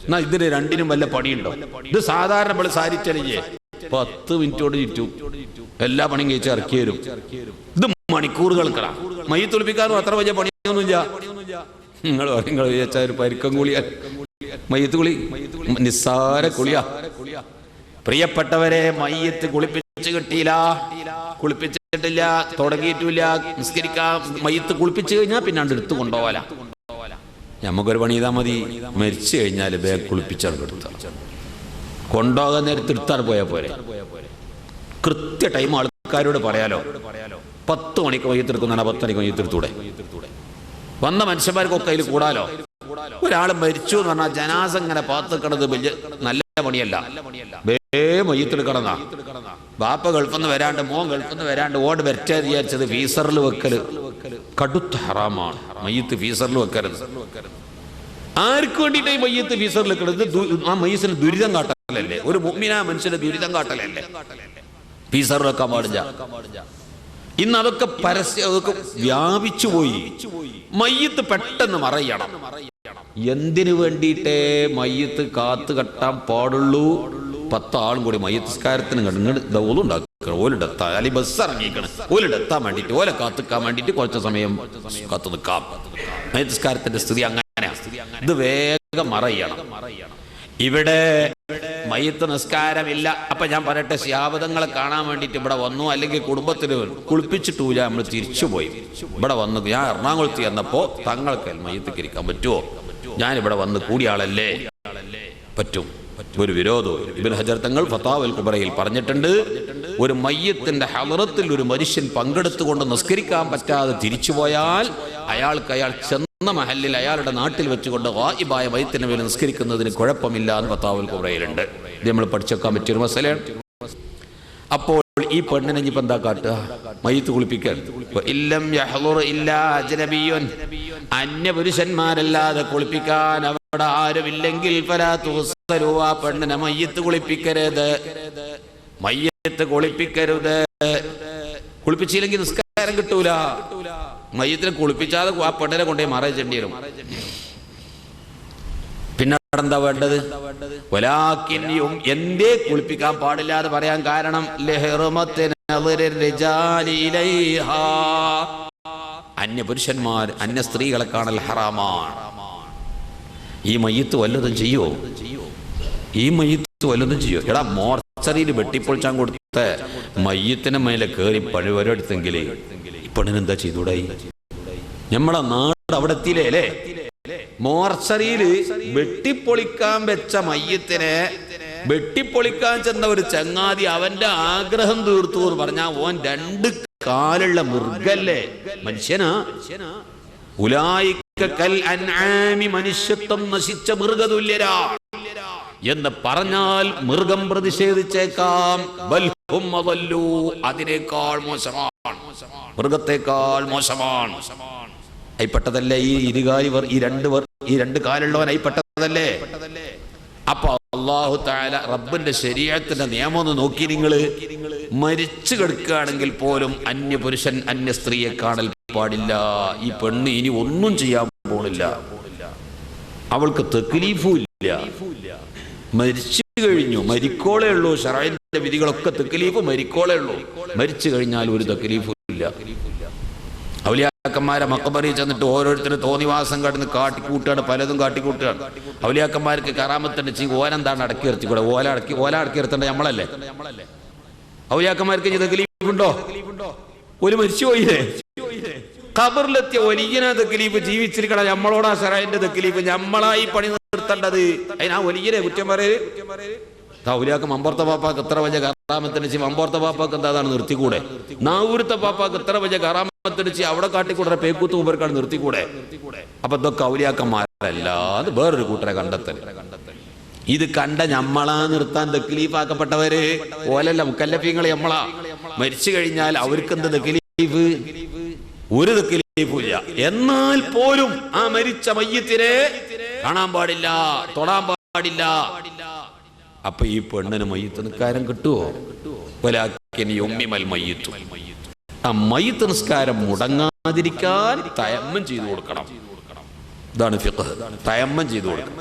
[SPEAKER 1] എന്നാ ഇതിന് രണ്ടിനും വല്ല പണിയുണ്ടോ? ഇത് സാധാരണ നമ്മൾ സാരിച്ചലിഞ്ഞേ 10 മിനിറ്റോട് ചുറ്റും എല്ലാ പണിയും കഴിച്ച് ഇറക്കി വരും. ഇത് മണിക്കൂറുകൾക്കടാ. മയ്യത്ത് കുളിപ്പിക്കാനും അത്ര വലിയ പണിയൊന്നുമില്ല. നിങ്ങൾ വിചാരിച്ച ഒരു പരിക്കം കുളിയാ മയ്യത്ത് കുളി, നിസ്സാര കുളിയാ. പ്രിയപ്പെട്ടവരെ, മയ്യത്ത് കുളിപ്പിച്ച് കിട്ടിയില്ല, കുളിപ്പിച്ചിട്ടില്ല, തുടങ്ങിയിട്ടില്ല നിസ്കരിക്കാം. മയ്യത്ത് കുളിപ്പിച്ചു കഴിഞ്ഞാൽ പിന്നെ എടുത്തു കൊണ്ടുപോകാല. നമുക്കൊരു പണി ചെയ്താൽ മതി, മരിച്ചു കഴിഞ്ഞാൽ ബാഗ് കുളിപ്പിച്ചാൽ കൊണ്ടുപോകാൻ നേരത്തെ എടുത്താൽ പോയാൽ പോരെ. കൃത്യ ടൈം ആൾക്കാരോട് പറയാലോ. 10 മണിക്ക് മയ്യത്തെടുക്കുന്ന 10 മണിക്ക് മയ്യത്തെടുത്തൂടെ? വന്ന മനുഷ്യന്മാർക്കൊക്കെ അതിൽ കൂടാലോ. ഒരാൾ മരിച്ചു എന്ന് പറഞ്ഞാൽ ജനാസ ഇങ്ങനെ പാത്തുക്കണത് വലിയ നല്ല പണിയല്ല. മയ്യത്തെടുക്കണമെന്നാ. ബാപ്പ ഗൾഫിന്ന് വരാണ്ട്, മോൻ ഗൾഫിന്ന് വരാണ്ട് ഓട് വരട്ടെ വിചാരിച്ചത് ഫീസറിൽ വെക്കല് കടുത്ത ഹറാമാണ്. മയ്യത്ത് ഫീസറിൽ വെക്കരുത്. ആർക്ക് വേണ്ടിയിട്ട് ഈ മയ്യത്ത് ഫീസറിൽ വെക്കരുത്? ആ മയ്യത്തിന് ദുരിതം കാട്ടലല്ലേ? ഒരു മുഅ്മിനായ മനുഷ്യന്റെ ദുരിതം കാട്ടലല്ലേ? ഫീസറിൽ വെക്കാൻ പാടില്ല. ഇന്ന് അതൊക്കെ അതൊക്കെ വ്യാപിച്ചു പോയി. മയ്യത്ത് പെട്ടെന്ന് മറയണം. എന്തിനു വേണ്ടിയിട്ടേ മയ്യത്ത് കാത്തു കെട്ടാൻ പാടുള്ളൂ? 10 ആളും കൂടി മയ്യത്തിസ്കാരത്തിന് ഓലിടത്താൻ അല്ലെങ്കിൽ ബസ് ഇറങ്ങിക്കണം, ഓലിടത്താൻ വേണ്ടിയിട്ട്, ഓലെ കാത്തുക്കാൻ വേണ്ടിയിട്ട് കുറച്ച് സമയം കാത്തു നിൽക്കാം. മയ്യത്തിസ്കാരത്തിന്റെ സ്ഥിതി അങ്ങനെയാണ്. ഇത് വേഗം മറയണം. ഇവിടെ മയ്യത്ത് നിസ്കാരമില്ല. അപ്പൊ ഞാൻ പറയട്ടെ, ശിഹാബദങ്ങളെ കാണാൻ വേണ്ടിയിട്ട് ഇവിടെ വന്നു, അല്ലെങ്കിൽ കുടുംബത്തിന് കുളിപ്പിച്ചിട്ടൂല, നമ്മൾ തിരിച്ചുപോയി. ഇവിടെ വന്നു, ഞാൻ എറണാകുളത്ത് ചെന്നപ്പോ തങ്ങൾക്ക് മയ്യത്ത് ഇരിക്കാൻ പറ്റുമോ? ഞാനിവിടെ വന്ന് കൂടിയ ആളല്ലേ? പറ്റും. ഒരു വിരോധവും. ഇബ്നു ഹജർ തങ്ങൾ ഫതാവൽ കുബറയിൽ പറഞ്ഞിട്ടുണ്ട്, ഒരു മയ്യത്തിന്റെ ഹളറത്തിൽ ഒരു മനുഷ്യൻ പങ്കെടുത്തുകൊണ്ട് നിസ്കരിക്കാൻ പറ്റാതെ തിരിച്ചുപോയാൽ അയാൾക്ക് അയാൾ തുറന്ന മഹല്ലിൽ അയാളുടെ നാട്ടിൽ വെച്ചുകൊണ്ട് ഗായിബായ മയ്യിത്തിന് മേൽ നിസ്കരിക്കുന്നതിന് കുഴപ്പമില്ല എന്ന് ഫത്വാവുൽ കുബ്രയിലുണ്ട്. ഇത് നമ്മൾ പഠിച്ചേക്കാൻ പറ്റിയൊരു മസലയാണ്. അപ്പോൾ ഈ പെണ്ണിനെ ഇനിയിപ്പോൾ എന്താ കാട്ടുക? മയ്യിത്ത് കുളിപ്പിക്കാൻ. അന്യപുരുഷന്മാരല്ലാതെ കുളിപ്പിക്കാൻ അവിടെ ആരുമില്ലെങ്കിൽ ആ പെണ്ണിനെ മയ്യിത്ത് കുളിപ്പിക്കരുത്, മയ്യിത്ത് കുളിപ്പിക്കരുത്. കുളിപ്പിച്ചില്ലെങ്കിൽ നിസ്കാരം കിട്ടൂല. മയ്യിത്തിനെ കുളിപ്പിച്ചാതെ ആ പെണ്ണിനെ കൊണ്ടുപോയി മറയിച്ചേണ്ടി വരും. പിന്നെ എന്താ വേണ്ടത്? വലാകിന്നും എന്തേ കുളിപ്പിക്കാൻ പാടില്ല എന്ന് പറയാൻ കാരണം അന്യപുരുഷന്മാർ അന്യ സ്ത്രീകളെ കാണൽ ഹറാമാണ്. ഈ മയ്യിത്ത് വല്ലതും ചെയ്യോ? ഈ മയ്യിത്ത് വല്ലതും ചെയ്യോ? എടാ, മോർച്ചറിയിൽ വെട്ടിപ്പൊളിച്ചാൻ കൊടുത്ത മയ്യിത്തിന് മേലെ കയറി പഴുവരെടുത്തെങ്കിൽ ഈ പെണ്ണിനെന്താ ചെയ്തൂടായി? നമ്മളെ നാട് അവിടെ എത്തിയില്ലേ അല്ലേ? മോർച്ചറിയിൽ വെട്ടിപ്പൊളിക്കാൻ വെച്ച മയ്യത്തിനെ വെട്ടിപ്പൊളിക്കാൻ ചെന്ന ഒരു ചങ്ങാതി അവന്റെ ആഗ്രഹം തീർത്തു എന്ന് പറഞ്ഞാൽ ഓൻ 2 കാലുള്ള മൃഗല്ലേ, മനുഷ്യനാ? ഉലായിക്കൽ അൻആമി, മനുഷ്യത്വം നശിച്ച മൃഗതുല്യരാ എന്ന് പറഞ്ഞാൽ മൃഗം പ്രതിഷേധിച്ചേക്കാം. ബൽഹും അദല്ലു, അതിനേക്കാൾ മോശമാണ്, മൃഗത്തെക്കാൾ മോശമാണ്. അയിപ്പെട്ടതല്ലേ ഈ ഇരുകാലിവർ, ഈ 2 കാലുള്ളവൻ അയിപ്പെട്ടതല്ലേ? അപ്പൊ അല്ലാഹു തആല റബ്ബിന്റെ ശരീഅത്തിന്റെ നിയമം ഒന്ന് നോക്കി. നിങ്ങൾ മരിച്ചു കിടക്കുകയാണെങ്കിൽ പോലും അന്യപുരുഷൻ അന്യ സ്ത്രീയെ കാണൽ പാടില്ല. ഈ പെണ്ണ് ഇനി ഒന്നും ചെയ്യാൻ പോണില്ല, അവൾക്ക് തക്ലീഫും ഇല്ല. മരിച്ചു കഴിഞ്ഞു, മരിക്കോളേ ഉള്ളൂ. ശറഈന്റെ വിധികളൊക്കെ തക്ലീഫ് മരിക്കോളേ ഉള്ളൂ. മരിച്ചു കഴിഞ്ഞാൽ ഒരു തക്ലീഫും ഇല്ല. ഔലിയാക്കന്മാരെ മഖബറിൽ ചെന്നിട്ട് ഓരോരുത്തരും തോന്നിവാസം കടന്ന് കാട്ടിക്കൂട്ടുകയാണ്, പലതും കാട്ടിക്കൂട്ടുകയാണ്. ഔലിയാക്കന്മാർക്ക് കറാമത്തുണ്ട്. ഓലെന്താണ് അടക്കി നിർത്തിക്കൂടെ? ഓല അടക്കി നിർത്തേണ്ട നമ്മളല്ലേ? ഔലിയാക്കന്മാർക്ക് തക്ലീഫുണ്ടോ? ഒരു മരിച്ചുപോയില്ലേ? ഖബറിലെത്തിയ വലിയ തക്ലീഫ് ജീവിച്ചിരിക്കണം. നമ്മളോടാ ശറഈന്റെ തക്ലീഫ്, നമ്മളായി പണി നിർത്തേണ്ടത്. അതിനാ വലിയ കുറ്റം പറയല്. ഔലിയാക്ക് മമ്പോർത്ത പാപ്പാക്ക് എത്ര വലിയ കറാമത്തടിച്ച് മമ്പോർത്ത പാപ്പാക്ക് എന്താണ് നിർത്തിക്കൂടെ? നാവൂരത്തെ പാപ്പാക്ക് എത്ര വലിയ കറാമത്തടിച്ച് അവിടെ കാട്ടിക്കൂടെ? പേക്കൂത്ത് ഉപർക്കാണ് നിർത്തിക്കൂടെ? അപ്പൊ ഇതൊക്കെ ഔലിയാക്കന്മാരല്ലാതെ വേറൊരു കൂട്ടരെ കണ്ടെത്തൽ. ഇത് കണ്ട ഞമ്മളാ നിർത്താൻ തക്ലീഫാക്കപ്പെട്ടവര് ഓലല്ല, മുക്കല്ലഫീങ്ങള് ഞമ്മളാ. മരിച്ചു കഴിഞ്ഞാൽ അവർക്ക് എന്ത് തക്ലീഫ്? ഒരു തക്ലീഫും ഇല്ല. എന്നാൽ പോലും ആ മരിച്ച മയ്യിത്തിനെ കാണാൻ പാടില്ല, തൊടാൻ പാടില്ല. അപ്പൊ ഈ പെണ്ണിന് മയ്യിത്ത് നിസ്കാരം കിട്ടുവോ? ആ മയ്യിത്ത് നിസ്കാരം മുടങ്ങാതിരിക്കാൻ തയമ്മം ചെയ്തു കൊടുക്കണം. ഇതാണ് ഫിഖ്. തയമ്മം ചെയ്തു കൊടുക്കണം.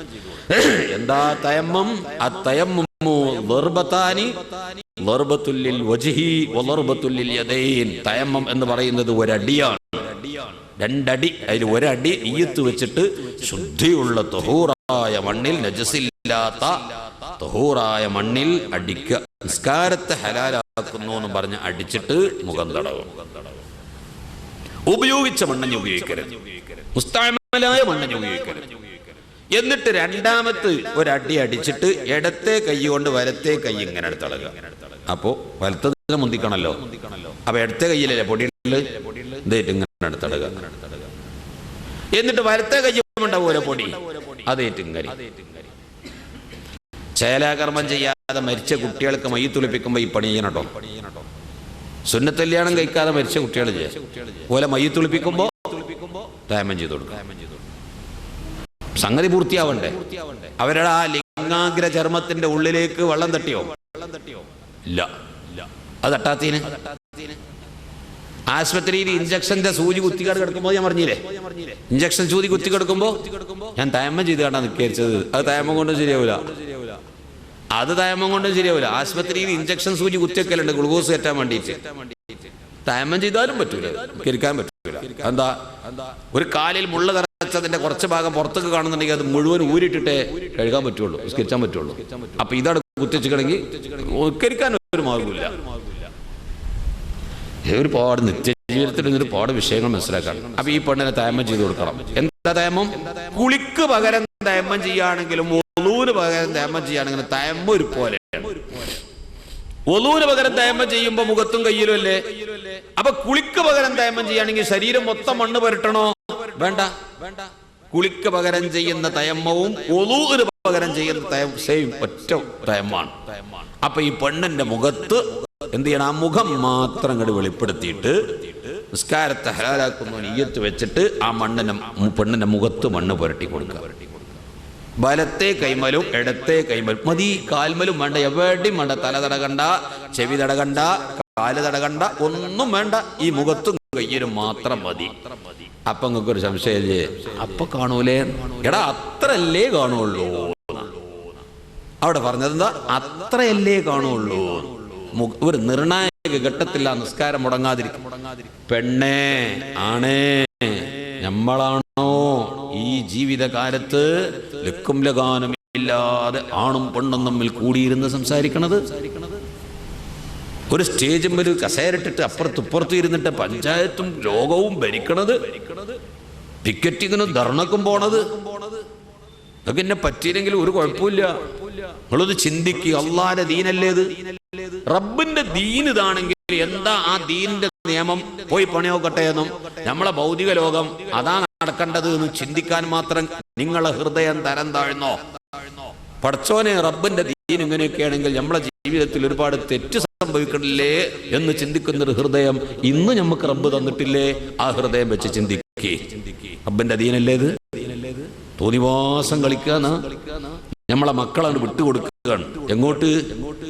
[SPEAKER 1] എന്താ തയമ്മം? അത്തയമ്മുമു ദർബതാനി, ദർബത്തുൽ ലിൽ വജ്ഹി വദർബത്തുൽ ലിൽ യദൈൻ. തയമ്മം എന്ന് പറയുന്നത് ഒരടിയാണ്, 2 അടി. അതിൽ ഒരടി ഈയത്ത് വെച്ചിട്ട് ശുദ്ധിയുള്ള തഹൂറായ മണ്ണിൽ, നജസില്ലാത്ത തഹൂറായ മണ്ണിൽ അടിക്കുക. നിസ്കാരത്തെ ഹലാലാക്കുന്നു എന്ന് പറഞ്ഞ് അടിച്ചിട്ട് മുഖം തടവും. ഉപയോഗിച്ച മണ്ണഞ്ഞ് ഉപയോഗിക്കരുത്, മുസ്തഅമലായ മണ്ണഞ്ഞ് ഉപയോഗിക്കരുത്. എന്നിട്ട് രണ്ടാമത്തെ ഒരടി അടിച്ചിട്ട് ഇടത്തെ കൈ കൊണ്ട് വലത്തെ കൈ ഇങ്ങനെ എടുത്തളകുക. അപ്പോ വലത്തതിനെ മുന്തിക്കണല്ലോ, അപ്പൊ ഇടത്തെ കൈയിലല്ലേ പൊടിയുള്ളത്, ഇതേറ്റ് ഇങ്ങനെ എടുത്തളകുക. എന്നിട്ട് വലത്തെ കയ്യുണ്ടാവൂല പൊടി, അതേറ്റിങ്ങരി. ചേലാകർമ്മം ചെയ്യാതെ മരിച്ച കുട്ടികൾക്ക് മയ്യിത്തുളിപ്പിക്കുമ്പോൾ ഈ പണി ചെയ്യണട്ടോ. സുന്നത്ത് കല്യാണം കഴിക്കാതെ മരിച്ച കുട്ടികൾ ചെയ്യാം. പോലെ മയ്യിത്തുളിപ്പിക്കുമ്പോൾ തയമ്മം ചെയ്ത് കൊടുക്കുക. സംഗതി പൂർത്തിയാവണ്ടേ? അവരുടെ ആ ലിംഗാഗ്ര ചർമ്മത്തിന്റെ ഉള്ളിലേക്ക് വെള്ളം തട്ടിയോ? ഇല്ല. അത് തട്ടാത്തീന് ആശുപത്രിയിൽ ഇഞ്ചക്ഷന്റെ സൂചി കുത്തിക്കാട് കിടക്കുമ്പോൾ ഞാൻ പറഞ്ഞില്ലേ, ഇഞ്ചക്ഷൻ സൂചി കുത്തി കിടക്കുമ്പോ ഞാൻ തയമ്മം ചെയ്ത് കണ്ടാ നിൽക്കരിച്ചത്. അത് തയമ്മം കൊണ്ടും ശരിയാവൂല, അത് തയമ്മം കൊണ്ടും ശരിയാവൂല. ആശുപത്രിയിൽ ഇഞ്ചക്ഷൻ സൂചി കുത്തിവെക്കലുണ്ട് ഗ്ലൂക്കോസ് കയറ്റാൻ വേണ്ടിയിട്ട്. തയമ്മം ചെയ്താലും പറ്റൂല, കരിക്കാൻ പറ്റൂല. എന്താ? ഒരു കാലിൽ മുള്ള തറച്ചതിന്റെ കുറച്ച് ഭാഗം പുറത്തേക്ക് കാണുന്നുണ്ടെങ്കിൽ അത് മുഴുവൻ ഊരിട്ടിട്ടേ കഴുകാൻ പറ്റുള്ളൂ, കരിച്ചാൻ പറ്റുള്ളൂ. അപ്പൊ ഇതാണ് കുത്തിച്ചിക്കണമെങ്കിൽ കരിക്കാൻ ഒരു മാർഗമില്ല. ഒരുപാട് നിത്യജീവിതത്തിൽ ഒരുപാട് വിഷയങ്ങൾ മനസ്സിലാക്കണം. അപ്പൊ ഈ പെണ്ണിനെ തയമ്മം ചെയ്ത് കൊടുക്കണം. എന്താ തയമ്മം? കുളിക്ക് പകരം തയമ്മം ചെയ്യുകയാണെങ്കിലും ഒളൂന് പകരം തയമ്മം ചെയ്യുകയാണെങ്കിലും തയമ്മം ഒരു പോലെയാണ്. ഒളൂന് പകരം തയമ്മം ചെയ്യുമ്പോ മുഖത്തും കയ്യിലും അല്ലേ. അപ്പൊ കുളിക്ക് പകരം തയമ്മം ചെയ്യുകയാണെങ്കിൽ ശരീരം മൊത്തം മണ്ണ് പുരട്ടണോ? വേണ്ട. കുളിക്ക് പകരം ചെയ്യുന്ന തയമ്മവും ഒളൂന് പകരം ചെയ്യുന്ന സെയിം ഒറ്റ തയമ്മാണ്. അപ്പൊ ഈ പെണ്ണിന്റെ മുഖത്ത് എന്ത് ചെയ്യണം? ആ മുഖം മാത്രം അങ്ങോട്ട് വെളിപ്പെടുത്തിയിട്ട് നിസ്കാരത്തെ ഹലാലാക്കുന്ന നിയ്യത്ത് വെച്ചിട്ട് ആ പെണ്ണിന്റെ മുഖത്ത് മണ്ണ് പുരട്ടി കൊടുക്കുക. വലത്തെ കൈമലും ഇടത്തെ കൈമലും മതി. കാൽമലും വേണ്ട, എവിടെയും വേണ്ട. തല തടകണ്ട, ചെവി തടകണ്ട, കാല് തടകണ്ട, ഒന്നും വേണ്ട. ഈ മുഖത്തും കയ്യിലും മാത്രം മതി. അപ്പൊ നിങ്ങൾക്കൊരു സംശയല്ലേ? അപ്പൊ കാണൂലേ? എടാ അത്രയല്ലേ കാണുള്ളൂ. അവിടെ പറഞ്ഞത് എന്താ? അത്രയല്ലേ കാണുള്ളൂ. ഒരു നിർണായക ഘട്ടത്തില്ല നിസ്കാരം മുടങ്ങാതിരിക്കും. പെണ്ണേ ആണേ, നമ്മളാണോ ഈ ജീവിതകാലത്ത് ലക്കും ലഗാനമില്ലാതെ ആണും പെണ്ണും തമ്മിൽ കൂടിയിരുന്ന് സംസാരിക്കണത്? ഒരു സ്റ്റേജും ഒരു കസേരട്ടിട്ട് അപ്പുറത്തും ഇരുന്നിട്ട് പഞ്ചായത്തും ലോകവും ഭരിക്കണത്, ടിക്കറ്റിങ്ങിനും ധർണക്കും പോണത്. അതൊക്കെ എന്നെ പറ്റിയില്ലെങ്കിൽ ഒരു കുഴപ്പമില്ല. നിങ്ങളത് ചിന്തിക്കുക. അള്ളാന്റെ ദീനല്ലേ ഇത്? റബ്ബിന്റെ ദീൻ ഇതാണെങ്കിൽ എന്താ ആ ദീനിന്റെ നിയമം പോയി പണിയോക്കട്ടെ എന്നും നമ്മളെ ഭൗതിക ലോകം അതാ നടക്കേണ്ടത് എന്ന് ചിന്തിക്കാൻ മാത്രം നിങ്ങളെ ഹൃദയം തരം താഴ്ന്നോ? പടച്ചോനെ, റബ്ബിന്റെ ദീൻ ഇങ്ങനെയൊക്കെയാണെങ്കിൽ നമ്മളെ ജീവിതത്തിൽ ഒരുപാട് തെറ്റ് സംഭവിക്കണില്ലേ എന്ന് ചിന്തിക്കുന്നൊരു ഹൃദയം ഇന്ന് നമുക്ക് റബ്ബ് തന്നിട്ടില്ലേ? ആ ഹൃദയം വെച്ച് ചിന്തിക്കേ. റബ്ബിന്റെ ദീനല്ലേ ഇത്? തോന്നിവാസം കളിക്കാന്ന് നമ്മളെ മക്കളാണ് വിട്ടുകൊടുക്കുകയാണ്. എങ്ങോട്ട്?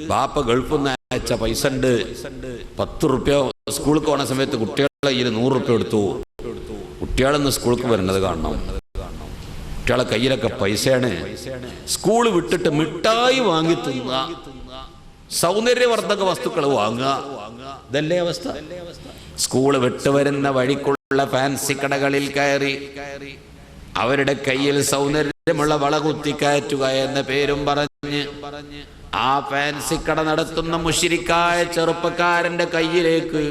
[SPEAKER 1] ബാപ്പ ഗൾഫിൽ നിന്ന് അയച്ച പൈസ ഉണ്ട്, 10 റുപ്യ സ്കൂളിൽ പോണ സമയത്ത് കുട്ടികളെ കയ്യിൽ 100 റുപ്യ എടുത്തു. കുട്ടികളെന്ന് സ്കൂൾക്ക് വരുന്നത് കാണണം. കുട്ടികളെ കയ്യിലൊക്കെ പൈസയാണ്. സ്കൂള് വിട്ടിട്ട് മിഠായി വാങ്ങി തിന്നുക, സൗന്ദര്യവർദ്ധക വസ്തുക്കൾ വാങ്ങുക. ഇതല്ലേ അവസ്ഥ? സ്കൂള് വിട്ടുവരുന്ന വഴിക്കുള്ള ഫാൻസി കടകളിൽ കയറി അവരുടെ കയ്യിൽ സൗന്ദര്യമുള്ള വള കുത്തിക്കയറ്റുക എന്ന പേരും പറഞ്ഞ് ആ ഫാൻസി കട നടത്തുന്ന മുശ്രിക്കായ ചെറുപ്പക്കാരന്റെ കയ്യിലേക്ക്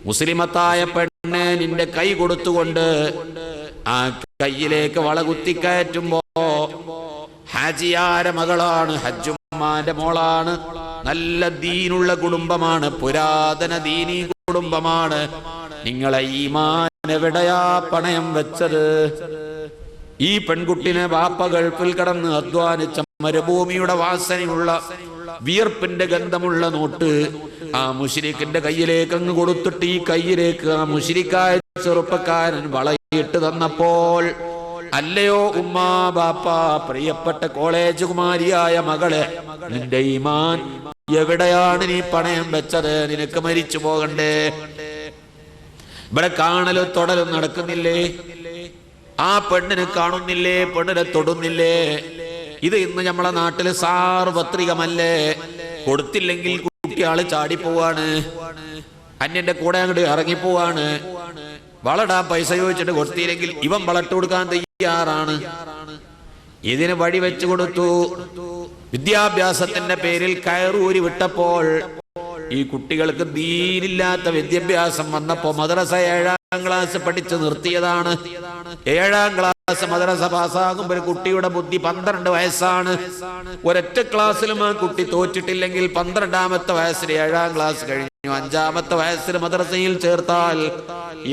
[SPEAKER 1] മുസ്ലിമത്തായ പെണ്ണെ നിന്റെ കൈ കൊടുത്തുകൊണ്ട് ആ കയ്യിലേക്ക് വള കുത്തിക്കയറ്റുമ്പോ ഹാജിയാര മകളാണ്, ഹജ്ജുമ്മാന്റെ മോളാണ്, നല്ല ദീനുള്ള കുടുംബമാണ്, പുരാതന ദീനീ കുടുംബമാണ്. നിങ്ങളെ ഈമാൻ എവിടെയാ പണയം വെച്ചത്? ഈ പെൺകുട്ടിനെ ബാപ്പ ഗൾഫിൽ കടന്ന് അധ്വാനിച്ച മരുഭൂമിയുടെ വാസനയുള്ള വിയർപ്പിന്റെ ഗന്ധമുള്ള നോട്ട് ആ മുശ്രിക്കിന്റെ കയ്യിലേക്ക് അങ്ങ് കൊടുത്തിട്ട് ഈ കയ്യിലേക്ക് ആ മുശ്രിക്കായ ചെറുപ്പക്കാരൻ വളയിട്ട് തന്നപ്പോൾ, അല്ലയോ ഉമ്മാ ബാപ്പ, പ്രിയപ്പെട്ട കോളേജ് കുമാരിയായ മകളെ, നിന്റെ ഈമാൻ എവിടെയാണ് നീ പണയം വെച്ചത്? നിനക്ക് മരിച്ചു പോകണ്ടേ? ഇവിടെ കാണലും തൊടലും നടക്കുന്നില്ലേ? ആ പെണ്ണിനെ കാണുന്നില്ലേ? പെണ്ണിനെ തൊടുന്നില്ലേ? ഇത് ഇന്ന് നമ്മളെ നാട്ടില് സാർവത്രികമല്ലേ? കൊടുത്തില്ലെങ്കിൽ കുട്ടിയാള് ചാടിപ്പോവാണ്, അന്യന്റെ കൂടെ അങ്ങോട്ട് ഇറങ്ങിപ്പോവാണ്. വളടാൻ പൈസ ചോദിച്ചിട്ട് കൊടുത്തില്ലെങ്കിൽ ഇവൻ വളട്ട് കൊടുക്കാൻ തയ്യാറാണ്. ഇതിന് വഴി വെച്ചു കൊടുത്തു. വിദ്യാഭ്യാസത്തിന്റെ പേരിൽ കയറൂരി വിട്ടപ്പോൾ ഈ കുട്ടികൾക്ക് ദീനില്ലാത്ത വിദ്യാഭ്യാസം വന്നപ്പോ മദ്രസ 7ാം ക്ലാസ് പഠിച്ച് നിർത്തിയതാണ്. 7ാം ക്ലാസ് മദ്രസ പാസ്സാകുമ്പോൾ ഒരു കുട്ടിയുടെ ബുദ്ധി 12 വയസ്സാണ്. ഒരൊറ്റ ക്ലാസ്സിലും ആ കുട്ടി തോറ്റിട്ടില്ലെങ്കിൽ 12ാമത്തെ വയസ്സിൽ 7ാം ക്ലാസ് കഴിഞ്ഞു. 5ാമത്തെ വയസ്സിൽ മദ്രസയിൽ ചേർത്താൽ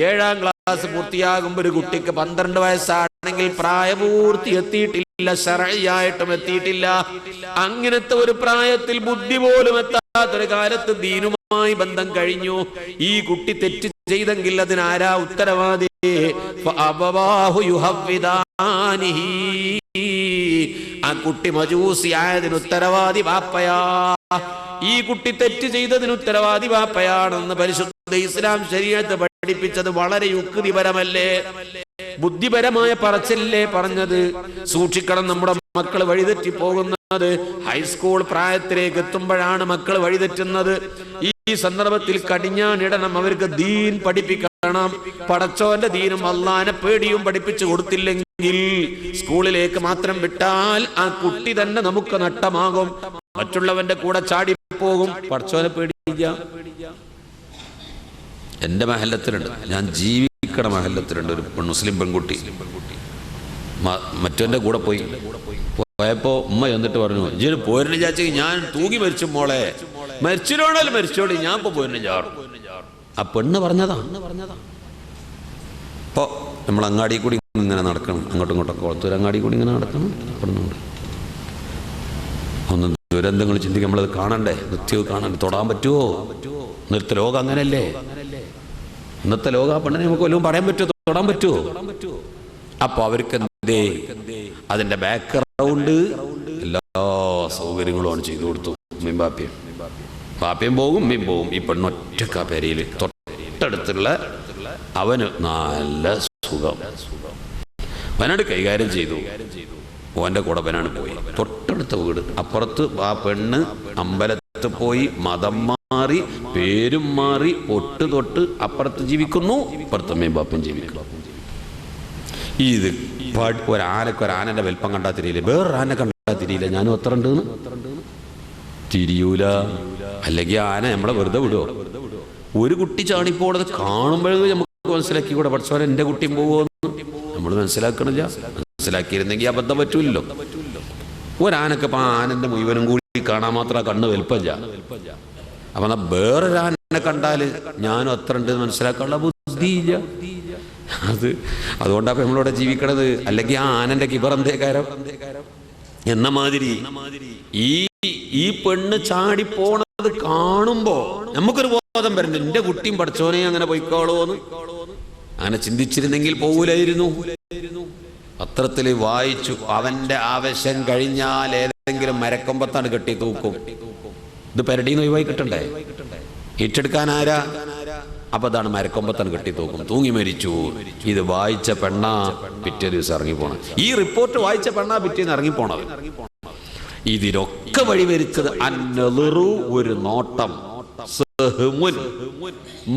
[SPEAKER 1] 7ാം ക്ലാസ് പൂർത്തിയാകുമ്പോൾ ഒരു കുട്ടിക്ക് 12 വയസ്സാണെങ്കിൽ പ്രായപൂർത്തി എത്തിയിട്ടില്ല, ശർഈയായിട്ടും എത്തിയിട്ടില്ല. അങ്ങനത്തെ ഒരു പ്രായത്തിൽ ബുദ്ധി പോലും എത്താത്തൊരു കാലത്ത് ദീനുമായി ബന്ധം കഴിഞ്ഞു. ഈ കുട്ടി തെറ്റ് ചെയ്തെങ്കിൽ അതിനാരാ ഉത്തരവാദി? ആ കുട്ടി മജൂസി ആയതിന് ഉത്തരവാദി ബാപ്പയാ. ഈ കുട്ടി തെറ്റ് ചെയ്തതിന് ഉത്തരവാദി ബാപ്പയാണെന്ന് പരിശുദ്ധ ഇസ്ലാം ശരീഅത്ത് പഠിപ്പിച്ചത് വളരെ യുക്തിപരമല്ലേ? ബുദ്ധിപരമായ പറച്ചല്ലേ പറഞ്ഞത്? സൂക്ഷിക്കണം, നമ്മുടെ മക്കൾ വഴിതെറ്റി പോകുന്നത് ഹൈസ്കൂൾ പ്രായത്തിലേക്ക് എത്തുമ്പോഴാണ് മക്കൾ വഴിതെറ്റുന്നത്. ഈ സന്ദർഭത്തിൽ കടിഞ്ഞാണിടണം, അവർക്ക് ദീൻ പഠിപ്പിക്കണം. പടച്ചോന്റെ ദീനും അള്ളാനെ പേടിയും പഠിപ്പിച്ചു കൊടുത്തില്ലെങ്കിൽ സ്കൂളിലേക്ക് മാത്രം വിട്ടാൽ ആ കുട്ടി തന്നെ നമുക്ക് നഷ്ടമാകും, മറ്റുള്ളവന്റെ കൂടെ ചാടിപ്പോകും. പടച്ചോനെ പേടിയില്ല. എന്റെ മഹല്ലത്തിലുണ്ട്, ഞാൻ ജീവിക്കണ മഹല്ലത്തിലുണ്ട് ഒരു മുസ്ലിം പെൺകുട്ടി. മറ്റവന്റെ കൂടെ പോയപ്പോ ഉമ്മ എന്നിട്ട് പറഞ്ഞു, ഇജ്ജ് പോരിന് ചാച്ചി ഞാൻ തൂങ്ങി മരിച്ചു മോളെ, മരിച്ചിട്ടോണല്ലോ മരിച്ചോളി, ഞാൻ ഇപ്പൊ പോരിന് ചാടും. ആ പെണ്ണ് പറഞ്ഞതാ. അപ്പൊ
[SPEAKER 2] നമ്മൾ അങ്ങാടി കൂടി ഇങ്ങനെ നടക്കണം, അങ്ങോട്ടും ഇങ്ങോട്ടൊക്കെ കുളത്തൂർ അങ്ങാടി കൂടി ഇങ്ങനെ നടക്കണം. അവിടുന്നുണ്ട് ഒന്ന് ദുരന്തങ്ങൾ ചിന്തിക്കാൻ നമ്മളത് കാണണ്ടേ, നിത്യവും കാണണ്ടേ, തൊടാൻ പറ്റുമോ? ഇന്നത്തെ ലോകം അങ്ങനല്ലേ? ഇന്നത്തെ ലോകം ആ പെണ്ണിനെ നമുക്ക് വല്ലതും പറയാൻ പറ്റുമോ? തൊടാൻ പറ്റുമോ? അപ്പൊ അവർക്ക് എന്തേ അതിന്റെ ബാക്ക്ഗ്രൗണ്ട് എല്ലാ സൗകര്യങ്ങളും ചെയ്തു കൊടുത്തു. ബാപ്പയും പോകും, ഉമ്മയും പോകും. ഈ പെണ്ണൊറ്റക്ക പേരയിൽ തൊട്ടടുത്തുള്ള അവന് നല്ല സുഖം. അവനോട് കൈകാര്യം ചെയ്തു. ഓൻ്റെ കൂടെ അവനാണ് പോയി. തൊട്ടടുത്ത വീട്, അപ്പുറത്ത് ആ പെണ്ണ് അമ്പലത്തിൽ പോയി മതം മാറി പേരും മാറി തൊട്ട് അപ്പുറത്ത് ജീവിക്കുന്നു, ഇപ്പുറത്ത് അമ്മയും ബാപ്പയും ജീവിക്കുന്നു. ഇത് ഒരാനൻ്റെ വലിപ്പം കണ്ടാൽ തിരിയില്ല, വേറൊരാനെ കണ്ടാൽ തിരിയില്ല. ഞാനും അത്ര ഉണ്ടെന്ന് തിരിയൂല. അല്ലെങ്കിൽ ആന നമ്മളെ വെറുതെ വിടുവോ? ഒരു കുട്ടി ചാണിപ്പോണത് കാണുമ്പോഴേ നമുക്ക് മനസ്സിലാക്കി കൂടെ പഠിച്ചവരെ എൻ്റെ കുട്ടിയും പോകുമെന്ന് നമ്മൾ മനസ്സിലാക്കണില്ല. മനസ്സിലാക്കിയിരുന്നെങ്കിൽ അബദ്ധം പറ്റൂലല്ലോ. ഒരാനൊക്കെ ഇപ്പം ആനൻ്റെ മുഴുവനും കൂടി കാണാൻ മാത്രം കണ്ണ് വലിപ്പമില്ല. അപ്പം എന്നാൽ വേറൊരാനെ കണ്ടാൽ ഞാനും അത്ര ഉണ്ടെന്ന് മനസ്സിലാക്കാനുള്ള ബുദ്ധിയില്ല. അതുകൊണ്ടാണ് നമ്മളിവിടെ ജീവിക്കണത്. അല്ലെങ്കിൽ ആ ആനൻ്റെ കിബറന്തേക്കാരം എന്ന മാതിരി ഈ പെണ്ണ് ചാടിപ്പോണത് കാണുമ്പോ നമുക്കൊരു ബോധം വരുന്നുണ്ട്, എന്റെ കുട്ടിയും പഠിച്ചോനെ അങ്ങനെ പോയിക്കോളൂന്ന്. അങ്ങനെ ചിന്തിച്ചിരുന്നെങ്കിൽ പോകൂലായിരുന്നു. പത്രത്തില് വായിച്ചു, അവന്റെ ആവശ്യം കഴിഞ്ഞാൽ ഏതെങ്കിലും മരക്കൊമ്പത്താണ് കെട്ടി തൂക്കും. ഇത് പെരടീന്ന് ഒഴിവായി കിട്ടണ്ടേ? ഏറ്റെടുക്കാൻ ആരാ? അപ്പൊ അതാണ് മരക്കൊമ്പത്താണ് കെട്ടി തൂക്കും. തൂങ്ങി മരിച്ചു. ഇത് വായിച്ച പെണ്ണ പിറ്റേ ദിവസം ഇറങ്ങിപ്പോണ. ഈ റിപ്പോർട്ട് വായിച്ച പെണ്ണ പിറ്റേന്ന് ഇറങ്ങിപ്പോണത്. ഇതിനൊക്കെ വഴിവരിച്ചത് അന്നളുറു, ഒരു നോട്ടം, സഹ്മുൻ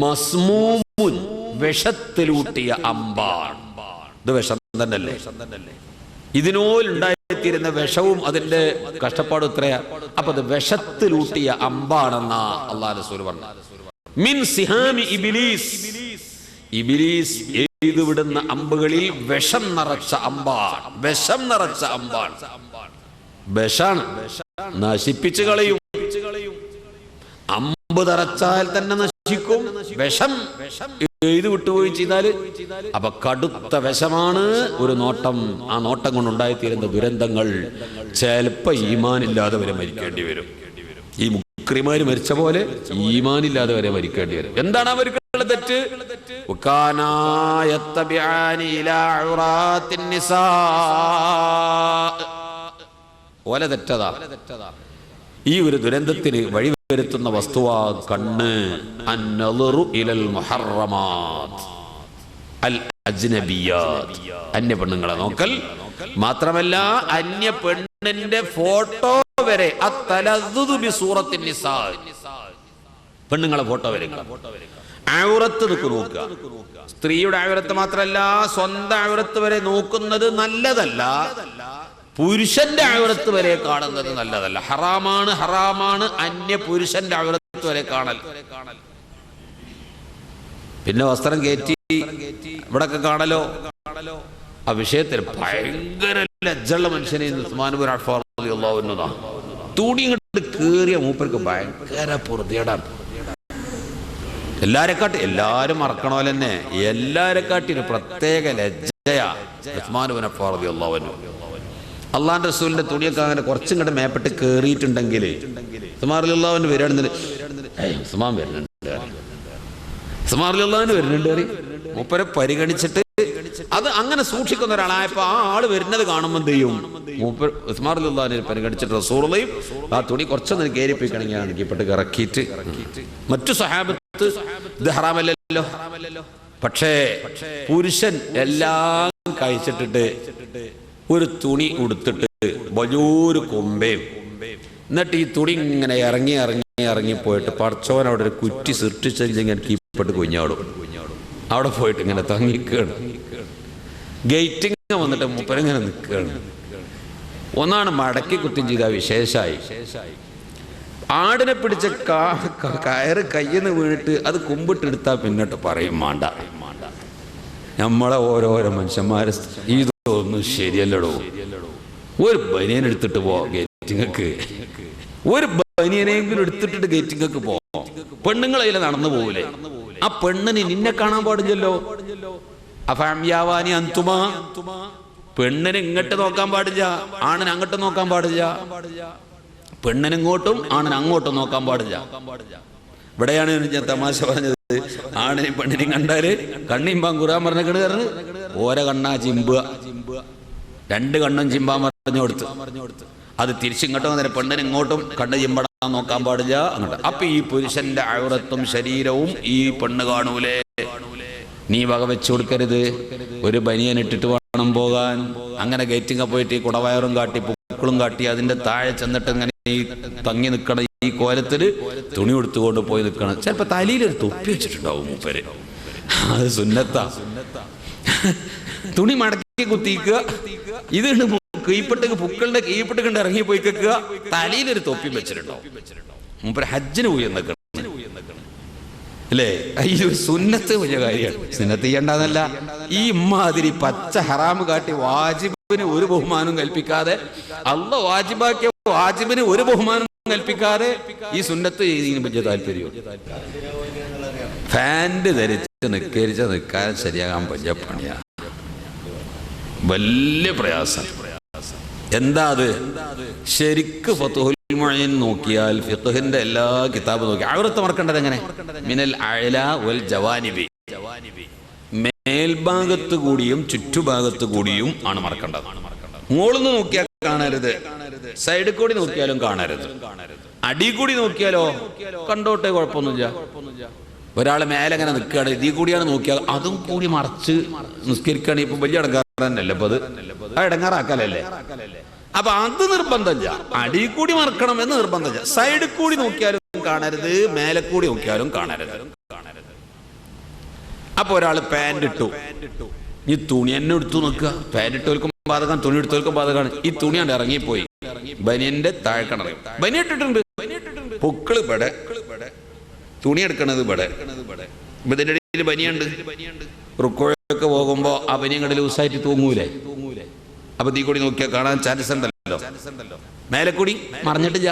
[SPEAKER 2] മസ്മൂമുൻ, വിഷത്തിലൂട്ടിയ അമ്പാണ്. ഇത് വിഷം തന്നെയല്ലേ? ഇതിനോലുണ്ടായിത്തീരുന്ന വിഷവും അതിന്റെ കഷ്ടപ്പാടും എത്രയാ? അപ്പൊ അത് വിഷത്തിലൂട്ടിയ അമ്പാണെന്നാ അല്ലാഹു റസൂൽ പറഞ്ഞു. മിൻ സിഹാമി ഇബ്ലീസ്, ഇബ്ലീസ് എയ്തു വിടുന്ന അമ്പുകളിൽ വിഷം നിറച്ച അമ്പാണ്. വിഷം നിറച്ച അമ്പാണ്. വിഷാണ്, നശിപ്പിച്ചു കളയും. അമ്പ് തറച്ചാൽ തന്നെ നശിക്കും. വിഷം എഴുതി വിട്ടുപോയി ചെയ്താല് അപ്പൊ കടുത്ത വിഷമാണ് ഒരു നോട്ടം. ആ നോട്ടം കൊണ്ടുണ്ടായിത്തീരുന്ന ദുരന്തങ്ങൾ ചിലപ്പോ ഈമാനില്ലാതെ വരെ മരിക്കേണ്ടി വരും. ഈ മുക്രിമാര് മരിച്ച പോലെ ഈമാനില്ലാതെ വരെ മരിക്കേണ്ടി വരും. എന്താണ് അവർക്കുള്ള തെറ്റ്? ഓല തെറ്റതാ. ഈ ഒരു ദുരന്തത്തിന് വഴിവരുത്തുന്ന വസ്തുവാ കണ്ണ്. അന്നളുറു ഇലൽ മുഹറമാത്ത് അൽ അജ്നബിയാത്ത്, അന്യ പെണ്ണുങ്ങളെ നോക്കൽ. മാത്രമല്ല അന്യ പെണ്ണിന്റെ ഫോട്ടോ വരെ, അത്തലദ്ദുദു ബിസൂറത്തിൻ നിസാ, പെണ്ണുങ്ങളെ ഫോട്ടോ വരെ ഔറത്ത് നോക്കുക. സ്ത്രീയുടെ ഔറത്ത് മാത്രമല്ല, സ്വന്തം ഔറത്ത് വരെ നോക്കുന്നത് നല്ലതല്ല. പുരുഷന്റെ ഔറത്ത് വരെ കാണുന്നത് നല്ലതല്ല. ഹറാമാണ്, ഹറാമാണ് അന്യ പുരുഷന്റെ ഔറത്ത് വരെ കാണൽ. പിന്നെ വസ്ത്രം കയറ്റി ഇവിടൊക്കെ കാണലോ. ആ വിഷയത്തിൽ ഭയങ്കര ലജ്ജുള്ള മനുഷ്യനെ ഉസ്മാൻ ഇബ്നു അഫ്ഫാൻ റളിയല്ലാഹു അൻഹു തുണി ഇങ്ങോട്ട് കേറിയ മൂപ്പർക്ക് ഭയങ്കര പൊറുതിയേടാണ്. എല്ലാരും മറക്കണ തന്നെ എല്ലാരെക്കാട്ടി ഒരു പ്രത്യേക ലജ്ജയാ ഉസ്മാൻ ഇബ്നു അഫ്ഫാൻ റളിയല്ലാഹു അൻഹു. അള്ളാന്റെ റസൂലിന്റെ തുണിയൊക്കെ അങ്ങനെ കുറച്ചും കൂടെ മേപ്പെട്ട് കേറിയിട്ടുണ്ടെങ്കിൽ ഉസ്മാൻ റളിയല്ലാഹു അൻഹു ഉസ്മാൻ വരുന്നുണ്ട് മൂപ്പരെ പരിഗണിച്ചിട്ട് അത് അങ്ങനെ സൂക്ഷിക്കുന്ന ഒരാളായപ്പോ ആ ആള് വരുന്നത് കാണുമ്പോൾ എന്ത് ചെയ്യും? മൂപ്പർ ഉസ്മാൻ റളിയല്ലാഹു അൻഹു പരിഗണിച്ചിട്ട് റസൂലുള്ളാഹിയും ആ തുണി കുറച്ചൊന്ന് കയറിപ്പിക്കണമെങ്കിൽ അടുക്കിപ്പെട്ട് ഇറക്കിയിട്ട് മറ്റു സഹാബത്ത് ഇത് ഹറാമല്ലല്ലോ. പക്ഷേ പുരുഷൻ എല്ലാം കഴിച്ചിട്ടിട്ട് ഒരു തുണി ഉടുത്തിട്ട് വലിയൊരു കൊമ്പയും, എന്നിട്ട് ഈ തുണി ഇങ്ങനെ ഇറങ്ങി പോയിട്ട് പടച്ചോൻ അവിടെ ഒരു കുറ്റി സൃഷ്ടിച്ചില്ലെങ്കിൽ കീഴ്പ്പെട്ട് കുഞ്ഞാടും. അവിടെ പോയിട്ട് ഇങ്ങനെ തങ്ങിക്കുകയാണ്. ഗേറ്റിങ് വന്നിട്ട് മൂപ്പരിങ്ങനെ നിൽക്കുകയാണ്. ഒന്നാണ് മടക്കി കുറ്റം ചെയ്ത വിശേഷമായി. ആടിനെ പിടിച്ച കയറ് കയ്യിൽ നിന്ന് വീണിട്ട് അത് കുമ്പിട്ടെടുത്താൽ പിന്നോട്ട് പറയും വേണ്ട. നമ്മളെ ഓരോരോ മനുഷ്യന്മാരെ ഇതൊന്നും ശരിയല്ലടോ. ഒരു ബനിയൻ എടുത്തിട്ട് പോ ഗേറ്റിങ്ങക്ക്, ഒരു ബനിയനെങ്കിലും എടുത്തിട്ട് ഗേറ്റിങ്ങക്ക് പോ. പെണ്ണുങ്ങളതിൽ നടന്നു പോകൂലേ? ആ പെണ്ണിന് നിന്നെ കാണാൻ പാടില്ലല്ലോ. അഫഅംയാവാനി അൻതുമാ, പെണ്ണിന് ഇങ്ങോട്ട് നോക്കാൻ പാടില്ല, ആണിന് അങ്ങോട്ട് നോക്കാൻ പാടില്ല, പെണ്ണിന് ഇങ്ങോട്ടും ആണിന് അങ്ങോട്ടും നോക്കാൻ പാടില്ല. ഇവിടെയാണ് ഞാൻ തമാശ പറഞ്ഞത്. ആണിനെയും പെണ്ണിനെയും കണ്ടാല് കണ്ണിമ്പാൻ ഖുർആൻ പറഞ്ഞ കിടന്ന് ഓരോ കണ്ണാ ചിമ്പുക, രണ്ട് കണ്ണും ചിമ്പാൻ പറഞ്ഞു കൊടുത്ത്, അത് തിരിച്ചിങ്ങോട്ടും അങ്ങനെ പെണ്ണിന് ഇങ്ങോട്ടും കണ്ണ് ചിമ്പടാൻ നോക്കാൻ പാടില്ല അങ്ങോട്ട്. അപ്പൊ ഈ പുരുഷന്റെ ഔറത്തും ശരീരവും ഈ പെണ്ണ് കാണൂലേ, നീ വക വെച്ചു കൊടുക്കരുത്. ഒരു ബനിയൻ ഇട്ടിട്ട് വേണം പോകാൻ. അങ്ങനെ ഗേറ്റിങ്ങ പോയിട്ട് ഈ കുടവയറും കാട്ടി പൂക്കളും കാട്ടി അതിന്റെ താഴെ ചെന്നിട്ട് ഇങ്ങനെ ഈ തങ്ങി നിൽക്കണം, ഈ കോലത്തിൽ തുണി എടുത്തുകൊണ്ട് പോയി നിൽക്കണം. ചിലപ്പോ തലയിലൊരു തൊപ്പി വെച്ചിട്ടുണ്ടാവും മൂപ്പര്, അത് സുന്നത്താ. തുണി മടക്കി കുത്തിക്കുക, ഇത് കീഴ്പ്പെട്ട് പൂക്കളുടെ കീഴ്പ്പെട്ട് കണ്ട് ഇറങ്ങി പോയി കേൾക്കുക, തലയിലൊരു തൊപ്പി വെച്ചിട്ടുണ്ടാവും. മൂപ്പര് ഹജ്ജിന് പോയി എന്നൊക്കെ അല്ലേ. ഈ സുന്നത്ത് വലിയ കാര്യമാണ്. സുന്നത്ത് ചെയ്യേണ്ടതല്ല. ഈ ഇമ്മാതിരി പച്ച ഹറാമ് കാട്ടി വാജിബിന് ഒരു ബഹുമാനം കൽപ്പിക്കാതെ, അള്ളാഹ് വാജിബാക്കിയ വാജിബിന് ഒരു ബഹുമാനം കൽപ്പിക്കാതെ ഈ സുന്നത്ത് ചെയ്യുന്നതിന് വലിയ താല്പര്യം. ഫാൻറ് ധരിച്ച് നിൽക്കാൻ ശരിയാകാൻ വലിയ പണിയാ, വലിയ പ്രയാസം. എന്താ അത്? ശരിക്ക് ഫത്ഹുൽ മുഈൻ നോക്കിയാൽ, ഫിഖ്ഹിന്റെ എല്ലാ കിതാബും നോക്കി ഔറത്ത് മറക്കേണ്ടത് എങ്ങനെ? മിനൽ അഅല വൽ ജവാനിബി, മേൽഭാഗത്ത് കൂടിയും ചുറ്റുഭാഗത്ത് കൂടിയും ആണ് മറക്കേണ്ടത്. മുകളിൽ നോക്കിയാൽ കാണരുത്, സൈഡിൽ കൂടി നോക്കിയാലും കാണരുത്, അടി കൂടി നോക്കിയാലോ കണ്ടോട്ടെ, കുഴപ്പമൊന്നുമില്ല. ഒരാൾ മേലെ അങ്ങനെ നിൽക്കുകയാണ്, ഇതിൽ കൂടിയാണ് നോക്കിയാൽ അതും കൂടി മറച്ച് നിസ്കരിക്കുകയാണെങ്കിൽ ഇപ്പൊ വലിയ ഇടങ്ങാറ് തന്നെയല്ലേ. അപ്പൊ അത് ആ ഇടങ്ങാറാക്കലല്ലേ. അപ്പൊ അത് നിർബന്ധമില്ല, അടി കൂടി മറക്കണം എന്ന് നിർബന്ധമില്ല. സൈഡിൽ കൂടി നോക്കിയാലും കാണരുത്, മേലെ കൂടി നോക്കിയാലും കാണരുത്. അപ്പൊ ഒരാൾ പാൻറ് ഇട്ടു, ഈ തുണി തന്നെ എടുത്തു നോക്കുക. പാൻറ് ഇട്ടവർക്കും ബാധകം, തുണി എടുത്തവർക്കും ബാധകമാണ്. ഈ തുണിയാണ് ഇറങ്ങിപ്പോയി, ബനിയന്റെ താഴ്ക്കണത് ബനിയ ഇട്ടിട്ടുണ്ട്, പൊക്കള് ഇവിടെ, തുണി എടുക്കണത് ഇവിടെ, ഇതിന്റെ ഇടയിൽ ബനിയുണ്ട്. റുക്കോയൊക്കെ പോകുമ്പോ ആ ബനിയങ്ങടെ ലൂസായിട്ട് തൂങ്ങൂലേ, അപ്പൊ തീ കൂടി നോക്കിയാൽ കാണാൻ ചാൻസ് ഉണ്ടല്ലോ. മേലെ കൂടി മറഞ്ഞിട്ടില്ല.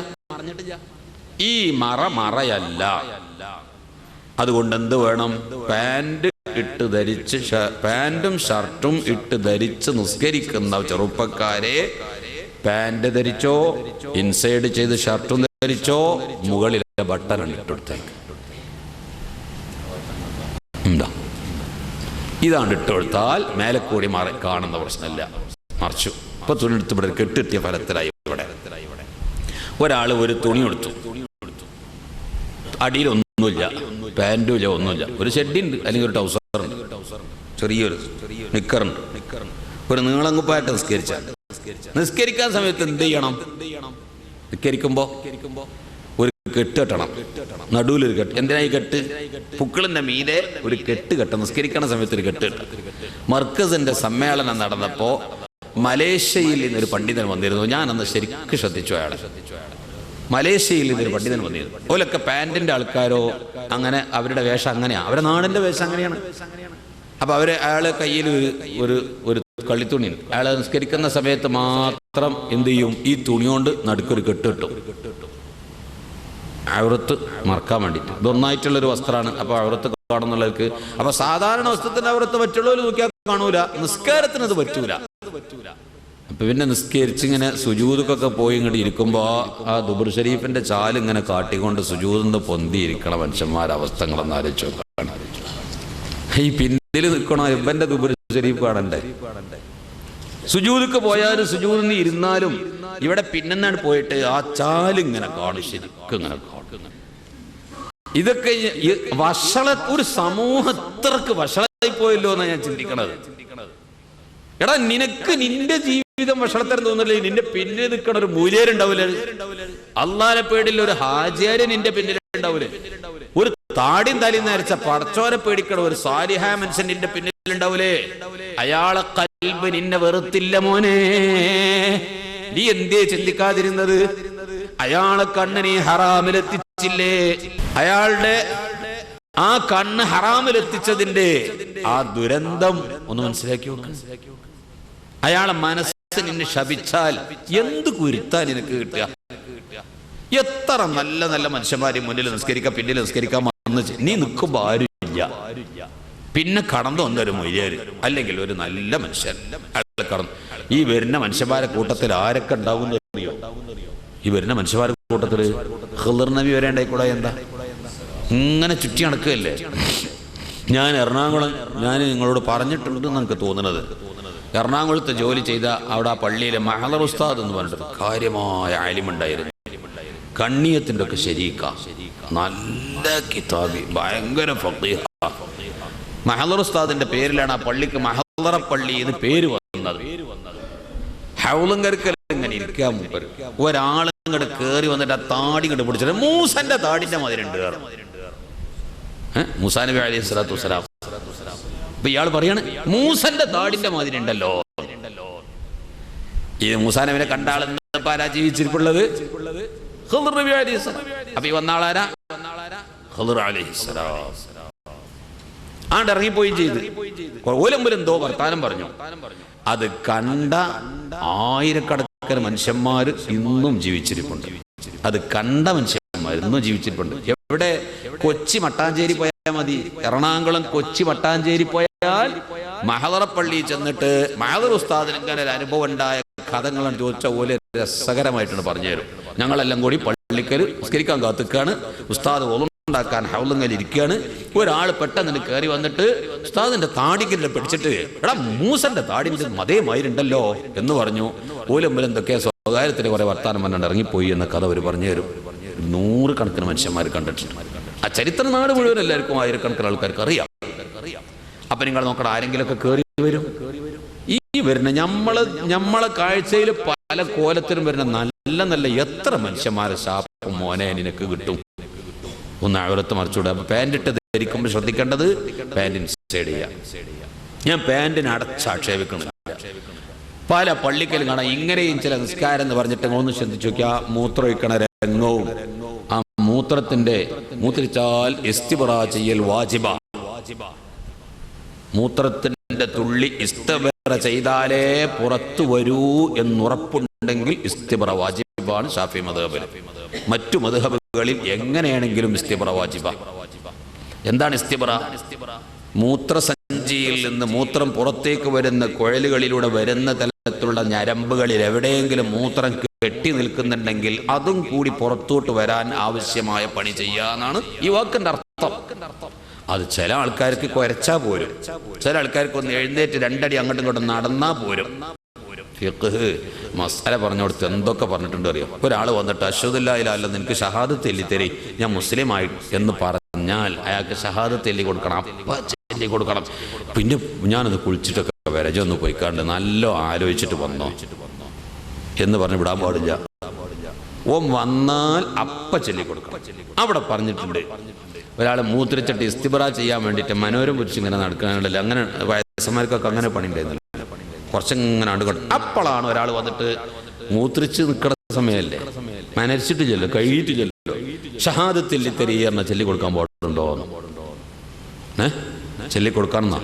[SPEAKER 2] ഈ മറയല്ല. അതുകൊണ്ട് എന്ത് വേണം? പാൻറ് ഇട്ട് ധരിച്ച്, പാൻറ്റും ഷർട്ടും ഇട്ട് ധരിച്ച് നിസ്കരിക്കുന്ന ചെറുപ്പക്കാരെ, പാൻറ് ധരിച്ചോ, ഇൻസൈഡ് ചെയ്ത് ഷർട്ടും ധരിച്ചോ, മുകളിലെ ബട്ടൺ ഇട്ടെടുത്തേക്ക്. എന്താ ഇതാണ് ഇട്ടെടുത്താൽ മേലെ കൂടി കാണുന്ന പ്രശ്നമില്ല. മറിച്ചു ഇപ്പൊ തുണി എടുത്ത് ഇവിടെ കെട്ടിട്ടിയ ഫലത്തിലായി. ഇവിടെ ഒരാൾ ഒരു തുണി എടുത്തു, അടിയിലൊന്നുമില്ല, പാൻറ്റും ഇല്ല, ഒന്നുമില്ല, ഒരു ഷെഡുണ്ട് അല്ലെങ്കിൽ ഒരു ടൗസറുണ്ട്, ചെറിയൊരു നിക്കറുണ്ട്, ഒരു നീളങ്കുപ്പായിട്ട് നിസ്കരിക്കാൻ സമയത്ത് എന്ത് ചെയ്യണം? നിസ്കരിക്കുമ്പോ ഒരു കെട്ട് കെട്ടണം, നടുവിലൊരു കെട്ട്. എന്തിനായി കെട്ട്? പുക്കളിന്റെ മീതെ ഒരു കെട്ട് കെട്ടണം. നിസ്കരിക്കണ സമയത്ത് ഒരു കെട്ട് കെട്ടണം. മർക്കസിന്റെ സമ്മേളനം നടന്നപ്പോ മലേഷ്യയിൽ നിന്നൊരു പണ്ഡിതൻ വന്നിരുന്നു. ഞാനന്ന് ശരിക്കും ശ്രദ്ധിച്ചു അയാളെ. മലേഷ്യയിൽ നിന്നൊരു പണ്ഡിതൻ വന്നിരുന്നു. ഓലൊക്കെ പാൻറിന്റെ ആൾക്കാരോ, അങ്ങനെ അവരുടെ വേഷം അങ്ങനെയാ, അവരുടെ നാടിന്റെ വേഷം അങ്ങനെയാണ്. അപ്പൊ അയാളെ കയ്യിൽ ഒരു കള്ളിത്തുണി, അയാളെ നിസ്കരിക്കുന്ന സമയത്ത് മാത്രം എന്ത് ചെയ്യും? ഈ തുണി കൊണ്ട് നടുക്കൊരു കെട്ട് കിട്ടും, ഔറത്ത് മറക്കാൻ വേണ്ടിയിട്ട്. ഇതൊന്നായിട്ടുള്ളൊരു വസ്ത്രമാണ്. അപ്പൊ ഔറത്ത് കാണുന്നുള്ളവർക്ക്, അപ്പൊ സാധാരണ വസ്ത്രത്തിന്റെ ഔറത്ത് മറ്റുള്ളവർ നോക്കിയാൽ കാണൂല, നിസ്കാരത്തിന് അത് പറ്റൂല. അപ്പൊ പിന്നെ നിസ്കരിച്ചിങ്ങനെ സുജൂദൊക്കെ പോയി ഇങ്ങോട്ട് ഇരിക്കുമ്പോ ആ ദുബർ ഷരീഫിന്റെ ചാലിങ്ങനെ കാട്ടിക്കൊണ്ട് സുജൂദിന്ന് പൊന്തിയിരിക്കണ മനുഷ്യന്മാരുടെ അവസ്ഥകളൊന്നും ആലോചിച്ചു നോക്കണം. ഈ പിന്നിൽ നിൽക്കണോ ഇവന്റെ ദുബർ ഷരീഫ് കാണണ്ടേ? സുജൂദൊക്കെ പോയാലും സുജൂദിന്ന് ഇരുന്നാലും ഇവിടെ പിന്നെന്നാണ് പോയിട്ട് ആ ചാലിങ്ങനെ കാണും, ശരിക്കും ഇങ്ങനെ കാണും. ഇതൊക്കെ ഒരു സമൂഹത്തിற்கு വഷളായി പോയല്ലോ എന്നാണ് ഞാൻ ചിന്തിക്കണത്. എടാ, നിനക്ക് നിന്റെ ജീവിതം വഷളത്തരം തോന്നില്ലേ? നിന്റെ പിന്നിൽ നിൽക്കണ ഒരു മൂല്യരുണ്ടാവൂലേ? അള്ളാനെ പേടില്ല ഒരു ഹാജിയാര് നിന്റെ പിന്നിലുണ്ടാവൂലേ? ഒരു താടിയും തലയും നരച്ച പടച്ചോനെ പേടിക്കണ ഒരു സാലിഹായ മനുഷ്യൻ നിന്റെ പിന്നിലുണ്ടാവൂലേ? അയാളെ കൽബ് നിന്നെ വെറുത്തില്ല മോനെ. നീ എന്തേ ചിന്തിക്കാതിരുന്നത്? അയാളെ കണ്ണ് നീ ഹറാമിലെത്തിച്ചില്ലേ? അയാളുടെ ആ കണ്ണ് ഹറാമിലെത്തിച്ചതിന്റെ ആ ദുരന്തം ഒന്ന് മനസ്സിലാക്കി നോക്ക്. അയാളെ മനസ്സ് നിന്നെ ശപിച്ചാൽ എന്ത് കുരുത്താൻ നിനക്ക് കിട്ടുക? എത്ര നല്ല നല്ല മനുഷ്യന്മാരെ മുന്നിൽ നിസ്കരിക്കാം, പിന്നിൽ നിസ്കരിക്കാൻ വന്ന് നീ നിൽക്കുമ്പോ ആരുമില്ല. പിന്നെ കടന്നു വന്നൊരു മൊയ്യാര് അല്ലെങ്കിൽ ഒരു നല്ല മനുഷ്യൻ അയാൾ കടന്നു. ഈ വരുന്ന മനുഷ്യന്മാരെ കൂട്ടത്തിൽ ആരൊക്കെ ഉണ്ടാവും അറിയോ? ഈ വരുന്ന മനുഷ്യന്മാരെ കൂട്ടത്തിൽ ഖിളർ നബി വരേണ്ടായിക്കൂടെ? എന്താ ഇങ്ങനെ ചുറ്റി നടക്കുകയല്ലേ? ഞാൻ നിങ്ങളോട് പറഞ്ഞിട്ടുണ്ടെന്ന് എനിക്ക് തോന്നുന്നത്, എറണാകുളത്ത് ജോലി ചെയ്ത അവിടെ ആ പള്ളിയിലെ മഹദർ ഉസ്താദ് എന്ന് പറഞ്ഞിട്ട് കാര്യമായ ആലിമുണ്ടായിരുന്നു. കണ്ണിയത്തിൻ്റെ ഒക്കെ ശരീക്ക, നല്ല കിതാബി, ഭയങ്കര ഫഖീഹ. മഹദർ ഉസ്താദിന്റെ പേരിലാണ് ആ പള്ളിക്ക് മഹദറ പള്ളി എന്ന് പേര് വന്നത്. ഹൗലങ്കർക്കൽ ഇങ്ങനെ ഇരിക്കാൻ മുമ്പ് ഒരാളിങ്ങോട്ട് കയറി വന്നിട്ട് ആ താടി ഇങ്ങോട്ട് പിടിച്ചിട്ട് മൂസന്റെ താടിന്റെ മാതിരിണ്ട്. മൂസാ നബി അലൈഹി സ്വലാത്തു വസ്സലാം. അപ്പൊ ഇയാൾ പറയാണ് മൂസന്റെ താടിന്റെ മാതിരി ഉണ്ടല്ലോ. ഈ മൂസാ നബിനെ കണ്ട ആളെന്ന് ആരാ ജീവിച്ചിരിപ്പുള്ളത്? ഖിളർ നബി അലൈഹി സ്വലാം. അപ്പൊ ഈ വന്ന ആളാരാ? ഖിളർ അലൈഹി സ്വലാം. ആണ്ട് ഇറങ്ങിപ്പോയി ചെയ്ത് ഓലമ്പലെന്തോ വർത്താനം പറഞ്ഞു. അത് കണ്ട ആയിരക്കണക്കിന് മനുഷ്യന്മാര് ഇന്നും ജീവിച്ചിരിപ്പുണ്ട്. അത് കണ്ട മനുഷ്യന്മാർ ഇന്നും ജീവിച്ചിരിപ്പുണ്ട്. എവിടെ? കൊച്ചി മട്ടാഞ്ചേരി പോയാൽ മതി. എറണാകുളം കൊച്ചി മട്ടാഞ്ചേരി പോയാൽ മഹദറ പള്ളി ചെന്നിട്ട് മഹദർ ഉസ്താദിന് ഇങ്ങനെ ഒരു അനുഭവം ഉണ്ടായ കഥകളാണ് ചോദിച്ചാൽ പോലെ രസകരമായിട്ടാണ് പറഞ്ഞു തരും. ഞങ്ങളെല്ലാം കൂടി പള്ളിക്കൽ നിസ്കരിക്കാൻ കാത്തിക്കാണ്. ഉസ്താദ് ഉണ്ടാക്കാൻ ഹൗലങ്ങൽ ഇരിക്കുകയാണ്. ഒരാൾ പെട്ടെന്ന് കയറി വന്നിട്ട് ഉസ്താദിന്റെ താടിക്കില്ല പിടിച്ചിട്ട് എടാ മൂസന്റെ താടിന്റെ മതേമായിരുണ്ടല്ലോ എന്ന് പറഞ്ഞു. ഓലമ്പലം എന്തൊക്കെ സ്വകാര്യത്തിന് കുറെ വർത്താനം പറഞ്ഞിട്ട് ഇറങ്ങിപ്പോയി എന്ന കഥ അവർ പറഞ്ഞു തരും. 100 കണക്കിന് മനുഷ്യന്മാർ കണ്ടിട്ടുണ്ട്. ആ ചരിത്ര നാട് മുഴുവൻ എല്ലാവർക്കും ആയിരക്കണക്കിന് ആൾക്കാർക്ക് അറിയാം. അപ്പൊ നിങ്ങൾ നോക്കണം, ആരെങ്കിലുമൊക്കെ കയറി വരും. ഈ വരുന്ന നമ്മളെ കാഴ്ചയിൽ പല കോലത്തിലും വരുന്ന നല്ല നല്ല എത്ര മനുഷ്യന്മാരെ ശാപം മോനെ നിനക്ക് കിട്ടും. ഒന്ന് അവിടത്തെ മറിച്ചുകൂടെ. അപ്പൊ പാൻറ് ഇട്ട് ധരിക്കുമ്പോൾ ശ്രദ്ധിക്കേണ്ടത് പാൻറ് ഇൻസൈഡ് ചെയ്യാം. ഞാൻ പാൻറിന് അടച്ചാക്ഷേപിക്കണില്ല. പല പള്ളിക്കലും കാണാം ഇങ്ങനെയും ചില നിസ്കാരം എന്ന് പറഞ്ഞിട്ട് ഒന്ന് ശ്രദ്ധിച്ചു നോക്കിയാ മൂത്രം ഒഴിക്കണ രംഗവും ആ മൂത്രിച്ചാൽ ഇസ്തിബ്റാ ചെയ്യൽ വാജിബ. മൂത്രത്തിന്റെ തുള്ളി ഇസ്തിബ്റ ചെയ്താലേ പുറത്തു വരൂ എന്നുറപ്പുണ്ടെങ്കിൽ ഇസ്തിബ്റ വാജിബാണ് ശാഫി മദ്ഹബിൽ. മറ്റു മദ്ഹബുകളിൽ എങ്ങനെയാണെങ്കിലും ഇസ്തിബ്റ വാജിബ. എന്താണ് ഇസ്തിബ്റ? മൂത്രസഞ്ചിയിൽ നിന്ന് മൂത്രം പുറത്തേക്ക് വരുന്ന കുഴലുകളിലൂടെ വരുന്ന തലത്തിലുള്ള ഞരമ്പുകളിൽ എവിടെയെങ്കിലും മൂത്രം കെട്ടി നിൽക്കുന്നുണ്ടെങ്കിൽ അതും കൂടി പുറത്തോട്ട് വരാൻ ആവശ്യമായ പണി ചെയ്യാന്നാണ് ഈ വാക്കിന്റെ അർത്ഥം. അത് ചില ആൾക്കാർക്ക് കുരച്ചാ പോരും, ചില ആൾക്കാർക്ക് ഒന്ന് എഴുന്നേറ്റ് 2 അടി അങ്ങോട്ടും ഇങ്ങോട്ടും നടന്നാ പോരും. ഫിഖ്ഹ് മസാല പറഞ്ഞു കൊടുത്ത് എന്തൊക്കെ പറഞ്ഞിട്ടുണ്ട് അറിയോ? ഒരാൾ വന്നിട്ട് അശ്ഹദു അല്ലാ ഇലാഹ ഇല്ലല്ലാഹ് നിനക്ക് ഷഹാദത്ത് എഴുതി തരി, ഞാൻ മുസ്ലിമായി എന്ന് പറഞ്ഞാൽ അയാൾക്ക് ഷഹാദത്ത് എഴുതി കൊടുക്കണം. അപ്പം ചൊല്ലി കൊടുക്കണം. പിന്നെ ഞാനത് കുളിച്ചിട്ടൊക്കെ വരജൊന്ന് പോയിക്കാണ്ട് നല്ല ആലോചിച്ചിട്ട് വന്നോ എന്ന് പറഞ്ഞ് വിടാൻ പാടില്ല. ഓം വന്നാൽ അപ്പ ചൊല്ലി കൊടുക്കണം. അവിടെ പറഞ്ഞിട്ടുണ്ട് ഒരാൾ മൂത്രിച്ചിട്ട് ഇസ്തിബ്റാ ചെയ്യാൻ വേണ്ടിയിട്ട് മനോരം കുറിച്ച് ഇങ്ങനെ നടക്കാനുണ്ടല്ലോ. അങ്ങനെ വയസ്സന്മാർക്കൊക്കെ അങ്ങനെ പണി ഉണ്ടായിരുന്നില്ല. കുറച്ചിങ്ങനെ അടുക്കൊണ്ട് അപ്പോഴാണ് ഒരാൾ വന്നിട്ട് മൂത്രിച്ച് നിൽക്കുന്ന സമയമല്ലേ, മനരിച്ചിട്ട് ചെല്ലോ, കഴിയിട്ട് ചെല്ലോ, ഷഹാദത്തിൽ തെരീർന്ന ചൊല്ലി കൊടുക്കാൻ പാടുണ്ടോ? ചൊല്ലി കൊടുക്കണം എന്നാ,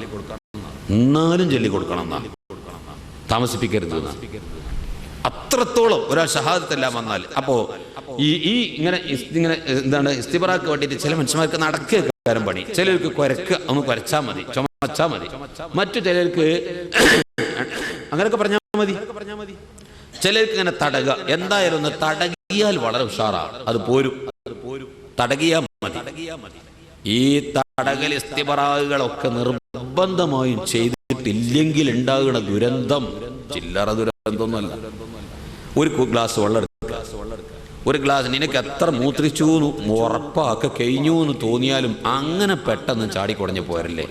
[SPEAKER 2] എന്നാലും ചൊല്ലി കൊടുക്കണം എന്നാ, താമസിപ്പിക്കരുത് എന്നാ. അത്രത്തോളം ഒരാൾ ഷഹാദത്തെല്ലാം വന്നാൽ അപ്പോ ഈ ഇങ്ങനെ എന്താണ് ഇസ്തിബ്റാക്ക് വേണ്ടിയിട്ട് ചില മനുഷ്യന്മാർക്ക് നടക്കുക പണി. ചിലർക്ക് കുരക്കുക, ഒന്ന് കുരച്ചാൽ മതി, ചുമച്ചാൽ മതി. മറ്റു ചിലർക്ക് അങ്ങനെയൊക്കെ പറഞ്ഞാൽ മതി. ചിലർക്ക് ഇങ്ങനെ തടക, എന്തായാലും ഒന്ന് തടകിയാൽ വളരെ ഉഷാറാ, അത് പോരും, തടകിയാൽ മതി. ഈ തടകൽ ഇസ്തിബ്റാകളൊക്കെ നിർബന്ധമായും ചെയ്തിട്ടില്ലെങ്കിൽ ഉണ്ടാകുന്ന ദുരന്തം ചില്ലറ ദുരന്തമൊന്നുമല്ല. ഒരു ഗ്ലാസ് വെള്ളം എടുക്കുക, ഒരു ഗ്ലാസ് നിനക്ക് എത്ര മൂത്രിച്ചു ഉറപ്പാക്കെ കഴിഞ്ഞു എന്ന് തോന്നിയാലും അങ്ങനെ പെട്ടെന്ന് ചാടിക്കുടഞ്ഞ് പോരല്ലേ.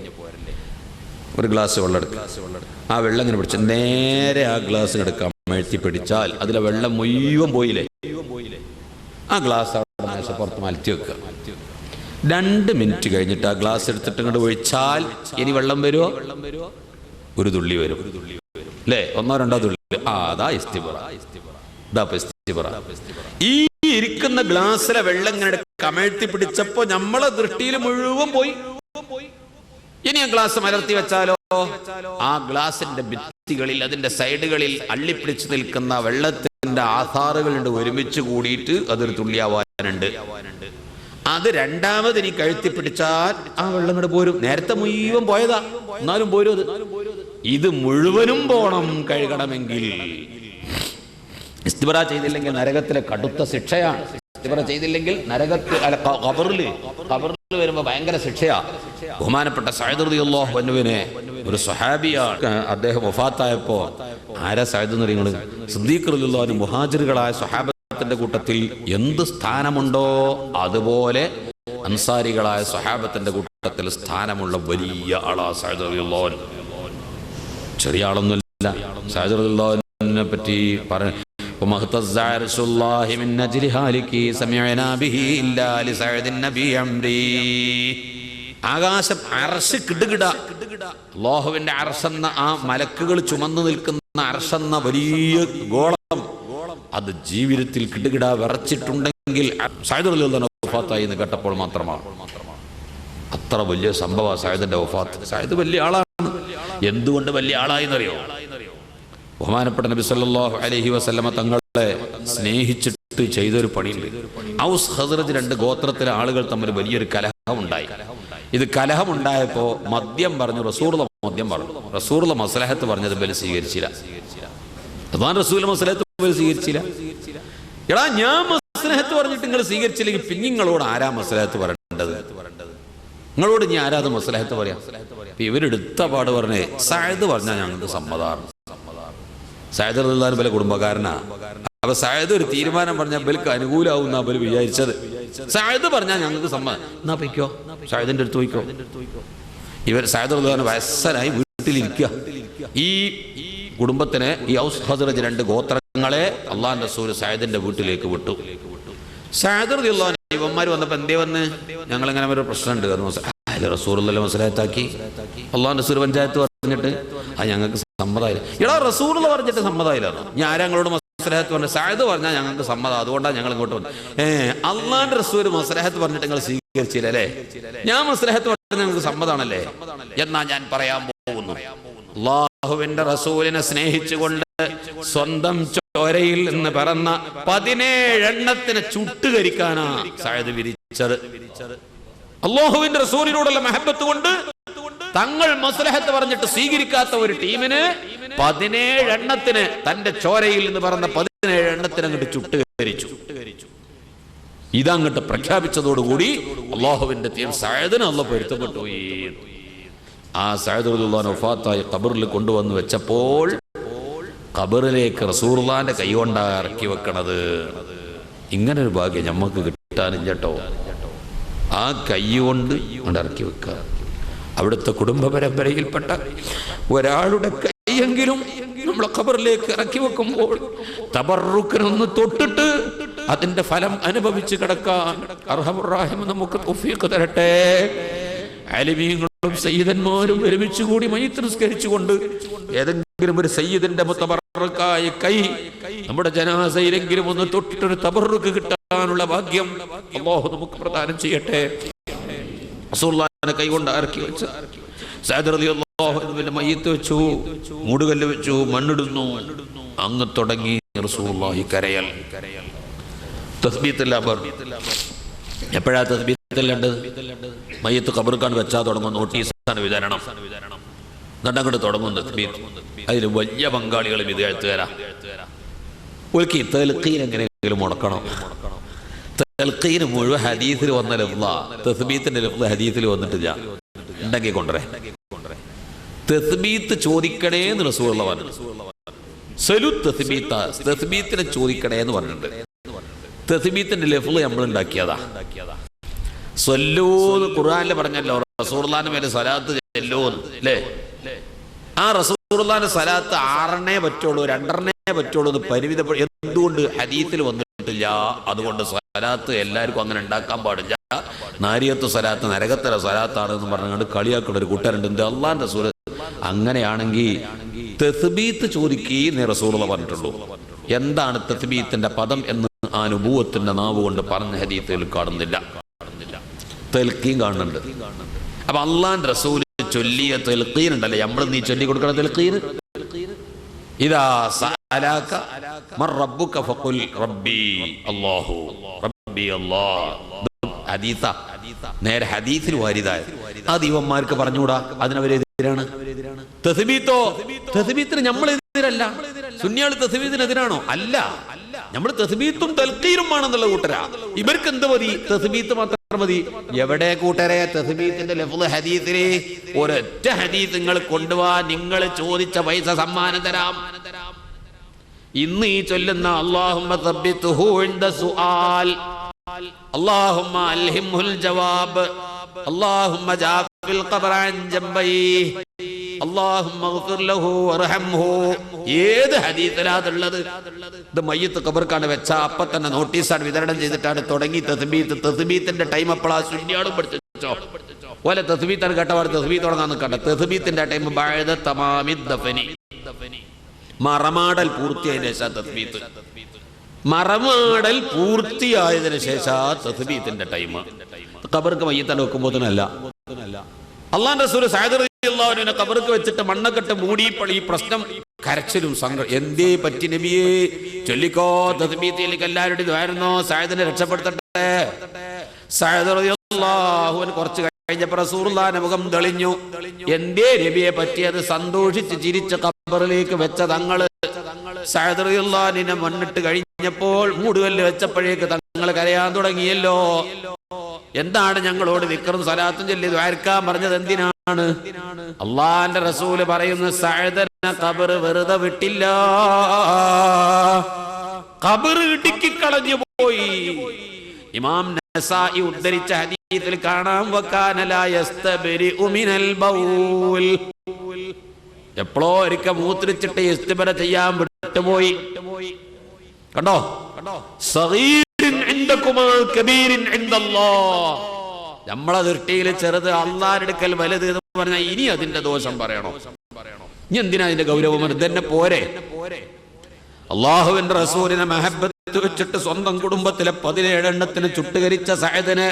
[SPEAKER 2] ഒരു ഗ്ലാസ് വെള്ളം എടുക്കുക, ആ വെള്ളം ഇങ്ങനെ പിടിച്ച് നേരെ ആ ഗ്ലാസ് എടുക്കാം, മഴ്ത്തി പിടിച്ചാൽ അതിലെ വെള്ളം മുഴുവൻ പോയില്ലേ. ആ ഗ്ലാസ് അവിടെ മേശപ്പുറത്ത് മലത്തി വെക്കുക. 2 മിനിറ്റ് കഴിഞ്ഞിട്ട് ആ ഗ്ലാസ് എടുത്തിട്ട് ഇങ്ങോട്ട് ഒഴിച്ചാൽ ഇനി വെള്ളം വരുമോ? ഒരു തുള്ളി വരും അല്ലേ, 1-2 തുള്ളി. അതാ ഇസ്തിബ്റാ. ഈ ഇരിക്കുന്ന ഗ്ലാസ്സിലെ വെള്ളം ഇങ്ങനെ കമഴ്ത്തി പിടിച്ചപ്പോ നമ്മളെ ദൃഷ്ടിയിൽ മുഴുവൻ പോയി. ഇനി ആ ഗ്ലാസ് മലർത്തി വെച്ചാലോ ആ ഗ്ലാസിന്റെ ഭിത്തികളിൽ അതിന്റെ സൈഡുകളിൽ അള്ളിപ്പിടിച്ചു നിൽക്കുന്ന വെള്ളത്തിന്റെ ആധാറുകളുണ്ട്, ഒരുമിച്ച് കൂടിയിട്ട് അതൊരു തുള്ളിയാവാനുണ്ട്. അത് രണ്ടാമത് നീ കഴുത്തി പിടിച്ചാൽ ആ വെള്ളം ഇങ്ങോട്ട് പോരും. നേരത്തെ മുഴുവൻ പോയതാ, എന്നാലും പോരും അത്. ഇത് മുഴുവനും പോണം കഴുകണമെങ്കിൽ. ഇസ്തിബ്റാ ചെയ്തില്ലെങ്കിൽ നരകത്തിലെ കടുത്ത ശിക്ഷയാണ്. ഇസ്തിബ്റാ ചെയ്തില്ലെങ്കിൽ നരകത്തിൽ അല്ല ഖബറിൽ വരുമ്പോൾ ഭയങ്കര ശിക്ഷയാ. ബഹുമാനപ്പെട്ട സഅദ് റളിയല്ലാഹു അൻഹുവിനെ ഒരു സ്വഹാബിയാണ്, അദ്ദേഹം വഫാത്തായപ്പോൾ ആരാ സഅദ് എന്ന് നിങ്ങൾ സിദ്ദീഖ് റളിയല്ലാഹു അൻഹു മുഹാജിറുകളായ സ്വഹാബത്തിന്റെ കൂട്ടത്തിൽ എന്ത് സ്ഥാനമുണ്ടോ അതുപോലെ അൻസാരികളായ സ്വഹാബത്തിന്റെ കൂട്ടത്തിൽ സ്ഥാനമുള്ള വലിയ ആളാ സഅദ് റളിയല്ലാഹു അൻഹു. ചെറിയ ആളൊന്നുമില്ല. സഅദ് റളിയല്ലാഹു അൻഹുവിനെ പറ്റി പറഞ്ഞു, ആകാശം അർശ് കിടുകിട, അല്ലാഹുവിന്റെ അർശെന്ന ആ മലക്കുകൾ ചുമന്നു നിൽക്കുന്ന അർശെന്ന വലിയ ഗോളം അത് ജീവിതത്തിൽ കിടുകിട വിറച്ചിട്ടുണ്ടെങ്കിൽ സഅദ് റളിയല്ലാഹു അൻഹു വഫാത്തായി എന്ന് കേട്ടപ്പോൾ മാത്രമാണ്. അത്ര വലിയ സംഭവ സഅദിന്റെ വഫാത്ത്. സഅദ് വലിയ ആളാണ്. എന്തുകൊണ്ട് വലിയ ആളായി എന്നറിയോ? ബഹുമാനപ്പെട്ട നബി സല്ലല്ലാഹു അലൈഹി വസല്ലമ തങ്ങളെ സ്നേഹിച്ചിട്ട് ചെയ്തൊരു പണിയുണ്ട്. ഔസ് ഖസ്റജ് രണ്ട് ഗോത്രത്തിലെ ആളുകൾ തമ്മിൽ വലിയൊരു കലഹമുണ്ടായി. ഇത് കലഹമുണ്ടായപ്പോൾ മദ്യം പറഞ്ഞു, റസൂലുള്ളാഹി മദ്യം പറഞ്ഞു. റസൂലുള്ളാഹി മസ്ലഹത്ത് പറഞ്ഞത് ബലി സ്വീകരിച്ചില്ല. അതാണ് റസൂൽ മസ്ലഹത്ത് ബലി സ്വീകരിച്ചില്ല. എടാ ഞാൻ മസ്ലഹത്ത് പറഞ്ഞിട്ട് നിങ്ങൾ സ്വീകരിച്ചില്ലെങ്കിൽ പിന്നെ നിങ്ങളോട് ആരാ മസ്ലഹത്ത് പറയേണ്ടത്? നിങ്ങളോട് ഞാൻ ആരാത് മസ്ലഹത്ത് പറയാം? ഇവരെടുത്ത പാട് പറഞ്ഞേ സഅദ് പറഞ്ഞാൽ ഞങ്ങൾക്ക് സമ്മതമാണ്. സഅദ് റളിയല്ലാഹു അൻഹു കുടുംബക്കാരനാ. അപ്പൊ സഅദ് ഒരു തീരുമാനം പറഞ്ഞാൽ ബലിക്ക് അനുകൂലമാവുന്ന ബലി വിചാരിച്ചത്. സഅദ് പറഞ്ഞാൽ ഞങ്ങൾക്ക് സമ്മതം, എന്നാ പൊയ്ക്കോ, സഅദിന്റെ അടുത്ത് പോയിക്കോ. ഇവർ സഅദ് റളിയല്ലാഹു അൻഹു വയസ്സനായി വീട്ടിലിരിക്കുക. ഈ കുടുംബത്തിന് ഈ ഔസ് ഖസ്റജ് രണ്ട് ഗോത്രങ്ങളെ അള്ളാഹുവിന്റെ റസൂൽ സഅദിന്റെ വീട്ടിലേക്ക് വിട്ടു. സഅദ് റളിയല്ലാഹു അൻഹു ഇവന്മാർ വന്നപ്പോൾ എന്തേ വന്ന്, ഞങ്ങളിങ്ങനെ ഒരു പ്രശ്നമുണ്ട്, റസൂലുള്ളാഹി മസ്ലഹത്താക്കി. അള്ളാഹുവിന്റെ റസൂൽ പഞ്ചായത്ത് പറഞ്ഞിട്ട് അത് ഞങ്ങൾക്ക് സമ്മതമായില്ല. എടാ റസൂലുള്ളാഹി പറഞ്ഞിട്ട് സമ്മതമായില്ല, ഞാൻ ഞങ്ങളോട് മസ്ലഹത്ത് പറഞ്ഞു. സഅദ് പറഞ്ഞാൽ ഞങ്ങൾക്ക് സമ്മതം, അതുകൊണ്ടാണ് ഞങ്ങൾ ഇങ്ങോട്ട് വന്നത്. അള്ളാഹുവിന്റെ റസൂൽ മസ്ലഹത്ത് പറഞ്ഞിട്ട് നിങ്ങൾ സ്വീകരിച്ചില്ല അല്ലേ? ഞാൻ മസ്ലഹത്ത് പറഞ്ഞാൽ ഞങ്ങൾക്ക് സമ്മതമാണല്ലേ? എന്നാ ഞാൻ പറയാൻ പോകുന്നു. അള്ളാഹുവിന്റെ റസൂലിനെ സ്നേഹിച്ചുകൊണ്ട് സ്വന്തം ചോരയിൽ നിന്ന് പിറന്ന 17 എണ്ണത്തിനെ ചുട്ടുകരിക്കാനാ സഅദ് വിരിച്ചത്. അല്ലാഹുവിന്റെ റസൂലിനോടുള്ള മഹബത്ത് കൊണ്ട് തങ്ങൾ മസ്ലഹത്ത് പറഞ്ഞിട്ട് സ്വീകരിക്കാത്ത ഒരു ടീമിന് 17 എണ്ണത്തിന് തന്റെ ചോരയിൽ നിന്ന് പറഞ്ഞ 17 എണ്ണത്തിന് അങ്ങോട്ട് ചുട്ടുകരിച്ചു. ഇതങ്ങോട്ട് പ്രഖ്യാപിച്ചതോടുകൂടി അല്ലാഹുവിന്റെ ടീം സഅദിനെ അല്ലാഹു പൊരുത്തപ്പെട്ടു പോയി. ആ സഅദ് റളിയല്ലാഹു അൻഹു വഫാത്തായി ഖബറിൽ കൊണ്ടുവന്ന് വെച്ചപ്പോൾ ഖബറിലേക്ക് റസൂലുള്ളാഹിന്റെ കൈ കൊണ്ടാ ഇറക്കി വെക്കണത്. ഇങ്ങനെ ഒരു ഭാഗ്യം നമുക്ക് കിട്ടാനില്ല കേട്ടോ. ആ കൈ കൊണ്ട് ഇറക്കി വെക്കുക. അവിടുത്തെ കുടുംബ പരമ്പരയിൽപ്പെട്ട ഒരാളുടെ കൈയെങ്കിലും നമ്മളെ ഖബറിലേക്ക് ഇറക്കി വെക്കുമ്പോൾ തബറുക്കിനൊന്ന് തൊട്ടിട്ട് അതിന്റെ ഫലം അനുഭവിച്ച് കിടക്കാൻ അർഹമുർ റഹീം നമുക്ക് തൗഫീഖ് തരട്ടെ. ആലിമീങ്ങളും സയ്യിദന്മാരും ഒരുമിച്ച് കൂടി മയ്യിത്ത് നിസ്കരിച്ചുകൊണ്ട് ഏതെങ്കിലും ഒരു സയ്യിദിന്റെ മുതബറക്കായ കൈ നമ്മുടെ ജനാസയിലെങ്കിലും ഒന്ന് തൊട്ടിട്ടൊരു തബറുക്ക് കിട്ടാനുള്ള ഭാഗ്യം അല്ലാഹു നമുക്ക് പ്രദാനം ചെയ്യട്ടെ. റസൂലുള്ളാഹിനെ കൈകൊണ്ട് ഇറക്കി വെച്ച് സഅദ് റളിയല്ലാഹു അൻഹുവിന്റെ മയ്യിത്ത് വെച്ചു, മൂടുകല്ല് വെച്ചു, മണ്ണിടുന്നു. അങ്ങ് തുടങ്ങി റസൂലുള്ളാഹി കരയൽ. തസ്ബീഹത്തുൽ അബർ എപ്പോഴാ തസ്ബീഹത്തുല്ലണ്ടത്? മയ്യിത്ത് ഖബറിക്കാണ് വെച്ചാൽ തുടങ്ങും. നോട്ടീസാണ് വിതരണം. എന്നിട്ടങ്ങോട്ട് തുടങ്ങും തസ്ബീഹ്. അതിൽ വലിയ പങ്കാളികളും വിദേഹത്തുകാരാ. ഒരിക്കൽ തൽഖീൻ എങ്ങനെയെങ്കിലും മുടക്കണം. തൽഖീൻ മുഴുവൻ ഹദീസിൽ വന്ന ലഫ്ളാ. തസ്ബീത്തിന്റെ ലഫ്ള് ഹദീസിൽ വന്നിട്ടില്ല. ഉണ്ടെങ്കിൽ കൊണ്ടുവരേ. തസ്ബീത്ത് ചോദിക്കണേ എന്ന് റസൂലുള്ളാഹി പറഞ്ഞു. സലുത്ത് തസ്ബീത്ത, തസ്ബീത്തിനെ ചോദിക്കണേ എന്ന് പറഞ്ഞിട്ടുണ്ട്. തസ്ബീത്തിന്റെ ലഫ്ള് നമ്മൾ ഉണ്ടാക്കിയതാ. സ്വല്ലൂ ഖുർആനിൽ പറഞ്ഞല്ലോ, റസൂലുള്ളാഹിന്റെ മേലെ സ്വലാത്ത് ചെല്ലുന്നു അല്ലേ? ആ റസൂലുള്ളാഹിന്റെ സ്വലാത്ത് 6 പറ്റുള്ളൂ, 2 പറ്റുള്ളൂ എന്ന് പരിമിത. എന്തുകൊണ്ട്? ഹദീസിൽ വന്നിട്ടില്ല. അതുകൊണ്ട് സ്വലാത്ത് എല്ലാവർക്കും അങ്ങനെ ഉണ്ടാക്കാൻ പാടില്ല. നാരിയത്ത് സ്വലാത്ത് നരകത്തിലെ സ്വലാത്താണെന്ന് പറഞ്ഞുകൊണ്ട് കളിയാക്കുന്ന ഒരു കൂട്ടരുണ്ട്. എന്ത് അള്ളാന്റെ റസൂൽ അങ്ങനെയാണെങ്കിൽ തസ്ബീത്ത് ചോദിക്കീന്നേ റസൂലുള്ളാഹി പറഞ്ഞിട്ടുള്ളൂ. എന്താണ് തസ്ബീത്തിന്റെ പദം എന്ന് ആ നുബുവത്തിന്റെ നാവ് കൊണ്ട് പറഞ്ഞ ഹദീസിൽ കാണുന്നില്ല. തൽഖീൻ കാണുന്നുണ്ട്. അപ്പൊ അള്ളാന്റെ റസൂൽ ചൊല്ലിയ തൽഖീൻ ഉണ്ടല്ലേ, നമ്മൾ നീ ചൊല്ലി കൊടുക്കണ തൽഖീൻ. ഇദാ സഅലക മർ റബ്ബുക ഫഖുൽ റബ്ബി അല്ലാഹു റബ്ബി അല്ലാഹ്. ഹദീസാ, നേരെ ഹദീസിൽ വാരിതായ അത് ഇവന്മാർക്ക് പറഞ്ഞുകൂടാ, അതിനവരെതിരാണ്. തസ്ബീത്തോ, തസ്ബീത്തിന് നമ്മൾ എതിരല്ല. സുന്നികൾ തസ്ബീത്തിനെതിരാണോ? അല്ല, നമ്മൾ തസ്ബീത്തും തൽഖീറും ആണെന്നുള്ള കൂട്ടരാ. ഇവർക്ക് എന്ത് മതി? തസ്ബീത്ത് മാത്രം മതി. എവിടെ കൂട്ടരെ? തസ്ബീത്തിന്റെ ലഫ്ള് ഹദീസിലെ ഒരൊറ്റ ഹദീസ് നിങ്ങൾ കൊണ്ടുപോവാ, നിങ്ങൾ ചോദിച്ച പൈസ സമ്മാനം തരാം. ഇന്ന് ഈ ചൊല്ലുന്ന അല്ലാഹുമ്മ സബ്ബിത്ഹു ഇൻദ സുആൽ, അല്ലാഹുമ്മ അൽഹിംഹുൽ ജവാബ്, അല്ലാഹുമ്മ ജാഫിൽ ഖബറ അൻ ജംബൈഹി, അല്ലാഹുമ്മഗ്ഫിർ ലഹു വർഹംഹു. ഏത് ഹദീസിലാണുള്ളത്? ഇത് മയ്യത്ത് ഖബർക്കാണ് വെച്ച അപ്പ തന്നെ നോട്ടീസാണ് വിതരണം ചെയ്തിട്ടാണ് തുടങ്ങി തസ്ബീത്ത്. തസ്ബീത്തിന്റെ ടൈം എപ്പോഴാ? സുന്നിയാളും പഠിച്ചോ പോലെ തസ്ബീത്താണ് കേട്ടപാട് തസ്ബീത്ത് തുടങ്ങാൻ നിൽക്കണ്ട. തസ്ബീത്തിന്റെ ടൈം ബഅദ തമാമിദ് ദഫനി, മറമാടൽ പൂർത്തിയായതിനു ശേഷം തസ്ബീത്ത്. മറമാടൽ പൂർത്തിയായതിനു ശേഷം തസ്ബീത്തിന്റെ ടൈം. ഖബർക്ക് മയ്യത്താൻ വെക്കുമ്പോഴല്ല. അള്ളാഹുവിന്റെ റസൂൽ സഅദ് റളിയല്ലാഹു അൻഹു ഖബർക്ക് വെച്ചിട്ട് മണ്ണക്കെട്ട് മൂടിയപ്പോൾ ഈ പ്രശ്നം കരച്ചിലും സങ്കടം. എന്തേ പറ്റി നബിയേ? ചൊല്ലിക്കോ തസ്ബീത്തിലേക്ക് എല്ലാവരുടെയും ദ്വാരുന്നോ, സഅദിനെ രക്ഷപ്പെടുത്തട്ടെ. സഅദ് റളിയല്ലാഹു അൻഹു കുറച്ച് കഴിഞ്ഞപ്പോൾ റസൂലുള്ളാഹിന്റെ മുഖം തെളിഞ്ഞു. എന്തേ നബിയെ പറ്റിയത്? സന്തോഷിച്ച് ചിരിച്ച് ഖബറിലേക്ക് വെച്ച തങ്ങള് സഅദ് റളിയല്ലാഹു അൻഹുവിനെ മണ്ണിട്ട് കഴിഞ്ഞപ്പോൾ മൂടുകല്ല് വെച്ചപ്പോഴേക്ക് തങ്ങൾ കരയാൻ തുടങ്ങിയല്ലോ. എന്താണ് ഞങ്ങളോട് ദിക്റും സ്വലാത്തും ചൊല്ലി ദ്വാരക്കാൻ പറഞ്ഞത്? എന്തിനാണ്? അള്ളാന്റെ റസൂല് പറയുന്നു, സഅദിനെ ഖബർ വെറുതെ വിട്ടില്ല, ഖബർ ഇടുക്കി കളഞ്ഞു പോയി. ഇമാം നസായി ഉദ്ധരിച്ച ഹദീസിൽ കാണാം, വകാന ലാ യസ്തബരിഉ മിനൽ ബൗൽ. എപ്പോഴോ ഒരിക്കൽ മൂത്രിച്ചിട്ട് ഇസ്തിബറ ചെയ്യാൻ വിട്ടുപോയി. കണ്ടോ? സഗീറിൻ ഇൻദകുമാ കബീറിൻ ഇൻദല്ലാഹ്. നമ്മളെ ദൃഷ്ടിയിൽ ചെറുത്, അള്ളാഹുവിന്റെ അടുക്കൽ വലുത് എന്ന് പറഞ്ഞാൽ ഇനി അതിന്റെ ദോഷം പറയണോ? ഇനി എന്തിനാ അതിന്റെ ഗൗരവം? ഇതന്നെ പോരെ. അള്ളാഹുവിന്റെ റസൂലിനെ മഹബത്ത് വെച്ചിട്ട് സ്വന്തം കുടുംബത്തിലെ 17 എണ്ണത്തിന് ചുട്ടുകരിച്ച സഅദിനെ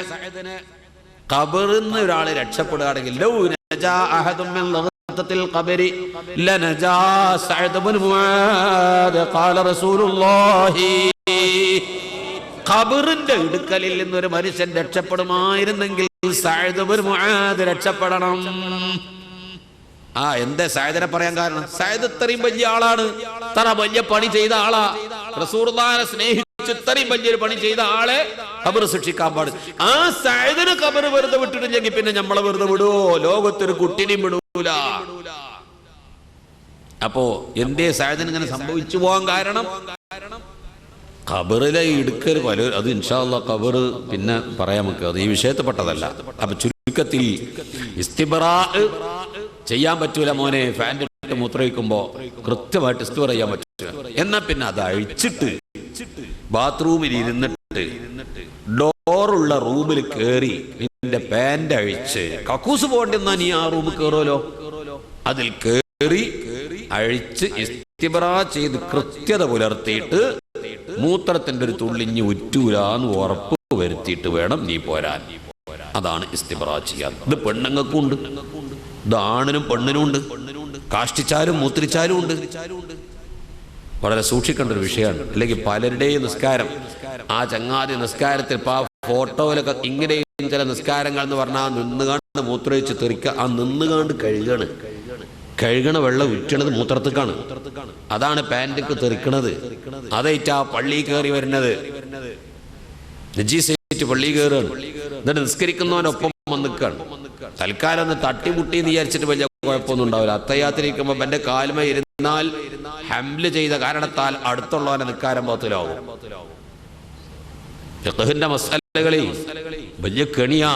[SPEAKER 2] ഖബറിന്ന് ഒരാൾ രക്ഷപ്പെടുകയാണെങ്കിൽ, ലൗ നജാ അഹദും മിൻ ലഗ്തത്തിൽ ഖബരി ലനജാ സഅദ് ഇബ്നു മുആദ് ഖാല റസൂലുള്ളാഹി. ഖബറിന്റെ ഇടുക്കലിൽ നിന്നൊരു മനുഷ്യൻ രക്ഷപ്പെടുമായിരുന്നെങ്കിൽ സഅദ് ഇബ്നു മുആദ് രക്ഷപ്പെടണം. എന്തേ സഅദിനെ പറയാൻ കാരണം? സഅദ് ഇത്രയും വലിയ ആളാണ്, ഇത്ര വലിയ പണി ചെയ്ത ആളാ. റസൂലുള്ളാഹിനെ സ്നേഹിച്ച് ഇത്രയും വലിയൊരു പണി ചെയ്ത ആളെ ഖബർ ശിക്ഷിക്കാൻ പാടില്ല. ആ സഅദിനെ ഖബർ വെറുതെ വിട്ടിട്ടില്ലെങ്കിൽ പിന്നെ നമ്മളെ വെറുതെ വിടുവോ? ലോകത്തൊരു കുട്ടിനെയും വിടൂല. അപ്പോ എന്തേ സഅദിന് ഇങ്ങനെ സംഭവിച്ചു പോകാൻ കാരണം? ഖബറിലെ ഇടുക്കൽ പല, അത് ഇൻഷാ അല്ലാഹ് ഖബർ പിന്നെ പറയാൻ നമുക്ക്, അത് ഈ വിഷയത്തിൽപ്പെട്ടതല്ല. അപ്പൊ ചുരുക്കത്തിൽ ഇസ്തിബ്റാ ചെയ്യാൻ പറ്റൂല മോനെ. ഫാൻ്റെ ഇട്ട് മൂത്രയിക്കുമ്പോ കൃത്യമായിട്ട് ഇസ്തിബ്റാ ചെയ്യാൻ പറ്റൂല. എന്നാ പിന്നെ അത് അഴിച്ചിട്ട് ബാത്റൂമിൽ ഇരുന്നിട്ട് ഡോറുള്ള റൂമിൽ കയറി നിന്റെ പാന്റ് അഴിച്ച്, കക്കൂസ് പോകണ്ടെന്നാ നീ ആ റൂമിൽ കയറുമല്ലോ, അതിൽ കയറി അഴിച്ച് ഇസ്തിബ്റാ ചെയ്ത് കൃത്യത പുലർത്തിയിട്ട് മൂത്രത്തിന്റെ ഒരു തുള്ളിഞ്ഞ് ഉറ്റൂരാന്ന് ഉറപ്പ് വരുത്തിയിട്ട് വേണം നീ പോരാൻ. അതാണ് ഇസ്തിബ്റാ ചെയ്യാൻ. ഇത് പെണ്ണുങ്ങൾക്കും ഉണ്ട്, ഇത് ആണിനും പെണ്ണിനും ഉണ്ട്. കാഷ്ടിച്ചാലും മൂത്രിച്ചാലും ഉണ്ട്. വളരെ സൂക്ഷിക്കേണ്ട ഒരു വിഷയമാണ്. അല്ലെങ്കിൽ പലരുടെയും നിസ്കാരം, ആ ചങ്ങാതി നിസ്കാരത്തിൽ ഫോട്ടോയിലൊക്കെ ഇങ്ങനെയും ചില നിസ്കാരങ്ങൾ എന്ന് പറഞ്ഞാൽ നിന്നുകാണ്ട് മൂത്രമൊഴിച്ച് തെറിക്കുക. ആ നിന്നുകാണ്ട് കഴുകണ വെള്ളം ഉറ്റണത് മൂത്രത്തിക്കാണ്. അതാണ് പാൻറ്റിക്ക് തെറിക്കണത്. അതേറ്റാ പള്ളി കയറി വരുന്നത്. നജീസേറ്റ് പള്ളി കയറുകയാണ്. എന്നിട്ട് നിസ്കരിക്കുന്നവനൊപ്പം വന്നിക്കാണ്. തൽക്കാലം ഒന്ന് തട്ടിമുട്ടി എന്ന് വിചാരിച്ചിട്ട് വലിയ കുഴപ്പമൊന്നും ഉണ്ടാവില്ല. അത്തയ്യാത്തിരിക്കുമ്പോൾ എന്റെ കാൽമ ഇരുന്നാൽ ഹംല് ചെയ്ത കാരണത്താൽ അടുത്തുള്ളവനെ നിൽക്കാരം പോത്തിലാവും. ഫിഖ്ഹിന്റെ മസ്അലകളിൽ വലിയ കെണിയാ.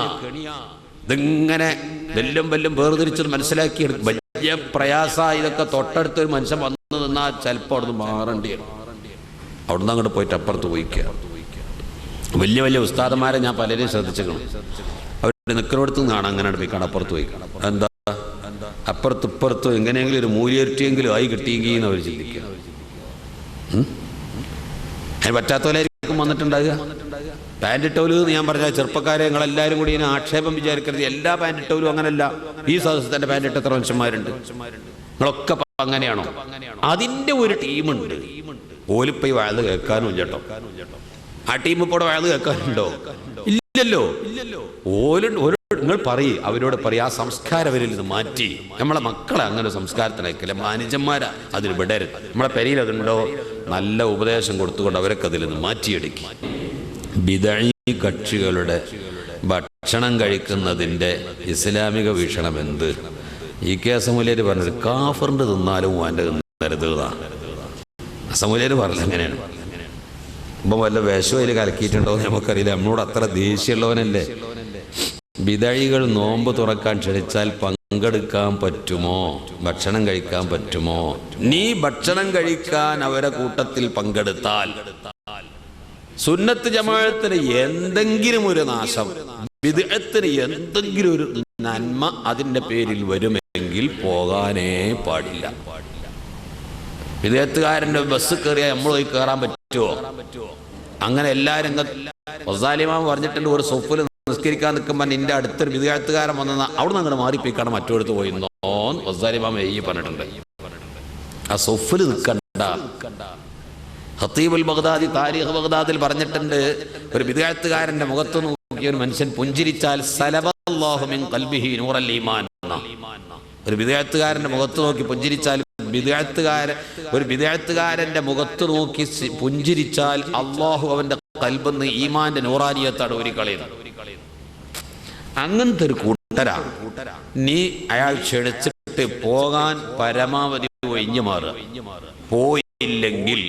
[SPEAKER 2] ഇതിങ്ങനെ വെല്ലും വേർതിരിച്ചത് മനസ്സിലാക്കിയെടുക്കും. വലിയ പ്രയാസ. ഇതൊക്കെ തൊട്ടടുത്തൊരു മനുഷ്യൻ വന്നു നിന്നാൽ ചിലപ്പോൾ അവിടുന്ന് മാറേണ്ടി വരും. അവിടുന്ന് അങ്ങോട്ട് പോയിട്ട് അപ്പുറത്ത് പോയിക്കുക. വലിയ വലിയ ഉസ്താദന്മാരെ ഞാൻ പലരെയും ശ്രദ്ധിച്ചിരിക്കണം. അവർ നിൽക്കുന്നിടത്ത് നിന്നാണ് അങ്ങനെ പോയിക്കാണ് അപ്പുറത്ത് പോയിക്കണം. എന്താ അപ്പുറത്ത് ഇപ്പുറത്തും എങ്ങനെയെങ്കിലും ഒരു മൂല്യറ്റിയെങ്കിലും ആയി കിട്ടിയെങ്കിൽ എന്ന് അവർ ചിന്തിക്കുക. അതിന് പറ്റാത്തവരായിരിക്കും വന്നിട്ടുണ്ടാകുക. പാൻറ്റിട്ടോല് എന്ന് ഞാൻ പറഞ്ഞ ചെറുപ്പക്കാരെ നിങ്ങളെല്ലാവരും കൂടി ഇതിനെ ആക്ഷേപം വിചാരിക്കരുത്. എല്ലാ പാൻറ്റിട്ടോലും അങ്ങനല്ല. ഈ സദസ്സത്തിന്റെ പാൻറ്റിട്ട് എത്ര മനുഷ്യന്മാരുണ്ട്? നിങ്ങളൊക്കെ അങ്ങനെയാണോ? അതിന്റെ ഒരു ടീമുണ്ട്. ഓലിപ്പൈ വയത് കേൾക്കാനും കേട്ടോ. ആ ടീം ഇപ്പോൾ വയത് കേൾക്കാനുണ്ടോ? ഇല്ല. ഇല്ലല്ലോ. നിങ്ങൾ പറയും, അവരോട് പറയും, ആ സംസ്കാരം അവരിൽ നിന്ന് മാറ്റി നമ്മളെ മക്കളെ അങ്ങനെ സംസ്കാരത്തിനയക്കില്ല. അനുജന്മാരാ അതിൽ വിടരുത്. നമ്മളെ പെരയിൽ അതുണ്ടോ, നല്ല ഉപദേശം കൊടുത്തുകൊണ്ട് അവരൊക്കെ അതിൽ നിന്ന് മാറ്റിയെടുക്കി. ബിദഈ കക്ഷികളുടെ ഭക്ഷണം കഴിക്കുന്നതിൻ്റെ ഇസ്ലാമിക വീക്ഷണം എന്ത്? ഈ കെ അസമുലിയർ പറഞ്ഞത് കാഫറിൻ്റെ തിന്നാലും ഓൻ്റെ തിന്നരുത്. അസമുലിയർ പറഞ്ഞത് അങ്ങനെയാണ്. ഇപ്പം വല്ല വിഷം അതിൽ കലക്കിയിട്ടുണ്ടോ എന്ന് നമുക്കറിയില്ല. നമ്മളോട് അത്ര ദേഷ്യമുള്ളവനല്ലേ. ബിദഈകൾ നോമ്പ് തുറക്കാൻ ക്ഷണിച്ചാൽ പങ്കെടുക്കാൻ പറ്റുമോ? ഭക്ഷണം കഴിക്കാൻ പറ്റുമോ? നീ ഭക്ഷണം കഴിക്കാൻ അവരെ കൂട്ടത്തിൽ പങ്കെടുത്താൽ സുന്നത്ത് ജമാഅത്തിന് എന്തെങ്കിലും ഒരു നാശം, ബിദ്അത്തിന് എന്തെങ്കിലും ഒരു നന്മ അതിൻ്റെ പേരിൽ വരുമെങ്കിൽ പോകാനേ പാടില്ല. ബിദ്അത്തുകാരൻ്റെ ബസ് കയറിയാൽ നമ്മൾ പോയി കയറാൻ പറ്റുമോ? അങ്ങനെ എല്ലാ രംഗത്തും വസാലിമാം പറഞ്ഞിട്ടുണ്ട്, ഒരു സൊഫിൽ നിസ്കരിക്കാൻ നിൽക്കുമ്പോൾ നിന്റെ അടുത്തൊരു ബിദ്അത്തുകാരൻ വന്ന അവിടെ നിന്ന് മാറിപ്പിക്കണം, മറ്റൊരിടത്ത് പോയി നോന്ന് വസാലിമാം പറഞ്ഞിട്ടുണ്ട്. ആ സൊഫിൽ നിൽക്കണ്ട. ഖത്തീബുൽ ബഗ്ദാദി താരീഖ് ബഗ്ദാദിൽ പറഞ്ഞിട്ടുണ്ട്, ഒരു ബിദ്അത്തുകാരന്റെ മുഖത്ത് നോക്കി ഒരു മനുഷ്യൻ പുഞ്ചിരിച്ചാൽ സലബല്ലാഹു മിൻ ഖൽബിഹി നൂറൽ ഈമാൻ. ഒരു ബിദ്അത്തുകാരന്റെ മുഖത്ത് നോക്കി പുഞ്ചിരിച്ചാൽ ഒരു ബിദ്അത്തുകാരന്റെ മുഖത്ത് നോക്കി പുഞ്ചിരിച്ചാൽ അള്ളാഹു അവന്റെ ഖൽബിന്ന് ഈമാന്റെ നൂറാനിയത്താണ് ഊരിക്കളയുന്നത്. അങ്ങനത്തെ ഒരു കൂട്ടരാ നീ അയാൾ ക്ഷണിച്ചിട്ട് പോകാൻ പരമാവധി ഒഴിഞ്ഞു മാറുക. പോയില്ലെങ്കിൽ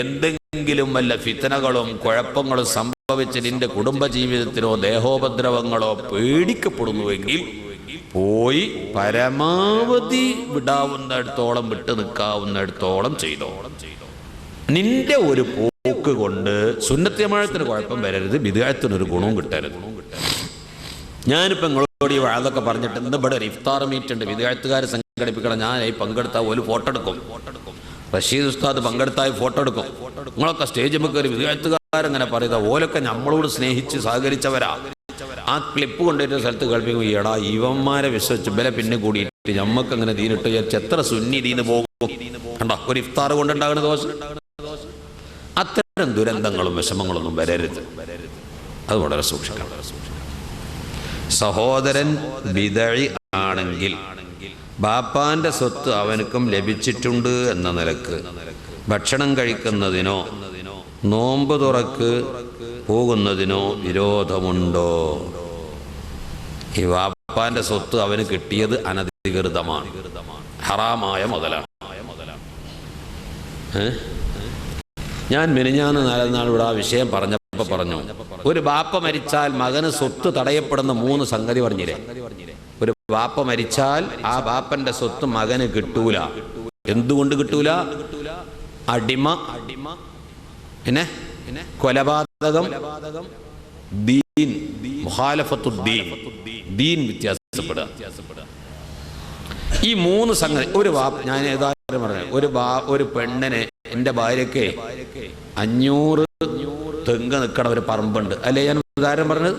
[SPEAKER 2] എന്തെങ്കിലും വല്ല ഫിത്നകളും കുഴപ്പങ്ങളും സംഭവിച്ച് നിന്റെ കുടുംബജീവിതത്തിനോ ദേഹോപദ്രവങ്ങളോ പേടിക്കപ്പെടുന്നുവെങ്കിൽ പോയി പരമാവധി വിടാവുന്നിടത്തോളം വിട്ടു നിൽക്കാവുന്നിടത്തോളം ചെയ്തോ. നിന്റെ ഒരു പോക്ക് കൊണ്ട് സുന്നത്ത് ജമാഅത്തിന് കുഴപ്പം വരരുത്, ബിദ്അത്തിനൊരു ഗുണവും കിട്ടരുത്. ഞാനിപ്പോൾ നിങ്ങളോട് ഈ വാഴൊക്കെ പറഞ്ഞിട്ട് ഇന്ന് ഇവിടെ ഒരു ഇഫ്താർ മീറ്റ് ഉണ്ട്, ബിദ്അത്തുകാർ സംഘടിപ്പിക്കണം. ഞാനായി പങ്കെടുത്താൽ ഒരു ഫോട്ടോ എടുക്കും. റഷീദ് ഉസ്താദ് പങ്കെടുത്തായി ഫോട്ടോ എടുക്കും. നിങ്ങളൊക്കെ സ്റ്റേജ് നമുക്ക് ഒരു വിദ്യാർത്ഥികാരങ്ങനെ പറയുക, ഓലൊക്കെ നമ്മളോട് സ്നേഹിച്ച് സഹകരിച്ചവരാ. ആ ക്ലിപ്പ് കൊണ്ടുവരുന്ന സ്ഥലത്ത് കേൾപ്പിക്കും, എടാ ഇവന്മാരെ വിശ്വസിച്ച് ബല പിന്നെ കൂടിയിട്ട് നമ്മക്ക് അങ്ങനെ ദീനിട്ട് വിചാരിച്ച് എത്ര സുന്നി ദീന് പോകും. കണ്ടോ ഒരു ഇഫ്താർ കൊണ്ടുണ്ടാകുന്ന ദോഷം. അത്തരം ദുരന്തങ്ങളും വിഷമങ്ങളൊന്നും വരരുത്. അത് വളരെ സൂക്ഷിക്കണം. സഹോദരൻ ബിദഈ ആണെങ്കിൽ ബാപ്പാന്റെ സ്വത്ത് അവനക്കും ലഭിച്ചിട്ടുണ്ട് എന്ന നിലക്ക് ഭക്ഷണം കഴിക്കുന്നതിനോ നോമ്പ് തുറക്ക് പോകുന്നതിനോ വിരോധമുണ്ടോ? ഈ ബാപ്പാന്റെ സ്വത്ത് അവന് കിട്ടിയത് അനധികൃതമാണ്, ഹറാമായ മുതലാണ്. ഞാൻ മിനിഞ്ഞാന്ന് നാലെന്നാൾ ഇവിടെ ആ വിഷയം പറഞ്ഞപ്പോൾ പറഞ്ഞു, ഒരു ബാപ്പ മരിച്ചാൽ മകന് സ്വത്ത് തടയപ്പെടുന്ന 3 സംഗതി പറഞ്ഞില്ലേ. ഒരു ബാപ്പ മരിച്ചാൽ ആ ബാപ്പന്റെ സ്വത്ത് മകന് കിട്ടൂല. എന്തുകൊണ്ട് കിട്ടൂല? അടിമ, പിന്നെ കൊലപാതകം, ദീൻ മുഖാലഫത്തുദ്ദീൻ, ദീൻ വ്യത്യാസപ്പെടുക. ഈ 3 സംഗതി. ഒരു ബാപ്പ, ഞാൻ ഏതായാലും പറഞ്ഞു, ഒരു പെണ്ണിനെ എൻ്റെ ഭാര്യയ്ക്ക് 500 തെങ്ങ് നിൽക്കണ ഒരു പറമ്പുണ്ട് അല്ലേ, ഞാൻ ഉദാഹരണം പറഞ്ഞത്.